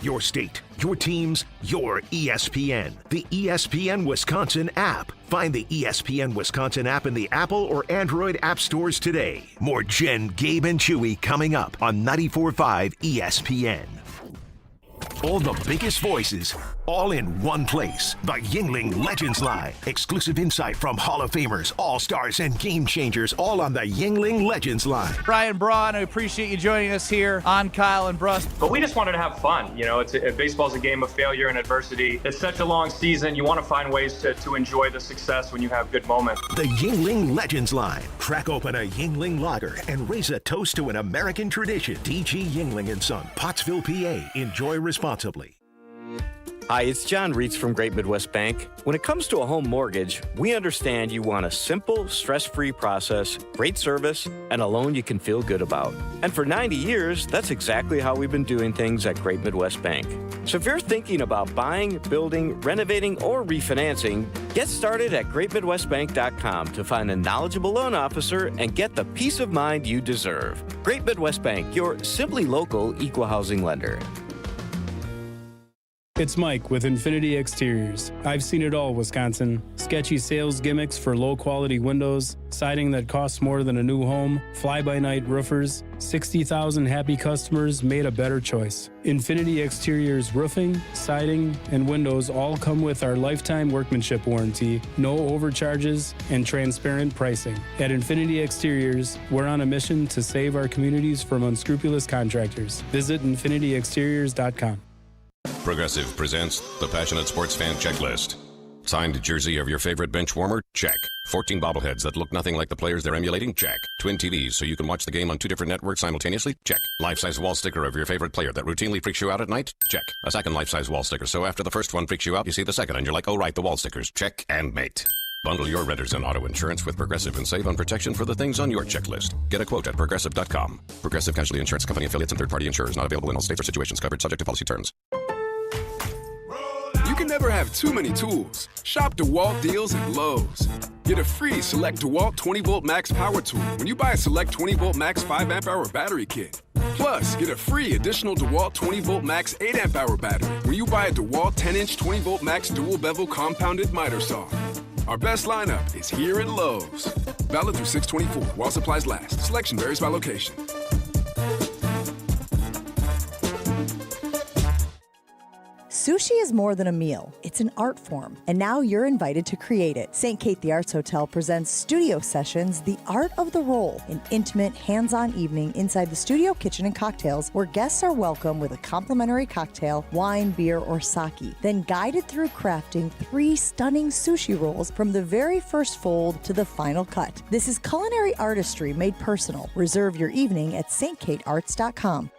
Your state, your teams, your ESPN. The ESPN Wisconsin app. Find the ESPN Wisconsin app in the Apple or Android app stores today. More Jen, Gabe, and Chewy coming up on 94.5 ESPN. All the biggest voices, all in one place. The Yingling Legends Line. Exclusive insight from Hall of Famers, All-Stars, and Game Changers, all on the Yingling Legends Line. Brian Braun, I appreciate you joining us here on Kyle and Brust. But we just wanted to have fun. Baseball's a game of failure and adversity. It's such a long season. You want to find ways to enjoy the success when you have good moments. The Yingling Legends Line. Crack open a Yingling lager and raise a toast to an American tradition. D.G. Yingling & Son, Pottsville, PA. Enjoy responsibly. Hi, it's John Reitz from Great Midwest Bank. When it comes to a home mortgage, we understand you want a simple, stress-free process, great service, and a loan you can feel good about. And for 90 years, that's exactly how we've been doing things at Great Midwest Bank. So if you're thinking about buying, building, renovating, or refinancing, get started at greatmidwestbank.com to find a knowledgeable loan officer and get the peace of mind you deserve. Great Midwest Bank, your simply local equal housing lender. It's Mike with Infinity Exteriors. I've seen it all, Wisconsin. Sketchy sales gimmicks for low-quality windows, siding that costs more than a new home, fly-by-night roofers. 60,000 happy customers made a better choice. Infinity Exteriors roofing, siding, and windows all come with our lifetime workmanship warranty, no overcharges, and transparent pricing. At Infinity Exteriors, we're on a mission to save our communities from unscrupulous contractors. Visit infinityexteriors.com. Progressive presents the Passionate Sports Fan Checklist. Signed jersey of your favorite bench warmer? Check. 14 bobbleheads that look nothing like the players they're emulating? Check. Twin TVs so you can watch the game on 2 different networks simultaneously? Check. Life-size wall sticker of your favorite player that routinely freaks you out at night? Check. A second life-size wall sticker so after the first one freaks you out, you see the second and you're like, oh right, the wall stickers. Check and mate. Bundle your renters and auto insurance with Progressive and save on protection for the things on your checklist. Get a quote at Progressive.com. Progressive Casualty Insurance Company affiliates and third-party insurers not available in all states or situations covered subject to policy terms. You can never have too many tools. Shop DeWalt deals at Lowe's. Get a free Select DeWalt 20-volt max power tool when you buy a Select 20-volt max 5-amp-hour battery kit. Plus, get a free additional DeWalt 20-volt max 8-amp-hour battery when you buy a DeWalt 10-inch 20-volt max dual-bevel compounded miter saw. Our best lineup is here at Lowe's. Valid through 6/24 while supplies last. Selection varies by location. Sushi is more than a meal. It's an art form, and now you're invited to create it. St. Kate the Arts Hotel presents Studio Sessions, The Art of the Roll, an intimate, hands-on evening inside the studio kitchen and cocktails where guests are welcome with a complimentary cocktail, wine, beer, or sake, then guided through crafting 3 stunning sushi rolls from the very first fold to the final cut. This is culinary artistry made personal. Reserve your evening at stkatearts.com.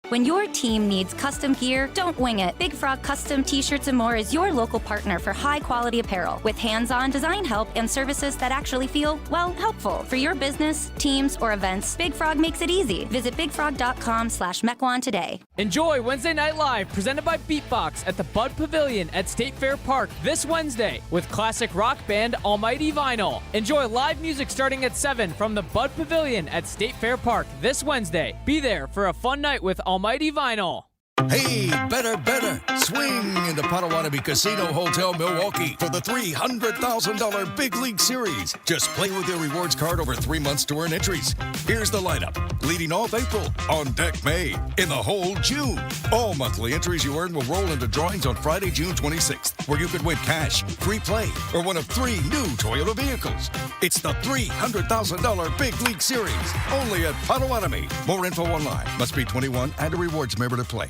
When your team needs custom gear, don't wing it. Big Frog Custom T-Shirts and More is your local partner for high-quality apparel with hands-on design help and services that actually feel, well, helpful. For your business, teams, or events, Big Frog makes it easy. Visit bigfrog.com/Mequon today. Enjoy Wednesday Night Live, presented by Beatbox at the Bud Pavilion at State Fair Park this Wednesday with classic rock band Almighty Vinyl. Enjoy live music starting at 7 from the Bud Pavilion at State Fair Park this Wednesday. Be there for a fun night with Almighty Vinyl. Hey, better. Swing into Potawatomi Casino Hotel, Milwaukee for the $300,000 Big League Series. Just play with your rewards card over 3 months to earn entries. Here's the lineup. Leading off April, on deck May, in the hole June. All monthly entries you earn will roll into drawings on Friday, June 26th, where you could win cash, free play, or one of 3 new Toyota vehicles. It's the $300,000 Big League Series, only at Potawatomi. More info online. Must be 21 and a rewards member to play.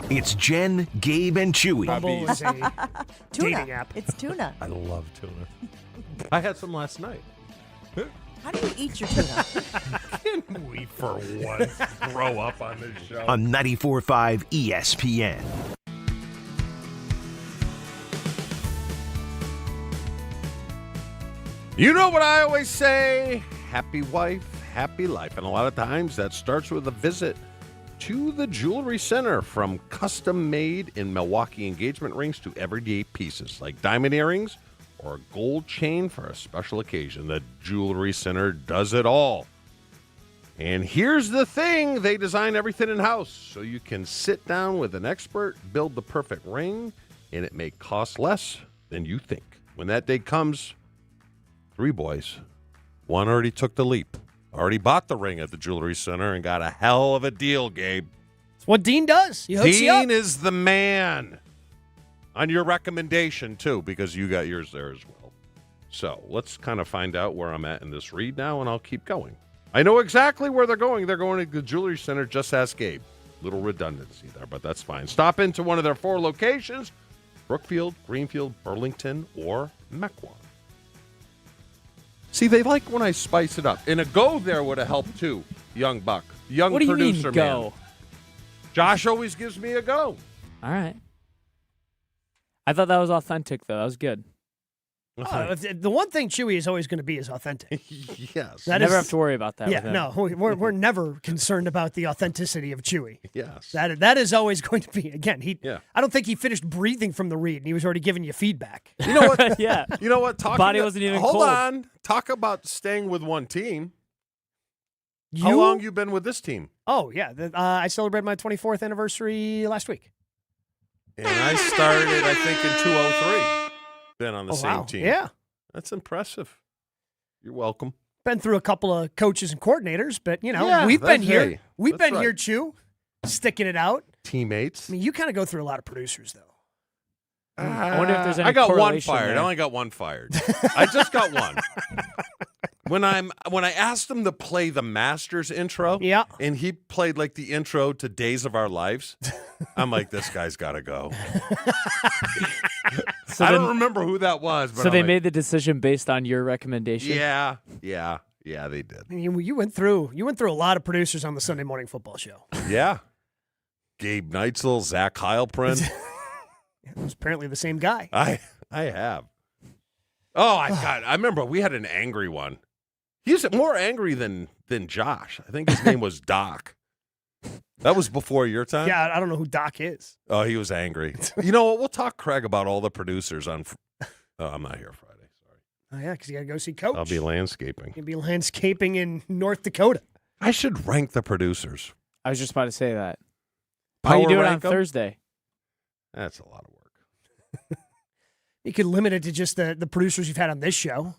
It's Jen, Gabe, and Chewy. Bumble is a dating app. It's tuna. I love tuna. I had some last night. How do you eat your tuna? Can we, for once, grow up on this show? On 94.5 ESPN. You know what I always say? Happy wife, happy life. And a lot of times that starts with a visit to the Jewelry Center. From custom-made in Milwaukee engagement rings to everyday pieces like diamond earrings or a gold chain for a special occasion. The Jewelry Center does it all. And here's the thing. They design everything in-house, so you can sit down with an expert, build the perfect ring, and it may cost less than you think. When that day comes, 3 boys. One already took the leap. Already bought the ring at the Jewelry Center and got a hell of a deal, Gabe. It's what Dean does. He hooks you up. Dean is the man. On your recommendation, too, because you got yours there as well. So let's kind of find out where I'm at in this read now, and I'll keep going. I know exactly where they're going. They're going to the Jewelry Center. Just ask Gabe. Little redundancy there, but that's fine. Stop into one of their 4 locations: Brookfield, Greenfield, Burlington, or Mequon. See, they like when I spice it up. And a go there would have helped, too, young buck. Young what do producer, you mean, man. go? Josh always gives me a go. All right. I thought that was authentic, though. That was good. The one thing Chewy is always going to be is authentic. Yes. Never have to worry about that. Yeah, with him. no, we're never concerned about the authenticity of Chewy. Yes. That is always going to be. Again, Yeah. I don't think he finished breathing from the read, and he was already giving you feedback. You know what? Yeah. You know what? Body wasn't even Hold cold. on. Talk about staying with one team. How long you been with this team? Oh, yeah. I celebrated my 24th anniversary last week. And I started, I think, in 2003. Been on the same team. Yeah. That's impressive. You're welcome. Been through a couple of coaches and coordinators, but, you know, Yeah, we've been that's here. right. We've That's been here, right. Chew, sticking it out. Teammates. I mean, you kind of go through a lot of producers, though. I wonder if there's any I got one correlation fired. there. I only got one fired. I just got one. When I asked him to play the Masters intro, yeah, and he played like the intro to Days of Our Lives, I'm like, this guy's got to go. So I then- don't remember who that was. But So I'm they like, made the decision based on your recommendation? Yeah, they did. I mean, you went through a lot of producers on the Sunday Morning Football Show. Yeah. Gabe Neitzel, Zach Heilprin. It was apparently the same guy. I have. Oh, I remember we had an angry one. He's more angry than Josh. I think his name was Doc. That was before your time? Yeah, I don't know who Doc is. Oh, he was angry. You know what? We'll talk, Craig, about all the producers on. Oh, I'm not here Friday. Sorry. Oh, yeah, because you got to go see Coach. I'll be landscaping. You'll be landscaping in North Dakota. I should rank the producers. I was just about to say that. Power How you do it on rank 'em? Thursday? That's a lot of work. You could limit it to just the producers you've had on this show.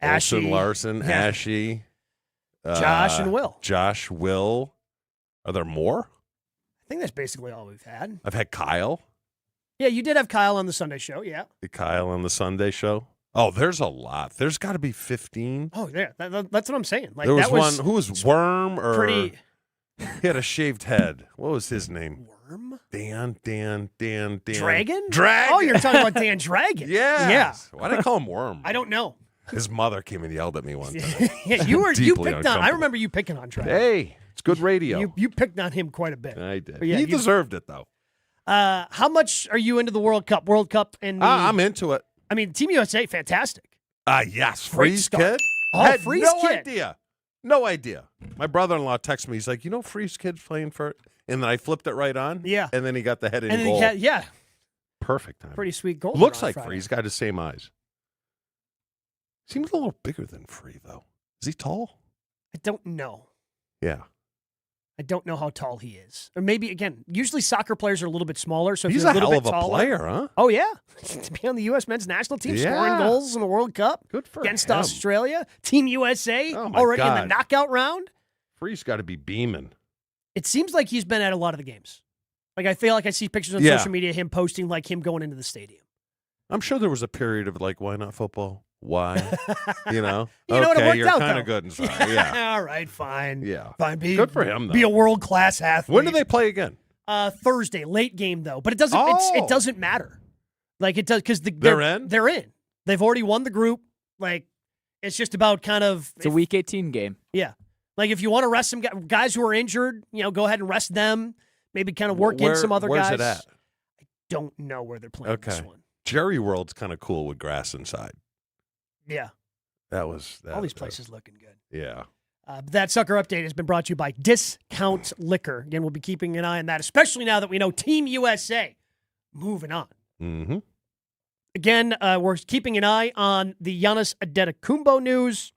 Olsen, Ashy, Larson, yeah. Ashy. Josh and Will. Josh, Will. Are there more? I think that's basically all we've had. I've had Kyle. Yeah, you did have Kyle on the Sunday show, yeah. Kyle on the Sunday show. Oh, there's a lot. There's got to be 15. Oh, yeah, that's what I'm saying. Like There was that was one. Who was Worm or pretty. He had a shaved head. What was his name? Worm? Dan. Dragon? Dragon. Oh, you're talking about Dan Dragon. Yes. Yeah. Why'd I call him Worm? I don't know. His mother came and yelled at me one time. Yeah, you Deeply picked on. I uncomfortable. remember you picking on Dragon. Hey, it's good radio. You picked on him quite a bit. I did. But yeah, he you- deserved it, though. How much are you into the World Cup? World Cup and I'm into it. I mean, Team USA, fantastic. Yes. Great Freeze start. Kid? Oh, Had Freeze no Kid. idea. No idea. My brother-in-law texted me. He's like, you know Freeze Kid's playing for it? And then I flipped it right on. Yeah. And then he got the head in And then goal. yeah, Perfect time. pretty sweet goal. Looks on like Friday. Free. He's got his same eyes. Seems a little bigger than Free, though. Is he tall? I don't know. Yeah. I don't know how tall he is. Or maybe, again, usually soccer players are a little bit smaller. So if He's you're a a little hell bit of a taller, player, huh? Oh, yeah. To be on the U.S. men's national team, scoring goals in the World Cup. Good for against him. Australia. Team USA Oh, my already in God. the knockout round. Free's got to be beaming. It seems like he's been at a lot of the games. Like, I feel like I see pictures on social media, him posting like him going into the stadium. I'm sure there was a period of like, why not football? Why? You know what? It Okay, worked you're out, kind though. of good inside. Yeah. All right, fine. Yeah. Fine. Good for him, though. Be a world-class athlete. When do they play again? Thursday, late game, though. But it doesn't it doesn't matter. Like, it does, because They're in? They're in. They've already won the group. Like, it's just about kind of... It's a Week 18 game. Yeah. Like, if you want to rest some guys who are injured, go ahead and rest them. Maybe kind of work in some other guys. Where's it at? I don't know where they're playing this one. Jerry World's kind of cool with grass inside. Yeah. All these places looking good. Yeah. That Sucker Update has been brought to you by Discount Liquor. Again, we'll be keeping an eye on that, especially now that we know Team USA moving on. Mm-hmm. Again, we're keeping an eye on the Giannis Antetokounmpo news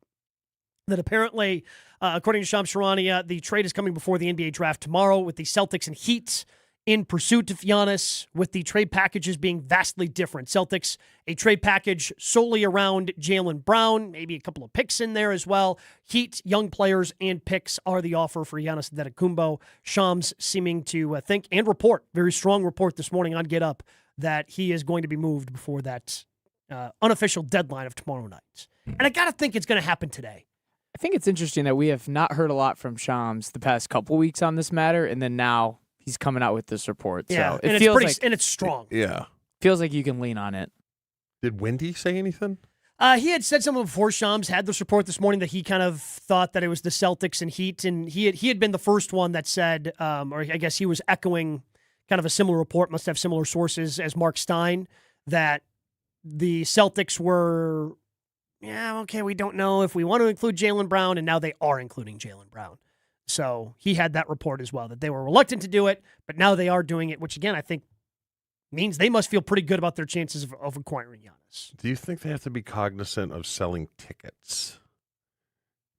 that apparently, according to Shams Charania, the trade is coming before the NBA draft tomorrow with the Celtics and Heat in pursuit of Giannis, with the trade packages being vastly different. Celtics, a trade package solely around Jaylen Brown, maybe a couple of picks in there as well. Heat, young players, and picks are the offer for Giannis Antetokounmpo. Shams seeming to think and report, very strong report this morning on Get Up, that he is going to be moved before that unofficial deadline of tomorrow night. And I got to think it's going to happen today. I think it's interesting that we have not heard a lot from Shams the past couple weeks on this matter, and then now he's coming out with this report. Yeah, so and feels it's like, and it's strong. Yeah. Feels like you can lean on it. Did Wendy say anything? He had said something before Shams had this report this morning that he kind of thought that it was the Celtics and Heat, and he had been the first one that said, or I guess he was echoing kind of a similar report, must have similar sources as Marc Stein, that the Celtics were, we don't know if we want to include Jaylen Brown, and now they are including Jaylen Brown. So he had that report as well, that they were reluctant to do it, but now they are doing it, which again, I think means they must feel pretty good about their chances of acquiring Giannis. Do you think they have to be cognizant of selling tickets?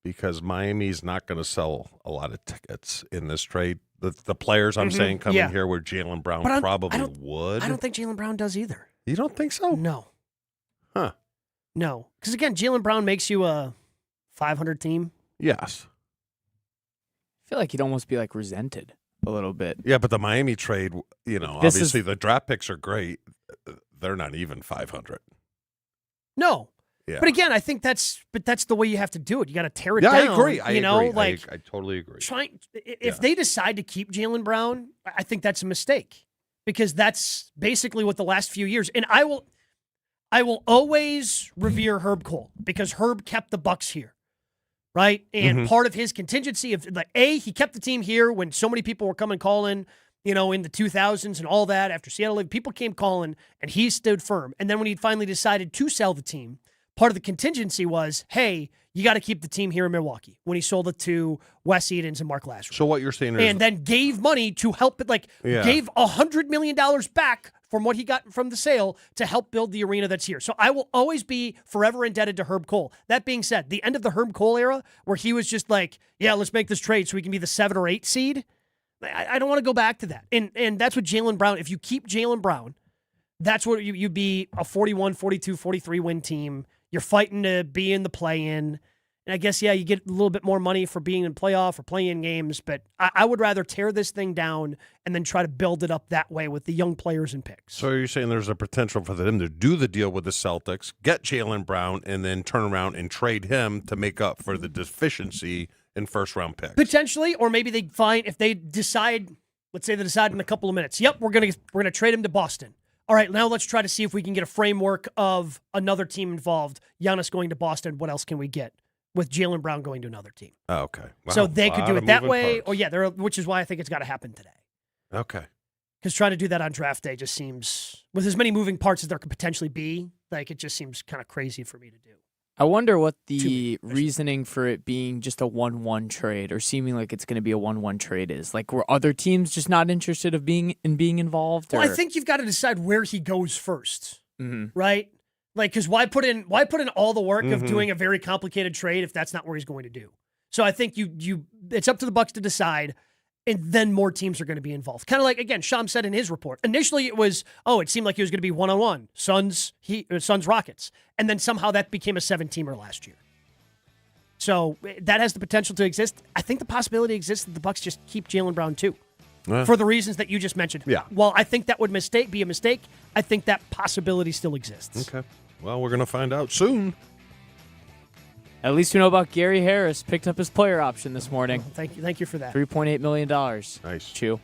Because Miami's not going to sell a lot of tickets in this trade. The players I'm saying come in here where Jaylen Brown probably would. I don't think Jaylen Brown does either. You don't think so? No. Huh. No. Because again, Jaylen Brown makes you a 500 team. Yes. I feel like he'd almost be like resented a little bit. Yeah, but the Miami trade, obviously the draft picks are great. They're not even 500. No. Yeah. But again, I think that's the way you have to do it. You got to tear it down. I agree. I totally agree. If they decide to keep Jaylen Brown, I think that's a mistake, because that's basically what the last few years. And I will always revere Herb Cole, because Herb kept the Bucks here, right? And part of his contingency of he kept the team here when so many people were coming calling, in the 2000s and all that. After Seattle, people came calling, and he stood firm. And then when he finally decided to sell the team, part of the contingency was, hey, you got to keep the team here in Milwaukee, when he sold it to Wes Edens and Mark Lazarus. So what you're saying is... And then gave money to help it, gave $100 million back from what he got from the sale to help build the arena that's here. So I will always be forever indebted to Herb Cole. That being said, the end of the Herb Cole era, where he was just like, yeah, let's make this trade so we can be the 7 or 8 seed, I don't want to go back to that. And that's what Jaylen Brown, if you keep Jaylen Brown, that's what you'd be, a 41, 42, 43 win team. You're fighting to be in the play-in. And I guess, you get a little bit more money for being in playoff or play-in games, but I would rather tear this thing down and then try to build it up that way with the young players and picks. So you're saying there's a potential for them to do the deal with the Celtics, get Jaylen Brown, and then turn around and trade him to make up for the deficiency in first-round picks? Potentially, or maybe they find, if they decide, let's say they decide in a couple of minutes, yep, we're gonna trade him to Boston. All right, now let's try to see if we can get a framework of another team involved. Giannis going to Boston, what else can we get? With Jaylen Brown going to another team. Oh, okay. Wow. So they could do it that way, Parts. which is why I think it's got to happen today. Okay. Because trying to do that on draft day just seems, with as many moving parts as there could potentially be, it just seems kind of crazy for me to do. I wonder what the reasoning for it being just a 1-1 trade, or seeming like it's going to be a 1-1 trade, is. Like, were other teams just not interested of being involved? Well, I think you've got to decide where he goes first, Mm-hmm. right? Because why put in all the work of doing a very complicated trade if that's not where he's going to do? So I think it's up to the Bucks to decide. and then more teams are going to be involved. Kind of like, again, Sham said in his report. Initially, it was, it seemed like it was going to be one-on-one, Suns, Rockets. And then somehow that became a 7-teamer last year. So that has the potential to exist. I think the possibility exists that the Bucks just keep Jaylen Brown too. For the reasons that you just mentioned. Yeah. While I think that would be a mistake, I think that possibility still exists. Okay. Well, we're going to find out soon. At least we know about Gary Harris. Picked up his player option this morning. Thank you for that. $3.8 million. Nice. Chew.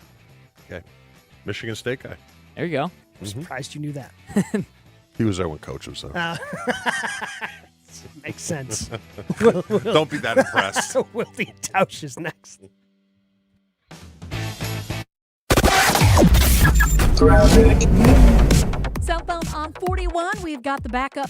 Okay. Michigan State guy. There you go. I'm surprised you knew that. He was there when Coach was there. Makes sense. Don't be that impressed. Willie Tausch is next. Southbound on 41, we've got the backup